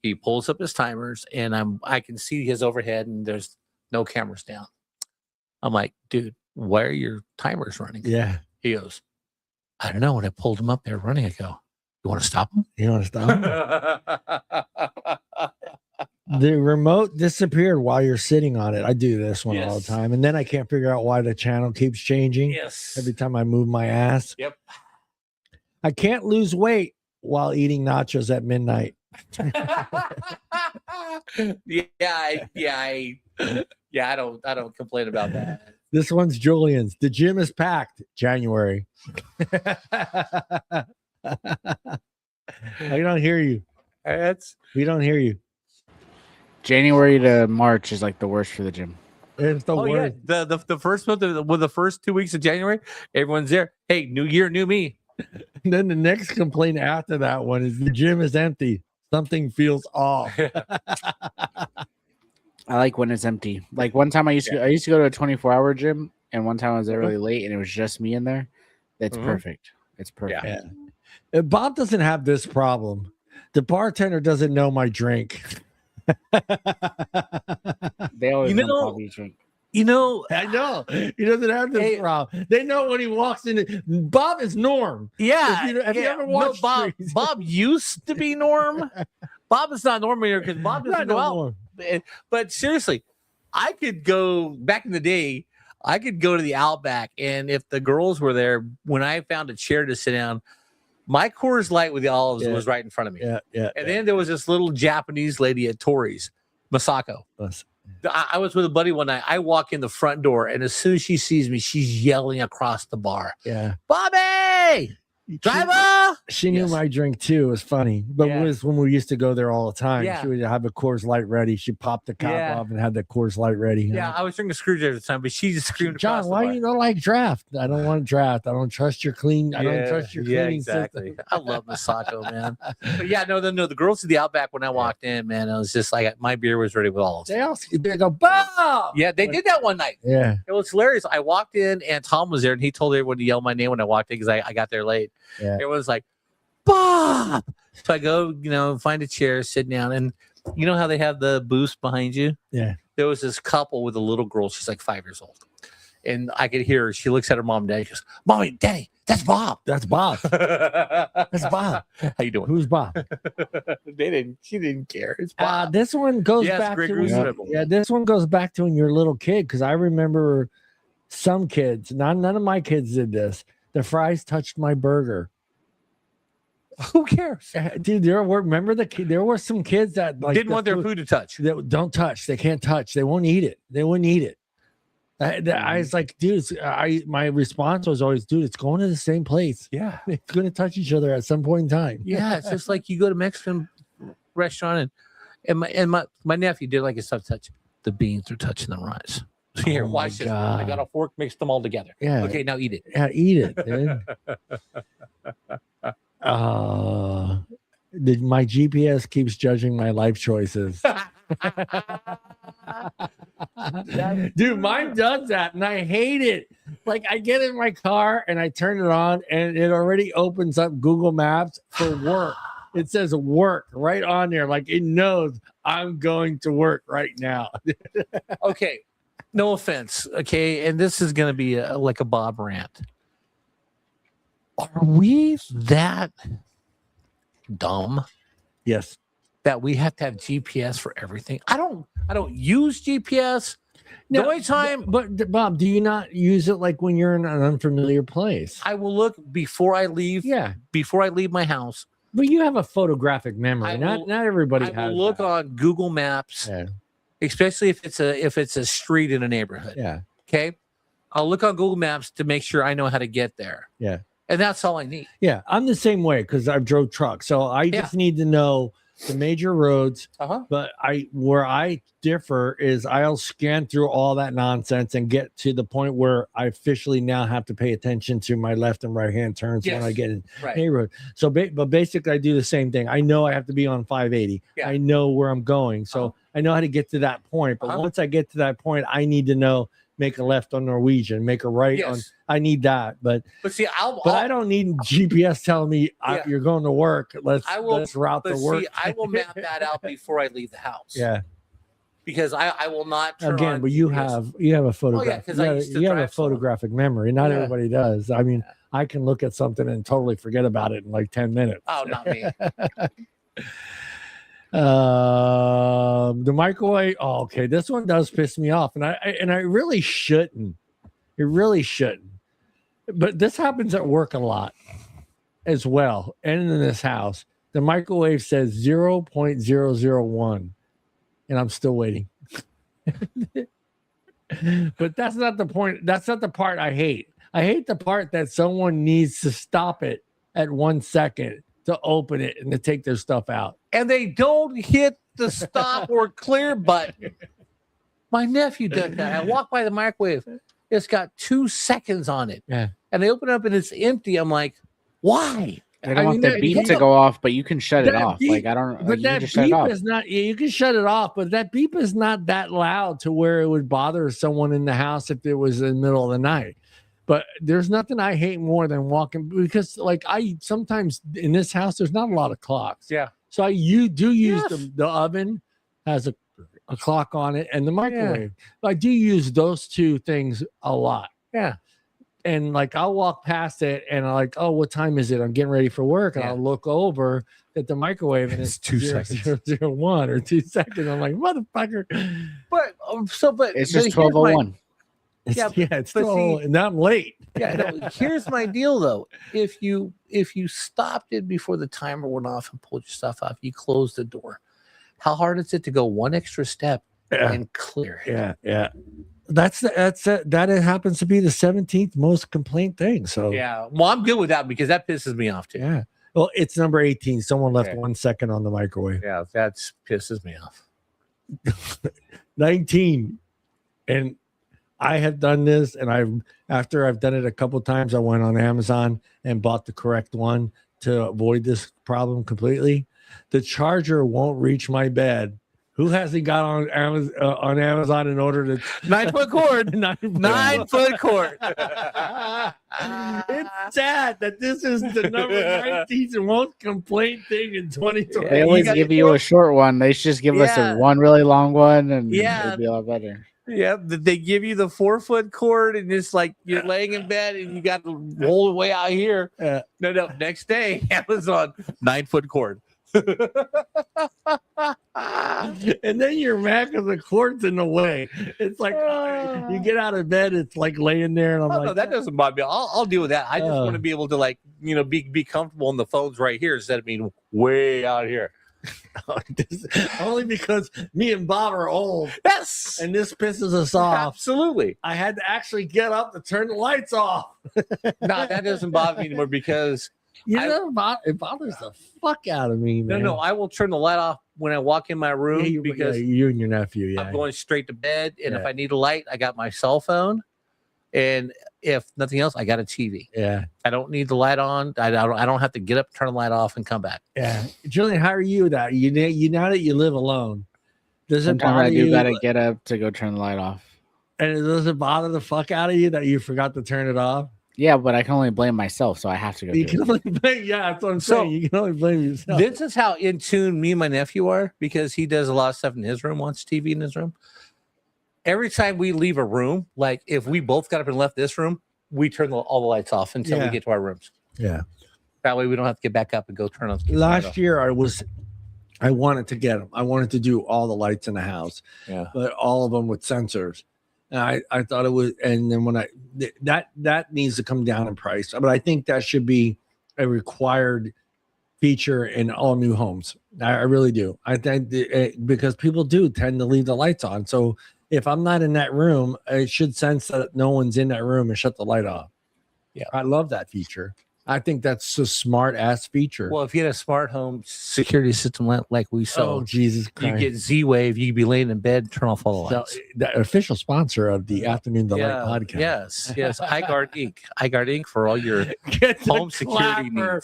[SPEAKER 3] He pulls up his timers, and I can see his overhead, and there's no cameras down. I'm like, dude, why are your timers running?
[SPEAKER 1] Yeah.
[SPEAKER 3] He goes, I don't know. When I pulled them up, they were running. I go, you want to stop them?
[SPEAKER 1] You want to stop them? The remote disappeared while you're sitting on it. I do this one all the time. And then I can't figure out why the channel keeps changing.
[SPEAKER 3] Yes.
[SPEAKER 1] Every time I move my ass.
[SPEAKER 3] Yep.
[SPEAKER 1] I can't lose weight while eating nachos at midnight.
[SPEAKER 3] I don't complain about that.
[SPEAKER 1] This one's Julian's. The gym is packed. January. I don't hear you. We don't hear you.
[SPEAKER 4] January to March is like the worst for the gym.
[SPEAKER 1] It's the worst.
[SPEAKER 3] Yeah. The first month, the first 2 weeks of January, everyone's there. Hey, new year, new me.
[SPEAKER 1] And then the next complaint after that one is the gym is empty. Something feels off.
[SPEAKER 4] I like when it's empty. Like one time I used to go to a 24-hour gym, and one time I was there really late, and it was just me in there. That's perfect. It's perfect.
[SPEAKER 1] Yeah. Bob doesn't have this problem. The bartender doesn't know my drink.
[SPEAKER 4] They always know Bobby drink.
[SPEAKER 3] You know,
[SPEAKER 1] I know he doesn't have this problem. They know when he walks in. Bob is Norm.
[SPEAKER 3] Yeah.
[SPEAKER 1] Have you ever watched
[SPEAKER 3] Bob? Bob used to be Norm. Bob is not Norm here because Bob doesn't go out. But seriously, I could go back in the day. I could go to the Outback, and if the girls were there, when I found a chair to sit down, my Coors Light with the olives was right in front of me.
[SPEAKER 1] Yeah.
[SPEAKER 3] And then there was this little Japanese lady at Tori's, Masako. I was with a buddy one night. I walk in the front door, and as soon as she sees me, she's yelling across the bar.
[SPEAKER 1] Yeah.
[SPEAKER 3] Bobby! Driver!
[SPEAKER 1] She knew my drink too. It was funny. But it was when we used to go there all the time.
[SPEAKER 3] Yeah.
[SPEAKER 1] She would have a Coors Light ready. She popped the cap off and had the Coors Light ready.
[SPEAKER 3] Yeah, I was drinking Screwdriver at the time, but she just screamed
[SPEAKER 1] John, why do you not like draft? I don't want draft. I don't trust your clean. I don't trust your cleaning system.
[SPEAKER 3] I love Masako, man. But yeah, no, the girls at the Outback when I walked in, man, it was just like my beer was ready with all of them.
[SPEAKER 1] They go, Bob!
[SPEAKER 3] Yeah, they did that one night.
[SPEAKER 1] Yeah.
[SPEAKER 3] It was hilarious. I walked in and Tom was there, and he told everyone to yell my name when I walked in because I got there late.
[SPEAKER 1] Yeah.
[SPEAKER 3] Everyone's like, Bob! So I go, find a chair, sit down, and you know how they have the booths behind you?
[SPEAKER 1] Yeah.
[SPEAKER 3] There was this couple with a little girl. She's like 5 years old. And I could hear her. She looks at her mom and dad. She goes, Mommy, Daddy, that's Bob.
[SPEAKER 1] That's Bob. That's Bob.
[SPEAKER 3] How you doing?
[SPEAKER 1] Who's Bob?
[SPEAKER 3] She didn't care. It's Bob.
[SPEAKER 1] This one goes back to this one goes back to when you're a little kid, because I remember some kids, none of my kids did this. The fries touched my burger.
[SPEAKER 3] Who cares?
[SPEAKER 1] Dude, there were some kids that
[SPEAKER 3] didn't want their food to touch.
[SPEAKER 1] Don't touch. They can't touch. They won't eat it. They wouldn't eat it. I was like, dude, my response was always, dude, it's going to the same place.
[SPEAKER 3] Yeah.
[SPEAKER 1] It's going to touch each other at some point in time.
[SPEAKER 3] Yeah. It's just like you go to Mexican restaurant and my nephew did like a stuff touch. The beans are touching the rice. Here, watch this. I got a fork, mixed them all together.
[SPEAKER 1] Yeah.
[SPEAKER 3] Okay, now eat it.
[SPEAKER 1] Yeah, eat it, dude. My GPS keeps judging my life choices. Dude, mine does that, and I hate it. Like, I get in my car and I turn it on, and it already opens up Google Maps for work. It says work right on there. Like, it knows I'm going to work right now.
[SPEAKER 3] Okay, no offense. Okay, and this is going to be like a Bob rant. Are we that dumb
[SPEAKER 1] Yes.
[SPEAKER 3] that we have to have GPS for everything? I don't use GPS. The only time
[SPEAKER 1] But Bob, do you not use it like when you're in an unfamiliar place?
[SPEAKER 3] I will look before I leave.
[SPEAKER 1] Yeah.
[SPEAKER 3] Before I leave my house,
[SPEAKER 1] But you have a photographic memory.
[SPEAKER 3] I
[SPEAKER 1] Not
[SPEAKER 3] will-
[SPEAKER 1] everybody
[SPEAKER 3] I
[SPEAKER 1] has
[SPEAKER 3] will look
[SPEAKER 1] that.
[SPEAKER 3] on Google Maps,
[SPEAKER 1] Yeah.
[SPEAKER 3] especially if it's a street in a neighborhood.
[SPEAKER 1] Yeah.
[SPEAKER 3] Okay, I'll look on Google Maps to make sure I know how to get there.
[SPEAKER 1] Yeah.
[SPEAKER 3] And that's all I need.
[SPEAKER 1] Yeah. I'm the same way because I've drove trucks. So I just need to know the major roads.
[SPEAKER 3] Uh-huh.
[SPEAKER 1] But where I differ is I'll scan through all that nonsense and get to the point where I officially now have to pay attention to my left and right hand turns when I
[SPEAKER 3] Yes.
[SPEAKER 1] get in
[SPEAKER 3] Right.
[SPEAKER 1] neighborhood. So, but basically, I do the same thing. I know I have to be on 580.
[SPEAKER 3] Yeah.
[SPEAKER 1] I know where I'm going, so I know how to get to that point. But once I get to that point, I need to know make a left on Norwegian, make a right on.
[SPEAKER 3] Yes.
[SPEAKER 1] I need that, but
[SPEAKER 3] see,
[SPEAKER 1] I don't need GPS telling me you're going to work. Let's route
[SPEAKER 3] but
[SPEAKER 1] to work.
[SPEAKER 3] see, I will map that out before I leave the house.
[SPEAKER 1] Yeah.
[SPEAKER 3] Because I will not turn
[SPEAKER 1] Again,
[SPEAKER 3] on
[SPEAKER 1] but you
[SPEAKER 3] GPS.
[SPEAKER 1] have a photograph.
[SPEAKER 3] 'cause I used to
[SPEAKER 1] you have a
[SPEAKER 3] drive so long.
[SPEAKER 1] photographic memory. Not
[SPEAKER 3] Yeah.
[SPEAKER 1] everybody does. I mean, I can look at something and totally forget about it in like 10 minutes.
[SPEAKER 3] Oh, not me.
[SPEAKER 1] The microwave. Oh, okay. This one does piss me off, and I really shouldn't. It really shouldn't. But this happens at work a lot as well, and in this house. The microwave says 0.001, and I'm still waiting. But that's not the point. That's not the part I hate. I hate the part that someone needs to stop it at 1 second to open it and to take their stuff out.
[SPEAKER 3] And they don't hit the stop or clear button. My nephew does that. I walk by the microwave. It's got 2 seconds on it.
[SPEAKER 1] Yeah.
[SPEAKER 3] And they open it up and it's empty. I'm like, why?
[SPEAKER 4] They don't want the beep to go off, but you can shut it off.
[SPEAKER 1] Beep,
[SPEAKER 4] Like I don't.
[SPEAKER 1] But
[SPEAKER 4] Like, you can
[SPEAKER 1] that
[SPEAKER 4] just shut it
[SPEAKER 1] beep
[SPEAKER 4] off.
[SPEAKER 1] is not. You can shut it off, but that beep is not that loud to where it would bother someone in the house if it was in the middle of the night. But there's nothing I hate more than walking because, like, I sometimes in this house there's not a lot of clocks.
[SPEAKER 3] Yeah.
[SPEAKER 1] So you do use the oven has a clock on it and the microwave. I do use those two things a lot.
[SPEAKER 3] Yeah.
[SPEAKER 1] And like I'll walk past it and I'm like, oh, what time is it? I'm getting ready for work. And I'll look over at the microwave and it's
[SPEAKER 5] 2 seconds.
[SPEAKER 1] 0.001 or 2 seconds. I'm like, motherfucker.
[SPEAKER 3] But
[SPEAKER 4] It's just 12:01.
[SPEAKER 1] It's
[SPEAKER 3] but
[SPEAKER 1] still,
[SPEAKER 3] see-
[SPEAKER 1] and I'm late.
[SPEAKER 3] Yeah, no, here's my deal though. If you stopped it before the timer went off and pulled your stuff off, you closed the door. How hard is it to go one extra step and clear it?
[SPEAKER 1] Yeah. That it happens to be the 17th most complaint thing. So
[SPEAKER 3] Yeah. Well, I'm good with that because that pisses me off too.
[SPEAKER 1] yeah. Well, it's number 18. Someone left
[SPEAKER 3] Okay.
[SPEAKER 1] 1 second on the microwave.
[SPEAKER 3] Yeah, that pisses me off.
[SPEAKER 1] 19. And I have done this, and after I've done it a couple times, I went on Amazon and bought the correct one to avoid this problem completely. The charger won't reach my bed. Who hasn't got on Amazon in order to
[SPEAKER 3] 9-foot cord? 9-foot cord.
[SPEAKER 1] It's sad that this is the number 19th most complaint thing in 2020.
[SPEAKER 4] They always give you a short one. They should just give us
[SPEAKER 3] Yeah.
[SPEAKER 4] a one really long one, and
[SPEAKER 3] Yeah.
[SPEAKER 4] it'd be a lot better.
[SPEAKER 3] Yeah, they give you the 4-foot cord, and it's like you're laying in bed and you got to roll it way out here. No. Next day, Amazon 9-foot cord.
[SPEAKER 1] And then you're mad because the cord's in the way. It's like you get out of bed, it's like laying there, and I'm like,
[SPEAKER 3] No, that doesn't bother me. I'll deal with that. I just want to be able to be comfortable, and the phone's right here instead of being way out here.
[SPEAKER 1] only because me and Bob are old.
[SPEAKER 3] Yes,
[SPEAKER 1] and this pisses us off.
[SPEAKER 3] Absolutely.
[SPEAKER 1] I had to actually get up to turn the lights off.
[SPEAKER 3] No, that doesn't bother me anymore because
[SPEAKER 1] it bothers the fuck out of me, man.
[SPEAKER 3] No, I will turn the light off when I walk in my room because
[SPEAKER 1] you and your nephew,
[SPEAKER 3] I'm going straight to bed, and if I need a light, I got my cell phone, and if nothing else, I got a TV.
[SPEAKER 1] Yeah,
[SPEAKER 3] I don't need the light on. I don't have to get up, turn the light off, and come back.
[SPEAKER 1] Yeah, Julian, how are you? Now that you live alone, Does it
[SPEAKER 4] Sometimes
[SPEAKER 1] bother
[SPEAKER 4] I do
[SPEAKER 1] you?
[SPEAKER 4] gotta get up to go turn the light off.
[SPEAKER 1] And does it bother the fuck out of you that you forgot to turn it off?
[SPEAKER 4] Yeah, but I can only blame myself, so I have to go
[SPEAKER 1] You
[SPEAKER 4] do
[SPEAKER 1] can
[SPEAKER 4] it.
[SPEAKER 1] only blame, yeah, that's what I'm
[SPEAKER 3] So,
[SPEAKER 1] saying. You can only blame yourself.
[SPEAKER 3] This is how in tune me and my nephew are because he does a lot of stuff in his room, watches TV in his room. Every time we leave a room, like if we both got up and left this room, we turn all the lights off until we
[SPEAKER 1] Yeah.
[SPEAKER 3] get to our rooms.
[SPEAKER 1] Yeah.
[SPEAKER 3] That way we don't have to get back up and go turn on the
[SPEAKER 1] Last year I wanted to get them. I wanted to do all the lights in the house,
[SPEAKER 3] Yeah.
[SPEAKER 1] but all of them with sensors. And I thought it was, and then when that needs to come down in price, but I think that should be a required feature in all new homes. I really do. I think because people do tend to leave the lights on. So if I'm not in that room, it should sense that no one's in that room and shut the light off.
[SPEAKER 3] Yeah.
[SPEAKER 1] I love that feature. I think that's a smart ass feature.
[SPEAKER 3] Well, if you had a smart home security system like we sell,
[SPEAKER 1] oh, Jesus
[SPEAKER 3] you
[SPEAKER 1] Christ.
[SPEAKER 3] get Z-Wave, you could be laying in bed, turn off all the lights.
[SPEAKER 1] So, the official sponsor of the Afternoon Delight podcast.
[SPEAKER 3] Yes. iGuard Inc. iGuard Inc. for all your
[SPEAKER 1] Get the
[SPEAKER 3] home security
[SPEAKER 1] clapper.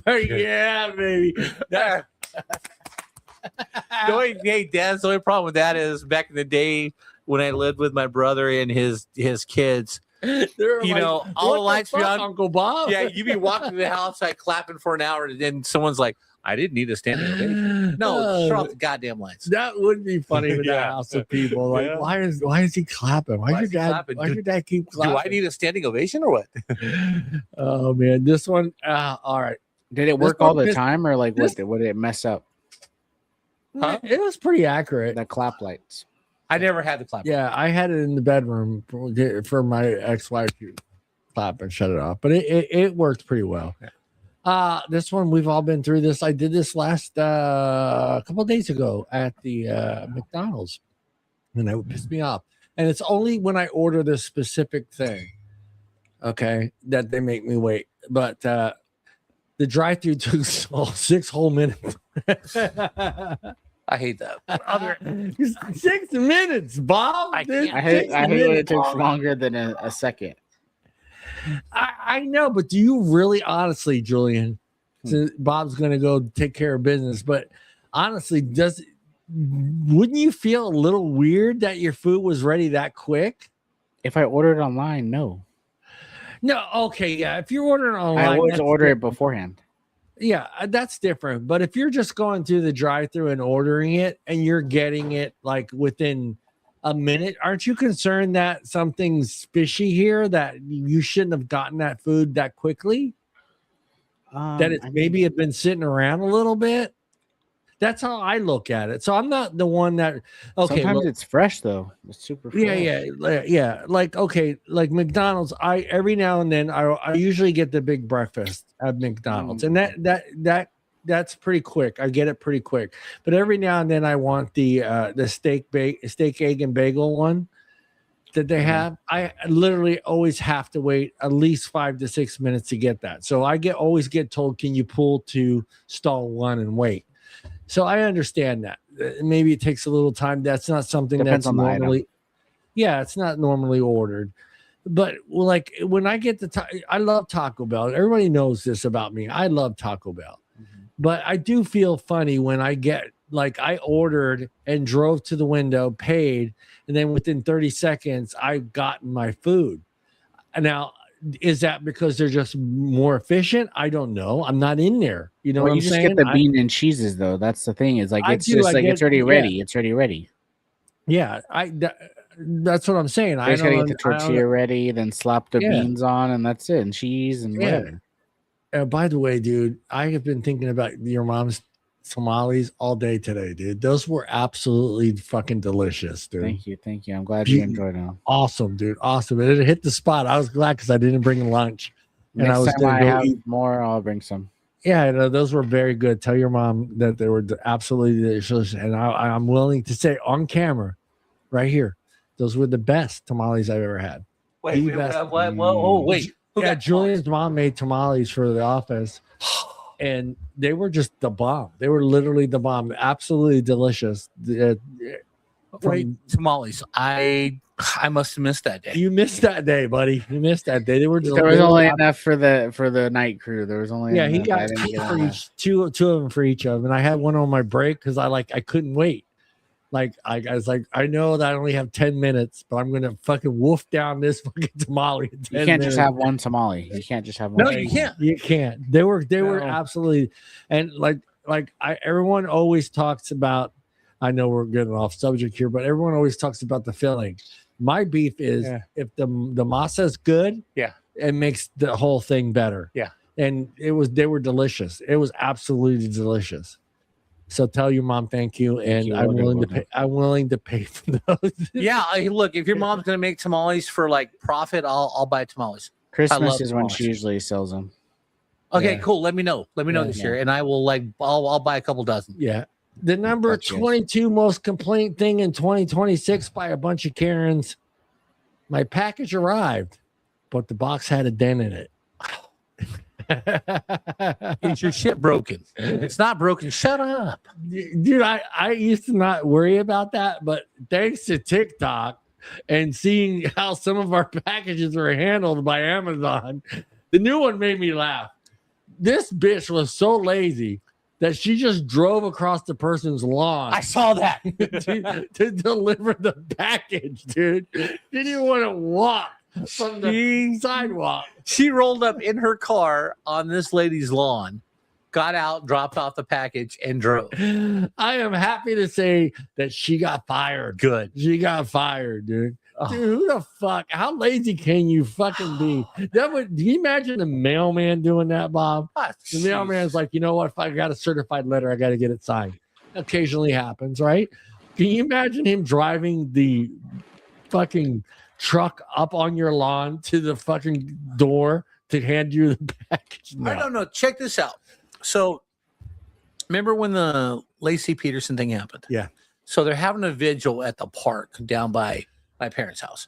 [SPEAKER 3] needs.
[SPEAKER 1] Yeah, baby.
[SPEAKER 3] The only, Dad's the only problem with that is back in the day when I lived with my brother and his kids. You know, all the lights be on.
[SPEAKER 1] Uncle Bob.
[SPEAKER 3] Yeah, you be walking to the house like clapping for an hour, and then someone's like, "I didn't need a standing ovation." No, shut off the goddamn lights.
[SPEAKER 1] That would be funny with
[SPEAKER 3] Yeah.
[SPEAKER 1] that house of people. Like,
[SPEAKER 3] Yeah.
[SPEAKER 1] why is he clapping? Why
[SPEAKER 3] is he clapping?
[SPEAKER 1] Why your dad keep
[SPEAKER 3] Do
[SPEAKER 1] clapping?
[SPEAKER 3] I need a standing ovation or what?
[SPEAKER 1] Oh man, this one. All right.
[SPEAKER 4] Did it
[SPEAKER 1] This
[SPEAKER 4] work all
[SPEAKER 1] one
[SPEAKER 4] the
[SPEAKER 1] is-
[SPEAKER 4] time, or like
[SPEAKER 1] this-
[SPEAKER 4] what did it mess up?
[SPEAKER 3] Huh?
[SPEAKER 1] It was pretty accurate.
[SPEAKER 4] The clap lights.
[SPEAKER 3] I never had the clap.
[SPEAKER 1] Yeah, I had it in the bedroom for my ex-wife to clap and shut it off, but it worked pretty well. This one we've all been through this. I did this last a couple of days ago at the McDonald's, and that would piss me off. And it's only when I order this specific thing, okay, that they make me wait. But the drive-through took 6 whole minutes.
[SPEAKER 3] I hate that.
[SPEAKER 1] 6 minutes, Bob.
[SPEAKER 3] I
[SPEAKER 1] Dude,
[SPEAKER 3] can't-
[SPEAKER 4] I hate
[SPEAKER 1] 6
[SPEAKER 4] when it
[SPEAKER 1] minutes,
[SPEAKER 4] takes
[SPEAKER 1] Bob.
[SPEAKER 4] longer than a second.
[SPEAKER 1] I know, but do you really, honestly, Julian? So Bob's going to go take care of business, but honestly, wouldn't you feel a little weird that your food was ready that quick?
[SPEAKER 4] If I ordered online, no.
[SPEAKER 1] No, okay, yeah. If you're ordering online,
[SPEAKER 4] I always
[SPEAKER 1] that's
[SPEAKER 4] order it
[SPEAKER 1] different.
[SPEAKER 4] beforehand.
[SPEAKER 1] Yeah, that's different. But if you're just going through the drive-through and ordering it, and you're getting it like within a minute, aren't you concerned that something's fishy here? That you shouldn't have gotten that food that quickly? That it's maybe had been sitting around a little bit. That's how I look at it. So I'm not the one that
[SPEAKER 4] Sometimes
[SPEAKER 1] look,
[SPEAKER 4] it's fresh though. It's super fresh.
[SPEAKER 1] yeah. Like like McDonald's. Every now and then I usually get the big breakfast at McDonald's, and that's pretty quick. I get it pretty quick. But every now and then I want the steak, egg, and bagel one that they have. I literally always have to wait at least 5 to 6 minutes to get that. So I always get told, "Can you pull to stall 1 and wait?" So I understand that. Maybe it takes a little time. That's not something
[SPEAKER 4] Depends
[SPEAKER 1] that's
[SPEAKER 4] on the
[SPEAKER 1] normally.
[SPEAKER 4] item.
[SPEAKER 1] Yeah, it's not normally ordered. But like when I get I love Taco Bell. Everybody knows this about me. I love Taco Bell. But I do feel funny when I get like I ordered and drove to the window, paid, and then within 30 seconds I've gotten my food. Now, is that because they're just more efficient? I don't know. I'm not in there. You know what I'm
[SPEAKER 4] you just
[SPEAKER 1] saying?
[SPEAKER 4] get the bean and cheeses though. That's the thing. Is like
[SPEAKER 1] I
[SPEAKER 4] it's
[SPEAKER 1] do,
[SPEAKER 4] just
[SPEAKER 1] I
[SPEAKER 4] like
[SPEAKER 1] get-
[SPEAKER 4] it's already
[SPEAKER 1] yeah.
[SPEAKER 4] ready. It's already ready.
[SPEAKER 1] Yeah, that's what I'm saying.
[SPEAKER 4] They
[SPEAKER 1] I
[SPEAKER 4] just gotta get the
[SPEAKER 1] don't- I don't-
[SPEAKER 4] tortilla ready, then slap the
[SPEAKER 1] Yeah.
[SPEAKER 4] beans on, and that's it. And cheese and
[SPEAKER 1] Yeah.
[SPEAKER 4] whatever.
[SPEAKER 1] By the way, dude, I have been thinking about your mom's tamales all day today, dude. Those were absolutely fucking delicious, dude.
[SPEAKER 4] Thank you. I'm glad you
[SPEAKER 1] Be-
[SPEAKER 4] enjoyed them.
[SPEAKER 1] Awesome, dude. Awesome. And it hit the spot. I was glad because I didn't bring lunch. And I
[SPEAKER 4] Next
[SPEAKER 1] was
[SPEAKER 4] time
[SPEAKER 1] gonna
[SPEAKER 4] I
[SPEAKER 1] go
[SPEAKER 4] have
[SPEAKER 1] eat.
[SPEAKER 4] more, I'll bring some.
[SPEAKER 1] Yeah, no, those were very good. Tell your mom that they were absolutely delicious. And I'm willing to say on camera, right here, those were the best tamales I've ever had.
[SPEAKER 3] Wait,
[SPEAKER 1] The best.
[SPEAKER 3] what? Oh, wait. Who
[SPEAKER 1] Yeah,
[SPEAKER 3] got
[SPEAKER 1] Julian's mom made tamales for the office, and they were just the bomb. They were literally the bomb. Absolutely delicious.
[SPEAKER 3] Wait, tamales. I must have missed that day.
[SPEAKER 1] You missed that day, buddy. You missed that day. They were.
[SPEAKER 4] There was only enough for the night crew. There was only
[SPEAKER 1] Yeah, he
[SPEAKER 4] enough. I
[SPEAKER 1] got
[SPEAKER 4] didn't get
[SPEAKER 1] two for
[SPEAKER 4] enough.
[SPEAKER 1] each, two of them for each of them, and I had one on my break because I couldn't wait. Like I was like, I know that I only have 10 minutes, but I'm gonna fucking wolf down this fucking tamale. In 10
[SPEAKER 4] You can't
[SPEAKER 1] minutes.
[SPEAKER 4] just have one tamale. You can't just have one.
[SPEAKER 3] No,
[SPEAKER 4] tamale.
[SPEAKER 3] you can't.
[SPEAKER 1] You can't. They were
[SPEAKER 3] No.
[SPEAKER 1] absolutely, and everyone always talks about. I know we're getting off subject here, but everyone always talks about the filling. My beef is if the masa is good, it makes the whole thing better.
[SPEAKER 3] Yeah.
[SPEAKER 1] And they were delicious. It was absolutely delicious. So tell your mom thank you, and
[SPEAKER 4] you.
[SPEAKER 1] I'm
[SPEAKER 4] Will do,
[SPEAKER 1] willing
[SPEAKER 4] will
[SPEAKER 1] to pay. I'm willing to pay for those.
[SPEAKER 3] Yeah, look, if your mom's gonna make tamales for like profit, I'll buy tamales.
[SPEAKER 4] Christmas is when
[SPEAKER 3] tamales.
[SPEAKER 4] she usually sells them.
[SPEAKER 3] Okay,
[SPEAKER 1] Yeah.
[SPEAKER 3] cool. Let me know. Let me know this year, and I will I'll buy a couple dozen.
[SPEAKER 1] Yeah. The number
[SPEAKER 4] Gotcha.
[SPEAKER 1] 22 most complaint thing in 2026 by a bunch of Karens. My package arrived, but the box had a dent in it.
[SPEAKER 3] Is your shit broken? If it's not broken, shut up.
[SPEAKER 1] Dude, I used to not worry about that, but thanks to TikTok and seeing how some of our packages were handled by Amazon, the new one made me laugh. This bitch was so lazy that she just drove across the person's lawn
[SPEAKER 3] I saw that.
[SPEAKER 1] to deliver the package, dude. Didn't even want to walk from the sidewalk.
[SPEAKER 3] She rolled up in her car on this lady's lawn, got out, dropped off the package, and drove.
[SPEAKER 1] I am happy to say that she got fired.
[SPEAKER 3] Good.
[SPEAKER 1] She got fired, dude.
[SPEAKER 3] Oh.
[SPEAKER 1] Dude, who the fuck? How lazy can you fucking be? Do you imagine the mailman doing that, Bob? The mailman's like, you know what? If I got a certified letter, I got to get it signed. Occasionally happens, right? Can you imagine him driving the fucking truck up on your lawn to the fucking door to hand you the package?
[SPEAKER 3] I don't know. Check this out. So, remember when the Lacey Peterson thing happened?
[SPEAKER 1] Yeah.
[SPEAKER 3] So they're having a vigil at the park down by my parents' house.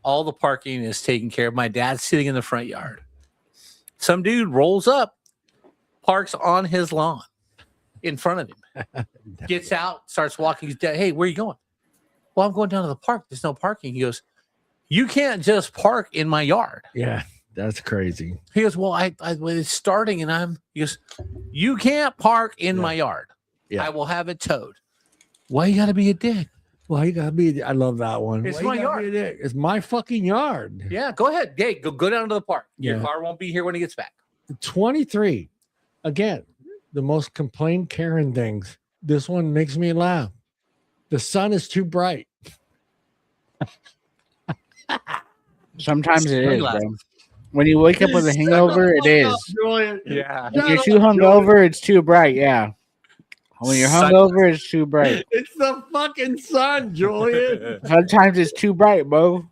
[SPEAKER 3] All the parking is taken care of. My dad's sitting in the front yard. Some dude rolls up, parks on his lawn in front of him, gets out, starts walking. He's dead. Hey, where are you going? Well, I'm going down to the park. There's no parking. He goes, you can't just park in my yard.
[SPEAKER 1] Yeah, that's crazy.
[SPEAKER 3] He goes, well, it's starting and he goes, you can't park in my yard.
[SPEAKER 1] Yeah.
[SPEAKER 3] I will have it towed. Why you got to be a dick?
[SPEAKER 1] Well, you gotta be. I love that one.
[SPEAKER 3] It's
[SPEAKER 1] Why
[SPEAKER 3] my
[SPEAKER 1] you gotta
[SPEAKER 3] yard.
[SPEAKER 1] be a dick? It's my fucking yard.
[SPEAKER 3] Yeah, go ahead. Hey, go down to the park. Your
[SPEAKER 1] Yeah.
[SPEAKER 3] car won't be here when he gets back.
[SPEAKER 1] 23. Again, the most complained Karen things. This one makes me laugh. The sun is too bright.
[SPEAKER 4] Sometimes it is,
[SPEAKER 3] Sunglasses.
[SPEAKER 4] bro. When you wake up with a hangover, it is.
[SPEAKER 1] Julian.
[SPEAKER 3] Yeah.
[SPEAKER 4] When you're too hungover, it's too bright. Yeah. When you're hungover, it's too bright.
[SPEAKER 1] It's the fucking sun, Julian.
[SPEAKER 4] Sometimes it's too bright, bro.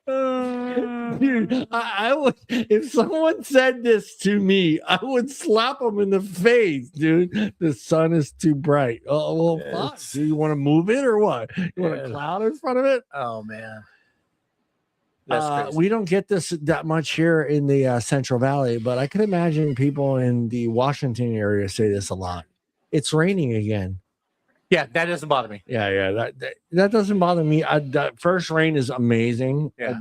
[SPEAKER 1] Dude, I would, if someone said this to me, I would slap them in the face, dude. The sun is too bright. Oh, well, fuck. Do you want to move it or what? You want a cloud in front of it?
[SPEAKER 3] Oh, man. That's crazy.
[SPEAKER 1] We don't get this that much here in the Central Valley, but I can imagine people in the Washington area say this a lot. It's raining again.
[SPEAKER 3] Yeah, that doesn't bother me.
[SPEAKER 1] Yeah. That doesn't bother me. That first rain is amazing.
[SPEAKER 3] Yeah.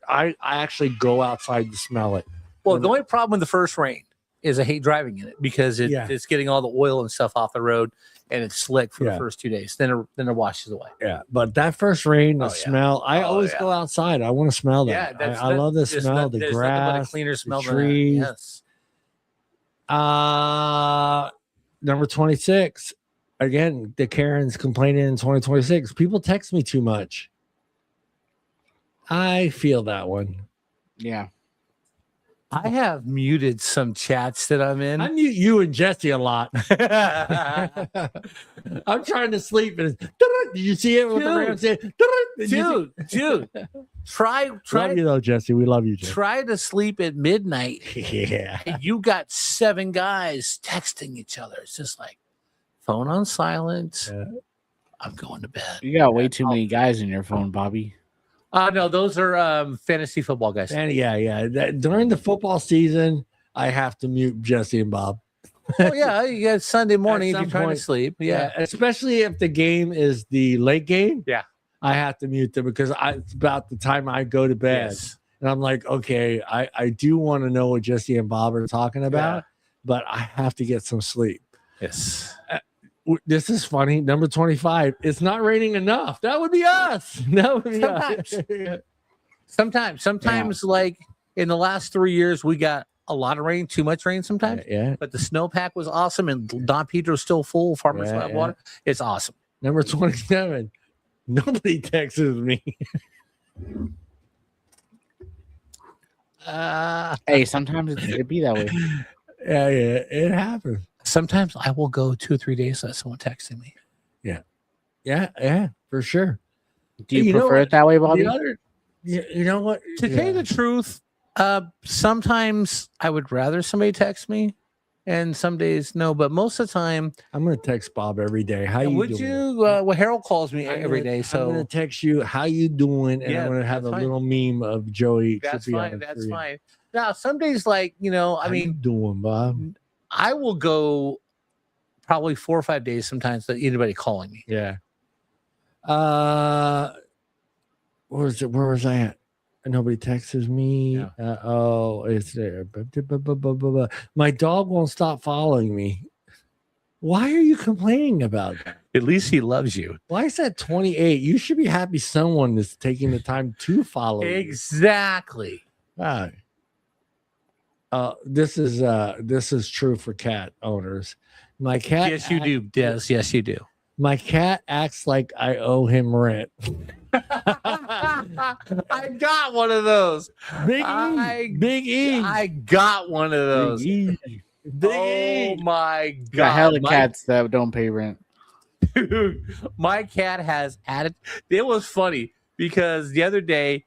[SPEAKER 1] I actually go outside to smell it.
[SPEAKER 3] Well, the only problem with the first rain is I hate driving in it because it's getting all the oil and stuff off the road and it's slick for the first 2 days. Then it washes away.
[SPEAKER 1] Yeah, but that first rain, the
[SPEAKER 3] Oh, yeah.
[SPEAKER 1] smell. I always go outside. I want to smell that.
[SPEAKER 3] Yeah,
[SPEAKER 1] I love the smell. The
[SPEAKER 3] there's nothing but
[SPEAKER 1] grass,
[SPEAKER 3] a cleaner smell
[SPEAKER 1] the
[SPEAKER 3] than that.
[SPEAKER 1] trees.
[SPEAKER 3] Yes.
[SPEAKER 1] Number 26. Again, the Karen's complaining in 2026. People text me too much. I feel that one.
[SPEAKER 4] Yeah.
[SPEAKER 3] I have muted some chats that I'm in.
[SPEAKER 1] I mute you and Jesse a lot. I'm trying to sleep. And did you see it? With the Rams said,
[SPEAKER 3] dude, try
[SPEAKER 1] love you though, Jesse. We love you, Jesse.
[SPEAKER 3] try to sleep at midnight.
[SPEAKER 1] Yeah.
[SPEAKER 3] And you got 7 guys texting each other. It's just like phone on silent.
[SPEAKER 1] Yeah.
[SPEAKER 3] I'm going to bed.
[SPEAKER 4] You got way too many guys in your phone, Bobby.
[SPEAKER 3] No, those are fantasy football guys.
[SPEAKER 1] And during the football season, I have to mute Jesse and Bob.
[SPEAKER 3] Oh yeah, you got Sunday morning if
[SPEAKER 1] some
[SPEAKER 3] you're trying
[SPEAKER 1] point.
[SPEAKER 3] to sleep. Yeah.
[SPEAKER 1] Especially if the game is the late game.
[SPEAKER 3] Yeah.
[SPEAKER 1] I have to mute them because it's about the time I go to bed.
[SPEAKER 3] Yes.
[SPEAKER 1] And I'm like, okay, I do want to know what Jesse and Bob are talking about. but I have to get some sleep.
[SPEAKER 3] Yes.
[SPEAKER 1] This is funny. Number 25. It's not raining enough. That would be us. That would be
[SPEAKER 3] Sometimes, like in the last 3 years, we got a lot of rain, too much rain sometimes.
[SPEAKER 1] Yeah.
[SPEAKER 3] But the snowpack was awesome, and Don Pedro's still full. Farmers have water. It's awesome.
[SPEAKER 1] Number 27. Nobody texts me.
[SPEAKER 4] Hey, sometimes it be that way.
[SPEAKER 1] Yeah, it happens.
[SPEAKER 3] Sometimes I will go 2 or 3 days without someone texting me.
[SPEAKER 1] Yeah, for sure.
[SPEAKER 4] Do you prefer it that way, Bobby?
[SPEAKER 1] You know what?
[SPEAKER 3] To tell you the truth, sometimes I would rather somebody text me, and some days no. But most of the time,
[SPEAKER 1] I'm gonna text Bob every day. How you
[SPEAKER 3] would
[SPEAKER 1] doing?
[SPEAKER 3] you? Well, Harold calls me every day,
[SPEAKER 1] I'm
[SPEAKER 3] so
[SPEAKER 1] gonna text you. How you doing? And I'm gonna have a
[SPEAKER 3] that's fine.
[SPEAKER 1] little meme of Joey.
[SPEAKER 3] That's
[SPEAKER 1] Trippier
[SPEAKER 3] fine. That's
[SPEAKER 1] for you.
[SPEAKER 3] fine. Now, some days, like I
[SPEAKER 1] How you
[SPEAKER 3] mean,
[SPEAKER 1] doing, Bob?
[SPEAKER 3] I will go probably 4 or 5 days sometimes without anybody calling me.
[SPEAKER 1] Yeah. Where was I at? Nobody texts me.
[SPEAKER 4] Yeah.
[SPEAKER 1] It's there. My dog won't stop following me. Why are you complaining about that?
[SPEAKER 3] At least he loves you.
[SPEAKER 1] Why is that 28? You should be happy someone is taking the time to follow you.
[SPEAKER 3] Exactly.
[SPEAKER 1] This is true for cat owners. My cat.
[SPEAKER 3] Yes, you do, Des. Yes, you do.
[SPEAKER 1] My cat acts like I owe him rent.
[SPEAKER 3] I got one of those.
[SPEAKER 1] Big E.
[SPEAKER 3] I got one of those.
[SPEAKER 1] Big
[SPEAKER 3] Oh my
[SPEAKER 4] Got
[SPEAKER 3] god!
[SPEAKER 4] hella cats that don't pay rent.
[SPEAKER 3] Dude, my cat has added. It was funny because the other day,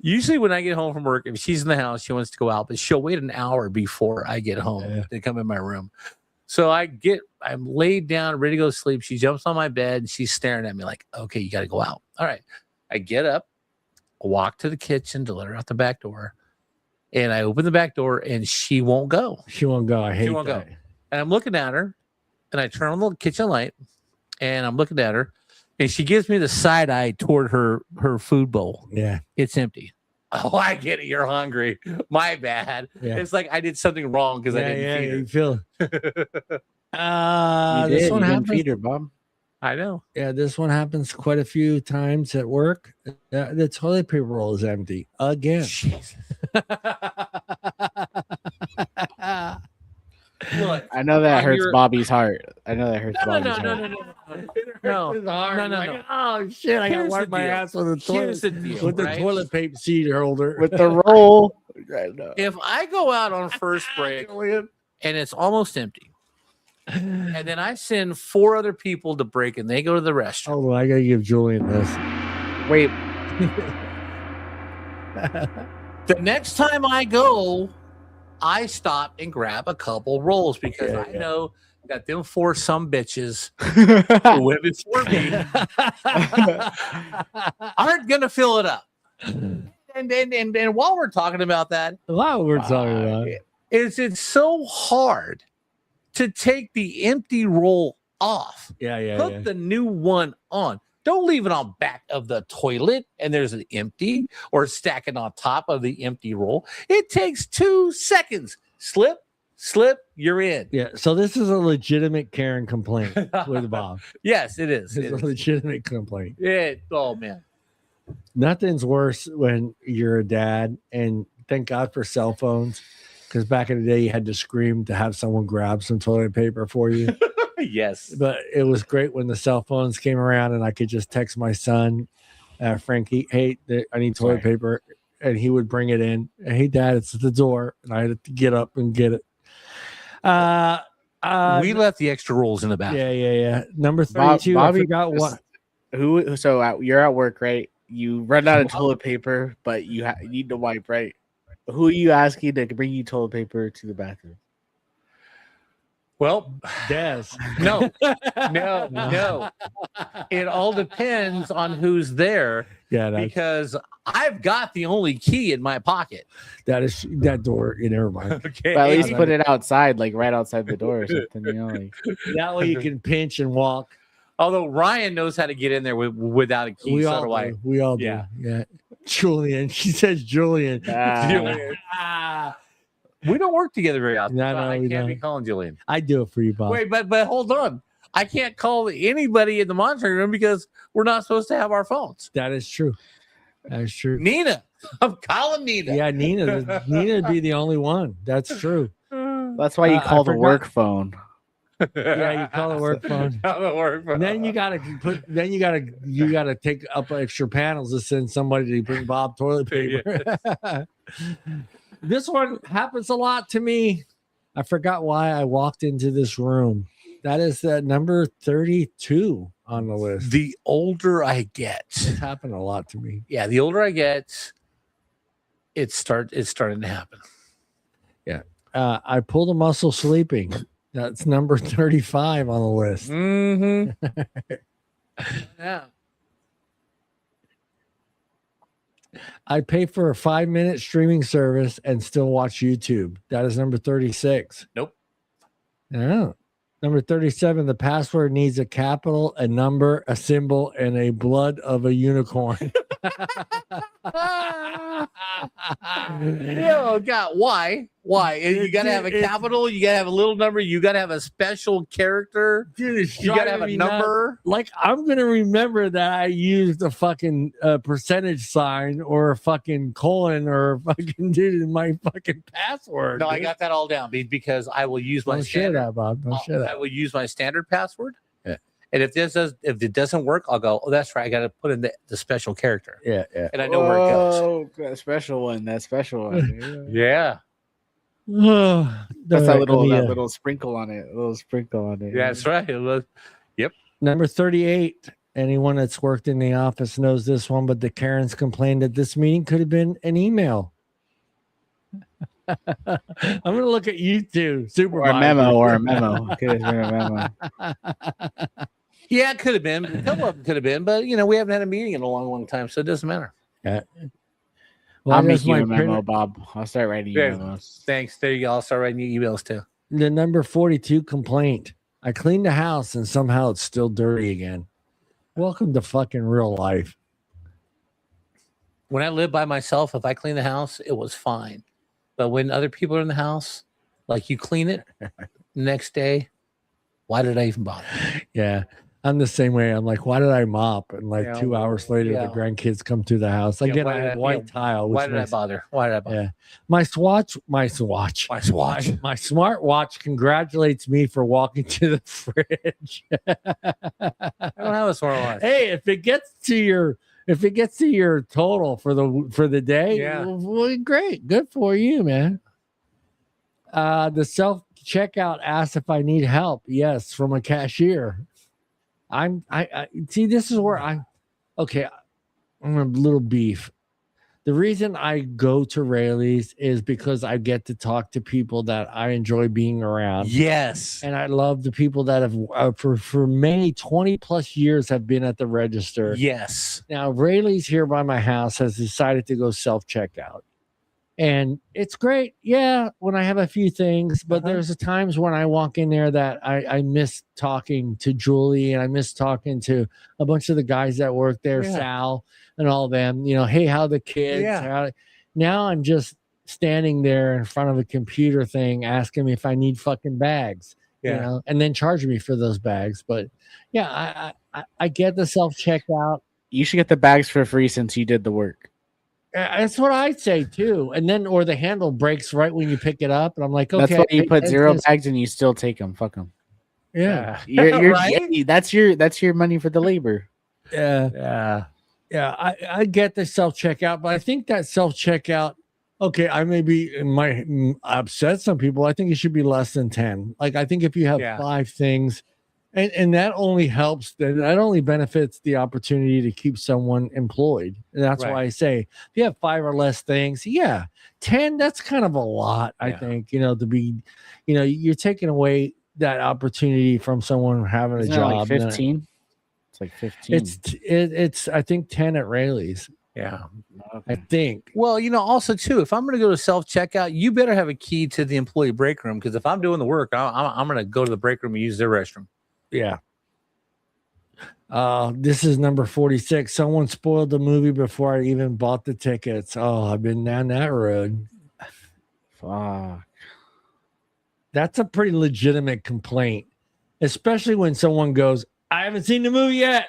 [SPEAKER 3] usually when I get home from work, if she's in the house, she wants to go out, but she'll wait an hour before I get home to come in my room. So I'm laid down, ready to go to sleep. She jumps on my bed and she's staring at me like, okay, you got to go out. All right. I get up, walk to the kitchen to let her out the back door. And I open the back door and she won't go.
[SPEAKER 1] She won't go. I hate
[SPEAKER 3] won't
[SPEAKER 1] that.
[SPEAKER 3] go. And I'm looking at her and I turn on the kitchen light and I'm looking at her and she gives me the side eye toward her food bowl.
[SPEAKER 1] Yeah.
[SPEAKER 3] It's empty. Oh, I get it. You're hungry. My bad.
[SPEAKER 1] Yeah.
[SPEAKER 3] It's like I did something wrong because I didn't feed her.
[SPEAKER 1] You feel.
[SPEAKER 4] You
[SPEAKER 1] This one
[SPEAKER 4] didn't
[SPEAKER 1] happens.
[SPEAKER 4] feed her, Bob.
[SPEAKER 3] I know.
[SPEAKER 1] Yeah, this one happens quite a few times at work. The toilet paper roll is empty again.
[SPEAKER 3] Jesus. Look,
[SPEAKER 4] I know that hurts
[SPEAKER 3] you're-
[SPEAKER 4] Bobby's heart. I know that hurts
[SPEAKER 3] No,
[SPEAKER 4] Bobby's
[SPEAKER 3] no,
[SPEAKER 4] heart.
[SPEAKER 3] no, no, no, no.
[SPEAKER 1] It's hard.
[SPEAKER 3] No.
[SPEAKER 1] Like, oh shit! I got to
[SPEAKER 3] Here's
[SPEAKER 1] wipe
[SPEAKER 3] the
[SPEAKER 1] my
[SPEAKER 3] deal.
[SPEAKER 1] ass with the
[SPEAKER 3] Here's
[SPEAKER 1] toilet
[SPEAKER 3] the deal,
[SPEAKER 1] with the
[SPEAKER 3] right?
[SPEAKER 1] toilet paper seat holder.
[SPEAKER 4] With the roll. I know.
[SPEAKER 3] If I go out on first break and it's almost empty, and then I send 4 other people to break and they go to the restroom.
[SPEAKER 1] Hold on, I gotta give Julian this.
[SPEAKER 4] Wait,
[SPEAKER 3] The next time I go, I stop and grab a couple rolls because I know that them 4 some bitches who went before me aren't gonna fill it up. And while we're talking about that,
[SPEAKER 1] Wow, we're talking about.
[SPEAKER 3] it's so hard to take the empty roll off. Put the new one on. Don't leave it on back of the toilet and there's an empty or stack it on top of the empty roll. It takes 2 seconds. Slip, you're in.
[SPEAKER 1] Yeah, so this is a legitimate Karen complaint with Bob.
[SPEAKER 3] Yes, it is.
[SPEAKER 1] It's a legitimate complaint.
[SPEAKER 3] Oh man.
[SPEAKER 1] Nothing's worse when you're a dad, and thank God for cell phones, because back in the day you had to scream to have someone grab some toilet paper for you.
[SPEAKER 3] Yes.
[SPEAKER 1] But it was great when the cell phones came around and I could just text my son, Frankie, hey, I need toilet paper. And he would bring it in. Hey, Dad, it's at the door. And I had to get up and get it.
[SPEAKER 3] We left the extra rolls in the bathroom.
[SPEAKER 1] Yeah. Number 32,
[SPEAKER 4] Bobby,
[SPEAKER 1] I forgot what.
[SPEAKER 4] You're at work, right? You run out of toilet paper, but you need to wipe, right? Who are you asking to bring you toilet paper to the bathroom?
[SPEAKER 3] Well,
[SPEAKER 1] Des.
[SPEAKER 3] no. It all depends on who's there
[SPEAKER 1] Yeah,
[SPEAKER 3] because I've got the only key in my pocket.
[SPEAKER 1] that door. Never mind.
[SPEAKER 3] Okay.
[SPEAKER 4] But at least put it outside, like right outside the door or something, you know. Like,
[SPEAKER 1] That way you can pinch and walk.
[SPEAKER 3] Although Ryan knows how to get in there without a key.
[SPEAKER 1] We
[SPEAKER 3] so
[SPEAKER 1] all
[SPEAKER 3] do I.
[SPEAKER 1] do. We all do.
[SPEAKER 3] Yeah.
[SPEAKER 1] Yeah. Julian. She says Julian.
[SPEAKER 3] Julian. We don't work together very often.
[SPEAKER 1] No,
[SPEAKER 3] so
[SPEAKER 1] no,
[SPEAKER 3] I
[SPEAKER 1] we
[SPEAKER 3] can't be
[SPEAKER 1] don't.
[SPEAKER 3] calling Julian.
[SPEAKER 1] I do it for you, Bob.
[SPEAKER 3] Wait, but hold on. I can't call anybody in the monitoring room because we're not supposed to have our phones.
[SPEAKER 1] That is true. That is true.
[SPEAKER 3] Nina. I'm calling Nina.
[SPEAKER 1] Yeah, Nina would be the only one. That's true.
[SPEAKER 4] That's why you
[SPEAKER 1] I
[SPEAKER 4] call the
[SPEAKER 1] forgot.
[SPEAKER 4] work phone.
[SPEAKER 1] Yeah, you call the work phone.
[SPEAKER 3] Call the work phone.
[SPEAKER 1] And then you gotta take up extra panels to send somebody to bring Bob toilet paper. This one happens a lot to me. I forgot why I walked into this room. That is number 32 on the list.
[SPEAKER 3] The older I get,
[SPEAKER 1] It's happened a lot to me.
[SPEAKER 3] yeah, the older I get, it's starting to happen.
[SPEAKER 1] I pulled a muscle sleeping. That's number 35 on the list.
[SPEAKER 3] Mm-hmm. Yeah.
[SPEAKER 1] I pay for a 5-minute streaming service and still watch YouTube. That is number 36.
[SPEAKER 3] Nope.
[SPEAKER 1] Oh. Number 37, the password needs a capital, a number, a symbol, and a blood of a unicorn.
[SPEAKER 3] Oh God, why? Why? You got to have a capital. You got to have a little number. You got to have a special character.
[SPEAKER 1] Dude, it's
[SPEAKER 3] You got to have a
[SPEAKER 1] driving me
[SPEAKER 3] number.
[SPEAKER 1] nuts. Like, I'm going to remember that I used a fucking percentage sign or a fucking colon or a fucking dude in my fucking password.
[SPEAKER 3] No, I
[SPEAKER 1] dude.
[SPEAKER 3] got that all down because I will use my
[SPEAKER 1] Don't share
[SPEAKER 3] standard.
[SPEAKER 1] that, Bob. Don't share
[SPEAKER 3] I
[SPEAKER 1] that.
[SPEAKER 3] will use my standard password.
[SPEAKER 1] Yeah.
[SPEAKER 3] And if it doesn't work, I'll go. Oh, that's right. I got to put in the special character,
[SPEAKER 1] Yeah, yeah.
[SPEAKER 3] and I know where it goes.
[SPEAKER 4] Oh, that special one. That special one.
[SPEAKER 3] Yeah.
[SPEAKER 4] That's
[SPEAKER 1] All right,
[SPEAKER 4] that
[SPEAKER 1] let me,
[SPEAKER 4] little sprinkle on it. A little sprinkle on it.
[SPEAKER 3] Yeah, that's right.
[SPEAKER 1] Number 38. Anyone that's worked in the office knows this one, but the Karens complained that this meeting could have been an email. I'm going to look at you two,
[SPEAKER 4] Or
[SPEAKER 1] supervisor.
[SPEAKER 4] a memo. Could have been a memo.
[SPEAKER 3] Yeah, it could have been. A couple of them could have been, but we haven't had a meeting in a long, long time, so it doesn't matter.
[SPEAKER 1] Well,
[SPEAKER 4] I'll
[SPEAKER 1] that's
[SPEAKER 4] make you
[SPEAKER 1] my
[SPEAKER 4] a memo,
[SPEAKER 1] printer-
[SPEAKER 4] Bob. I'll start writing
[SPEAKER 3] Yeah.
[SPEAKER 4] memos.
[SPEAKER 3] Thanks. There you go. I'll start writing you emails too.
[SPEAKER 1] The number 42 complaint. I cleaned the house and somehow it's still dirty again. Welcome to fucking real life.
[SPEAKER 3] When I lived by myself, if I clean the house, it was fine. But when other people are in the house, like you clean it next day, why did I even bother?
[SPEAKER 1] Yeah. I'm the same way. I'm like, why did I mop? And like
[SPEAKER 3] Yeah,
[SPEAKER 1] 2 hours later,
[SPEAKER 3] yeah.
[SPEAKER 1] the grandkids come to the house.
[SPEAKER 3] Yeah,
[SPEAKER 1] Again,
[SPEAKER 3] why
[SPEAKER 1] I
[SPEAKER 3] did
[SPEAKER 1] have
[SPEAKER 3] I-
[SPEAKER 1] white
[SPEAKER 3] yeah,
[SPEAKER 1] tile.
[SPEAKER 3] Why
[SPEAKER 1] Which
[SPEAKER 3] did I
[SPEAKER 1] makes,
[SPEAKER 3] bother? Why did I bother?
[SPEAKER 1] yeah. My smartwatch my smartwatch congratulates me for walking to the fridge.
[SPEAKER 3] I don't have a smartwatch.
[SPEAKER 1] Hey, if it gets to your total for the day,
[SPEAKER 3] Yeah.
[SPEAKER 1] well, great, good for you, man. The self checkout asks if I need help. Yes, from a cashier. I see. This is where I'm a little beef. The reason I go to Rayleigh's is because I get to talk to people that I enjoy being around.
[SPEAKER 3] Yes.
[SPEAKER 1] And I love the people that have for many 20 plus years have been at the register.
[SPEAKER 3] Yes.
[SPEAKER 1] Now, Rayleigh's here by my house has decided to go self-checkout. And it's great. Yeah, when I have a few things, but there's times when I walk in there that I miss talking to Julie and I miss talking to a bunch of the guys that work there,
[SPEAKER 3] Yeah.
[SPEAKER 1] Sal and all them, hey, how the kids?
[SPEAKER 3] Yeah.
[SPEAKER 1] Now I'm just standing there in front of a computer thing asking me if I need fucking bags, and then charging me for those bags. But yeah, I get the self-checkout.
[SPEAKER 4] You should get the bags for free since you did the work.
[SPEAKER 1] That's what I'd say too. And then, or the handle breaks right when you pick it up, and I'm like, okay.
[SPEAKER 4] That's why you put 0
[SPEAKER 1] this-
[SPEAKER 4] bags and you still take them. Fuck them.
[SPEAKER 1] Yeah,
[SPEAKER 4] You're
[SPEAKER 3] Right?
[SPEAKER 4] that's your money for the labor.
[SPEAKER 1] yeah. I get the self checkout, but I think that self checkout. Okay, I might upset some people. I think it should be less than 10. Like, I think if you have 5 things, and that only helps, that only benefits the opportunity to keep someone employed. And that's why I say if you have 5 or less things, 10, that's kind of a lot, I think, to be, you're taking away that opportunity from someone having a job.
[SPEAKER 4] Like 15. It's like 15.
[SPEAKER 1] It's I think 10 at Rayleigh's.
[SPEAKER 3] Yeah.
[SPEAKER 1] I think.
[SPEAKER 3] Well, also too, if I'm going to go to self checkout, you better have a key to the employee break room, because if I'm doing the work, I'm going to go to the break room and use their restroom.
[SPEAKER 1] Yeah. This is number 46. Someone spoiled the movie before I even bought the tickets. Oh, I've been down that road.
[SPEAKER 4] Fuck.
[SPEAKER 1] That's a pretty legitimate complaint, especially when someone goes, I haven't seen the movie yet.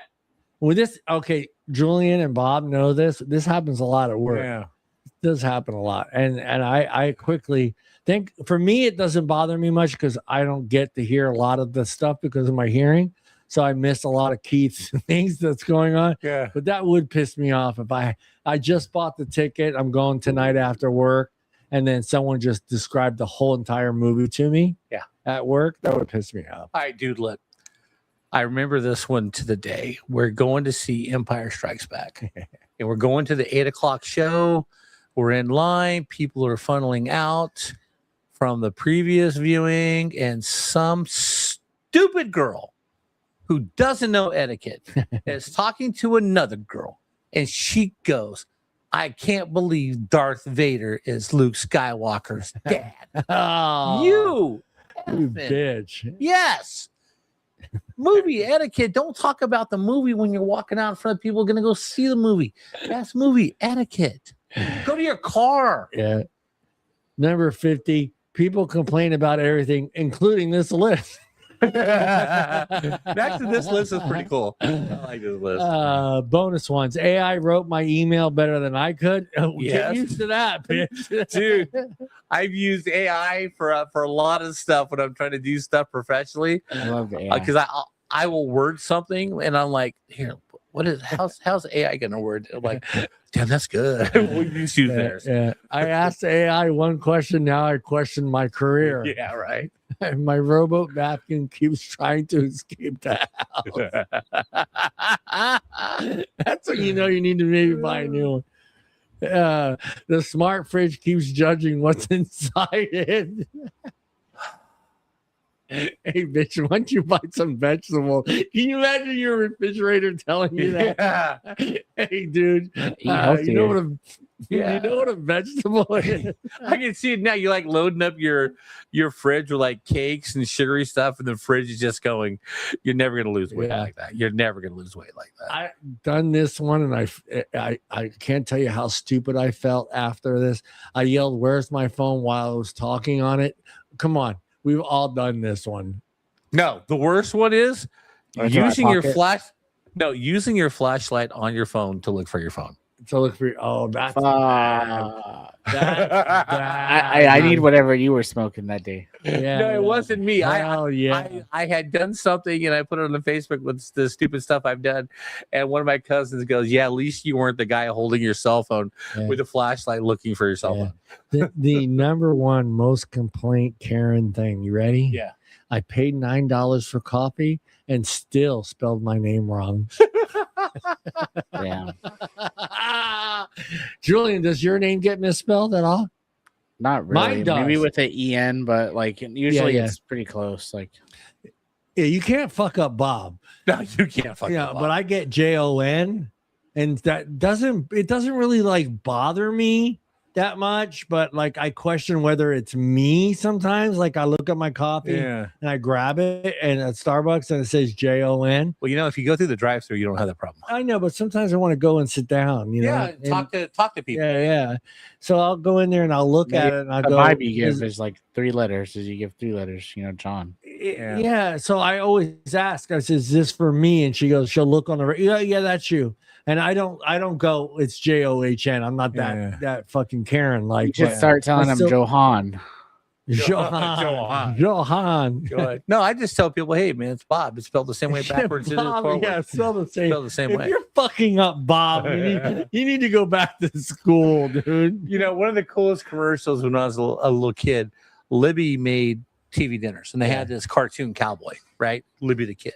[SPEAKER 1] With this, okay, Julian and Bob know this. This happens a lot at work.
[SPEAKER 2] Yeah.
[SPEAKER 1] It does happen a lot. And I quickly think, for me, it doesn't bother me much because I don't get to hear a lot of the stuff because of my hearing. So I miss a lot of key things that's going on.
[SPEAKER 2] Yeah.
[SPEAKER 1] But that would piss me off if I just bought the ticket. I'm going tonight after work. And then someone just described the whole entire movie to me.
[SPEAKER 3] Yeah.
[SPEAKER 1] At work. That would piss me off.
[SPEAKER 3] All right, dude, look. I remember this one to the day. We're going to see Empire Strikes Back. And we're going to the 8:00 show. We're in line. People are funneling out from the previous viewing. And some stupid girl who doesn't know etiquette is talking to another girl. And she goes, I can't believe Darth Vader is Luke Skywalker's dad.
[SPEAKER 1] Oh,
[SPEAKER 3] You
[SPEAKER 1] bitch.
[SPEAKER 3] Yes. Movie etiquette. Don't talk about the movie when you're walking out in front of people going to go see the movie. That's movie etiquette. Go to your car.
[SPEAKER 1] Yeah. Number 50. People complain about everything, including this list.
[SPEAKER 3] Next to this list is pretty cool. I like this list.
[SPEAKER 1] Bonus ones. AI wrote my email better than I could.
[SPEAKER 3] Yes.
[SPEAKER 1] Get used to that, bitch.
[SPEAKER 3] Dude, I've used AI for a lot of stuff when I'm trying to do stuff professionally.
[SPEAKER 4] I love the AI.
[SPEAKER 3] Because I will word something and I'm like, here, how's AI gonna word it? I'm like, damn, that's good. We'll just use theirs.
[SPEAKER 1] Yeah. I asked AI one question. Now I question my career.
[SPEAKER 3] Yeah, right.
[SPEAKER 1] My robot napkin keeps trying to escape the house. That's when you know you need to maybe buy a new one. The smart fridge keeps judging what's inside it. Hey, bitch, why don't you buy some vegetable? Can you imagine your refrigerator telling you that?
[SPEAKER 3] Yeah.
[SPEAKER 1] Hey, dude, you know what a vegetable is?
[SPEAKER 3] I can see it now. You like loading up your fridge with like cakes and sugary stuff, and the fridge is just going, you're never gonna lose weight like that. You're never gonna lose weight like that.
[SPEAKER 1] I done this one, and I can't tell you how stupid I felt after this. I yelled, "Where's my phone?" while I was talking on it. Come on. We've all done this one.
[SPEAKER 3] No, the worst one is using your
[SPEAKER 4] pocket.
[SPEAKER 3] using your flashlight on your phone to look for your phone.
[SPEAKER 1] To look for that's
[SPEAKER 4] I need whatever you were smoking that day.
[SPEAKER 1] yeah.
[SPEAKER 3] No, it wasn't me.
[SPEAKER 1] I
[SPEAKER 3] I had done something and I put it on the Facebook with the stupid stuff I've done. And one of my cousins goes, yeah, at least you weren't the guy holding your cell phone with a flashlight looking for your cell phone.
[SPEAKER 1] The number one most complaint Karen thing. You ready?
[SPEAKER 3] Yeah.
[SPEAKER 1] I paid $9 for coffee and still spelled my name wrong.
[SPEAKER 4] Yeah.
[SPEAKER 1] Julian, does your name get misspelled at all?
[SPEAKER 4] Not
[SPEAKER 1] Mine
[SPEAKER 4] really.
[SPEAKER 1] does.
[SPEAKER 4] Maybe with an EN, but like usually
[SPEAKER 1] Yeah.
[SPEAKER 4] it's pretty close. Like
[SPEAKER 1] Yeah, you can't fuck up Bob.
[SPEAKER 3] No, you can't fucking
[SPEAKER 1] But I get JON, and that doesn't really like bother me that much, but like I question whether it's me sometimes. Like I look at my coffee and I grab it and at Starbucks and it says JON.
[SPEAKER 3] Well, if you go through the drive-through, you don't have that problem.
[SPEAKER 1] I know, but sometimes I want to go and sit down,
[SPEAKER 3] Yeah,
[SPEAKER 1] know.
[SPEAKER 3] talk to people.
[SPEAKER 1] Yeah. So I'll go in there and I'll look at it and I'll
[SPEAKER 4] the
[SPEAKER 1] go.
[SPEAKER 4] vibe you give is like 3 letters. As you give 3 letters, John.
[SPEAKER 1] Yeah. So I always ask. I says, "Is this for me?" And she goes, "She'll look on the yeah, that's you." And I don't go, it's JOHN. I'm not that fucking Karen. Like,
[SPEAKER 4] You should start telling them Johan.
[SPEAKER 1] Johan.
[SPEAKER 3] No, I just tell people, hey man, it's Bob. It's spelled the same way backwards.
[SPEAKER 1] Bob, yeah, spelled the same.
[SPEAKER 3] Spelled the same way.
[SPEAKER 1] You're fucking up, Bob. You need to go back to school, dude.
[SPEAKER 3] One of the coolest commercials when I was a little kid, Libby made TV dinners, and they had this cartoon cowboy, right? Libby the Kid.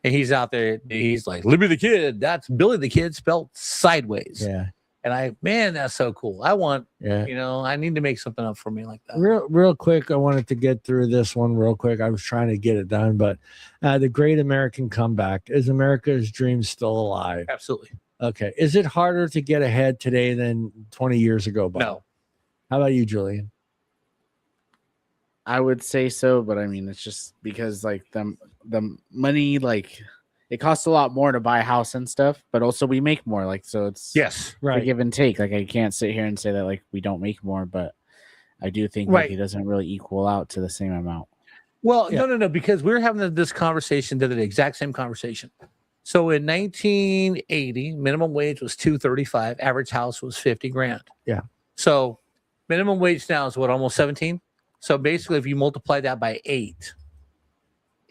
[SPEAKER 3] And he's out there, he's like, Libby the Kid, that's Billy the Kid spelled sideways.
[SPEAKER 1] Yeah.
[SPEAKER 3] And that's so cool. I want,
[SPEAKER 1] Yeah.
[SPEAKER 3] I need to make something up for me like that.
[SPEAKER 1] Real quick, I wanted to get through this one real quick. I was trying to get it done, but the Great American Comeback. Is America's dream still alive?
[SPEAKER 3] Absolutely.
[SPEAKER 1] Okay. Is it harder to get ahead today than 20 years ago, Bob?
[SPEAKER 3] No.
[SPEAKER 1] How about you, Julian?
[SPEAKER 4] I would say so, but I mean, it's just because like the money, like it costs a lot more to buy a house and stuff, but also we make more. Like, so it's
[SPEAKER 3] Yes.
[SPEAKER 4] a give and take. Like, I can't sit here and say that like we don't make more, but I do think
[SPEAKER 3] Right.
[SPEAKER 4] like it doesn't really equal out to the same amount.
[SPEAKER 3] Well,
[SPEAKER 1] Yeah.
[SPEAKER 3] no, because we were having this conversation, the exact same conversation. So in 1980, minimum wage was $235. Average house was 50 grand.
[SPEAKER 1] Yeah.
[SPEAKER 3] So minimum wage now is what, almost 17? So basically, if you multiply that by 8,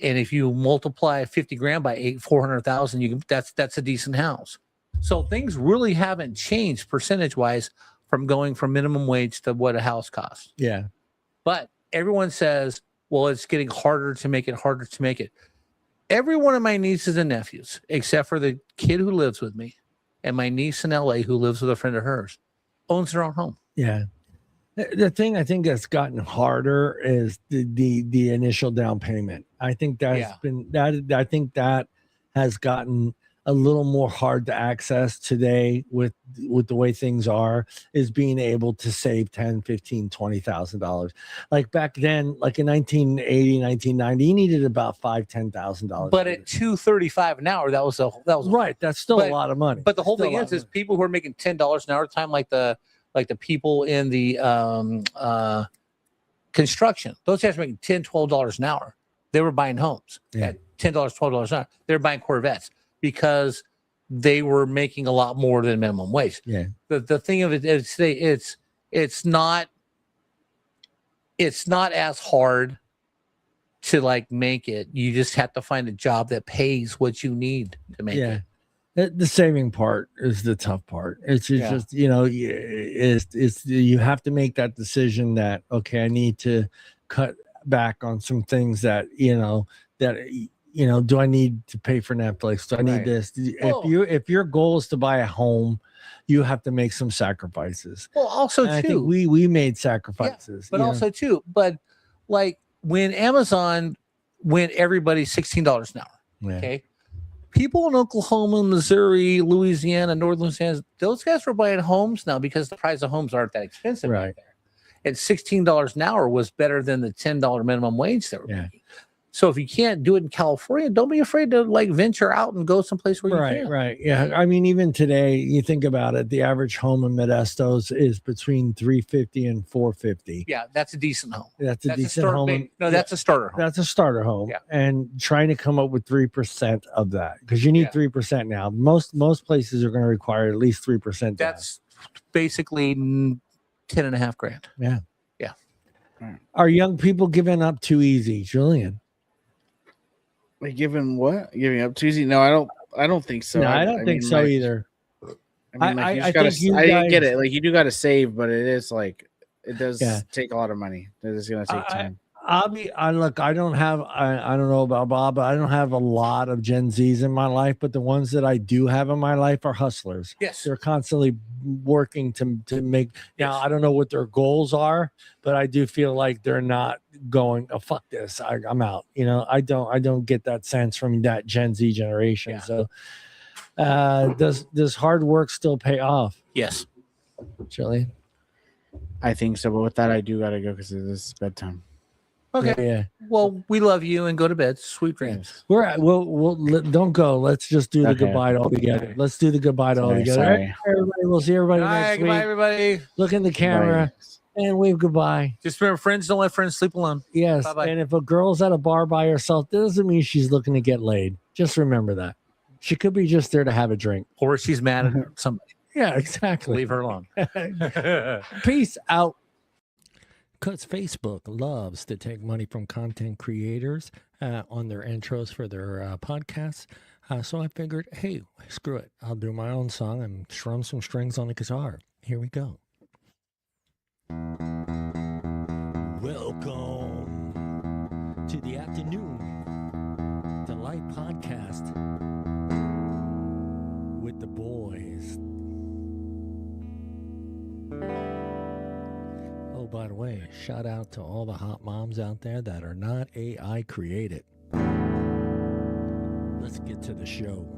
[SPEAKER 3] and if you multiply 50 grand by 8, 400,000, you can, that's a decent house. So things really haven't changed percentage wise from going from minimum wage to what a house costs.
[SPEAKER 1] Yeah.
[SPEAKER 3] But everyone says, well, it's getting harder to make it. Every one of my nieces and nephews, except for the kid who lives with me and my niece in LA who lives with a friend of hers, owns their own home.
[SPEAKER 1] Yeah. The thing I think that's gotten harder is the initial down payment. I think that's been that. I think that has gotten a little more hard to access today with the way things are, is being able to save $10, $15, $20,000. Like back then, like in 1980, 1990, you needed about $5,000, $10,000.
[SPEAKER 3] But at $235 an hour, that was
[SPEAKER 1] right. That's still a lot of money.
[SPEAKER 3] But the whole thing is people who are making $10 an hour at a time, like the people in the construction, those guys are making $10, $12 an hour. They were buying homes at $10, $12 an hour. They were buying Corvettes because they were making a lot more than minimum wage.
[SPEAKER 1] Yeah.
[SPEAKER 3] The thing of it is it's not as hard to like make it. You just have to find a job that pays what you need to make it.
[SPEAKER 1] The saving part is the tough part. It's just, it's you have to make that decision that, okay, I need to cut back on some things that, do I need to pay for Netflix? Do I need this? If your goal is to buy a home, you have to make some sacrifices.
[SPEAKER 3] Well, also
[SPEAKER 1] and
[SPEAKER 3] too,
[SPEAKER 1] I think we made sacrifices.
[SPEAKER 3] But also too, but like when Amazon went everybody $16 an hour, okay? People in Oklahoma, Missouri, Louisiana, North Louisiana, those guys were buying homes now because the price of homes aren't that expensive right there. And $16 an hour was better than the $10 minimum wage they were making. So if you can't do it in California, don't be afraid to like venture out and go someplace where you can.
[SPEAKER 1] Right. Yeah. I mean, even today, you think about it, the average home in Modesto's is between $350 and $450.
[SPEAKER 3] Yeah, that's a decent home.
[SPEAKER 1] That's a decent home.
[SPEAKER 3] That's a starter home.
[SPEAKER 1] That's a starter home. Yeah. And trying to come up with 3% of that, because you need 3% now. Most places are going to require at least 3%.
[SPEAKER 3] That's basically $10.5 grand.
[SPEAKER 1] Yeah.
[SPEAKER 3] Yeah.
[SPEAKER 1] Are young people giving up too easy, Julian?
[SPEAKER 4] Giving up too easy? No, I don't think so.
[SPEAKER 1] No, I don't think so either.
[SPEAKER 4] I mean, I get it. Like, you do got to save, but it is like, it does take a lot of money. It is going to take time.
[SPEAKER 1] Look, I don't know about Bob, but I don't have a lot of Gen Zs in my life, but the ones that I do have in my life are hustlers.
[SPEAKER 3] Yes.
[SPEAKER 1] They're constantly working to make, now I don't know what their goals are, but I do feel like they're not going, oh, fuck this, I'm out. I don't get that sense from that Gen Z generation. Yeah. So does hard work still pay off?
[SPEAKER 3] Yes.
[SPEAKER 1] Julian?
[SPEAKER 4] I think so, but with that I do gotta go because it is bedtime.
[SPEAKER 3] Okay.
[SPEAKER 1] Yeah.
[SPEAKER 3] Well, we love you and go to bed. Sweet dreams.
[SPEAKER 1] We'll don't go. Let's just do the goodbye all together. Let's do the goodbye all together.
[SPEAKER 4] Sorry.
[SPEAKER 1] Everybody, we'll see everybody next week.
[SPEAKER 3] Goodbye, everybody.
[SPEAKER 1] Look in the camera and wave goodbye.
[SPEAKER 3] Just remember, friends don't let friends sleep alone.
[SPEAKER 1] Yes.
[SPEAKER 3] Bye-bye.
[SPEAKER 1] And if a girl's at a bar by herself, that doesn't mean she's looking to get laid. Just remember that. She could be just there to have a drink.
[SPEAKER 3] Or she's mad at somebody.
[SPEAKER 1] Yeah, exactly.
[SPEAKER 3] Leave her alone.
[SPEAKER 1] Peace out.
[SPEAKER 2] Because Facebook loves to take money from content creators on their intros for their podcasts. So I figured, hey, screw it. I'll do my own song and strum some strings on the guitar. Here we go. Welcome to the Afternoon Delight Podcast with the boys. Oh, by the way, shout out to all the hot moms out there that are not AI created. Let's get to the show.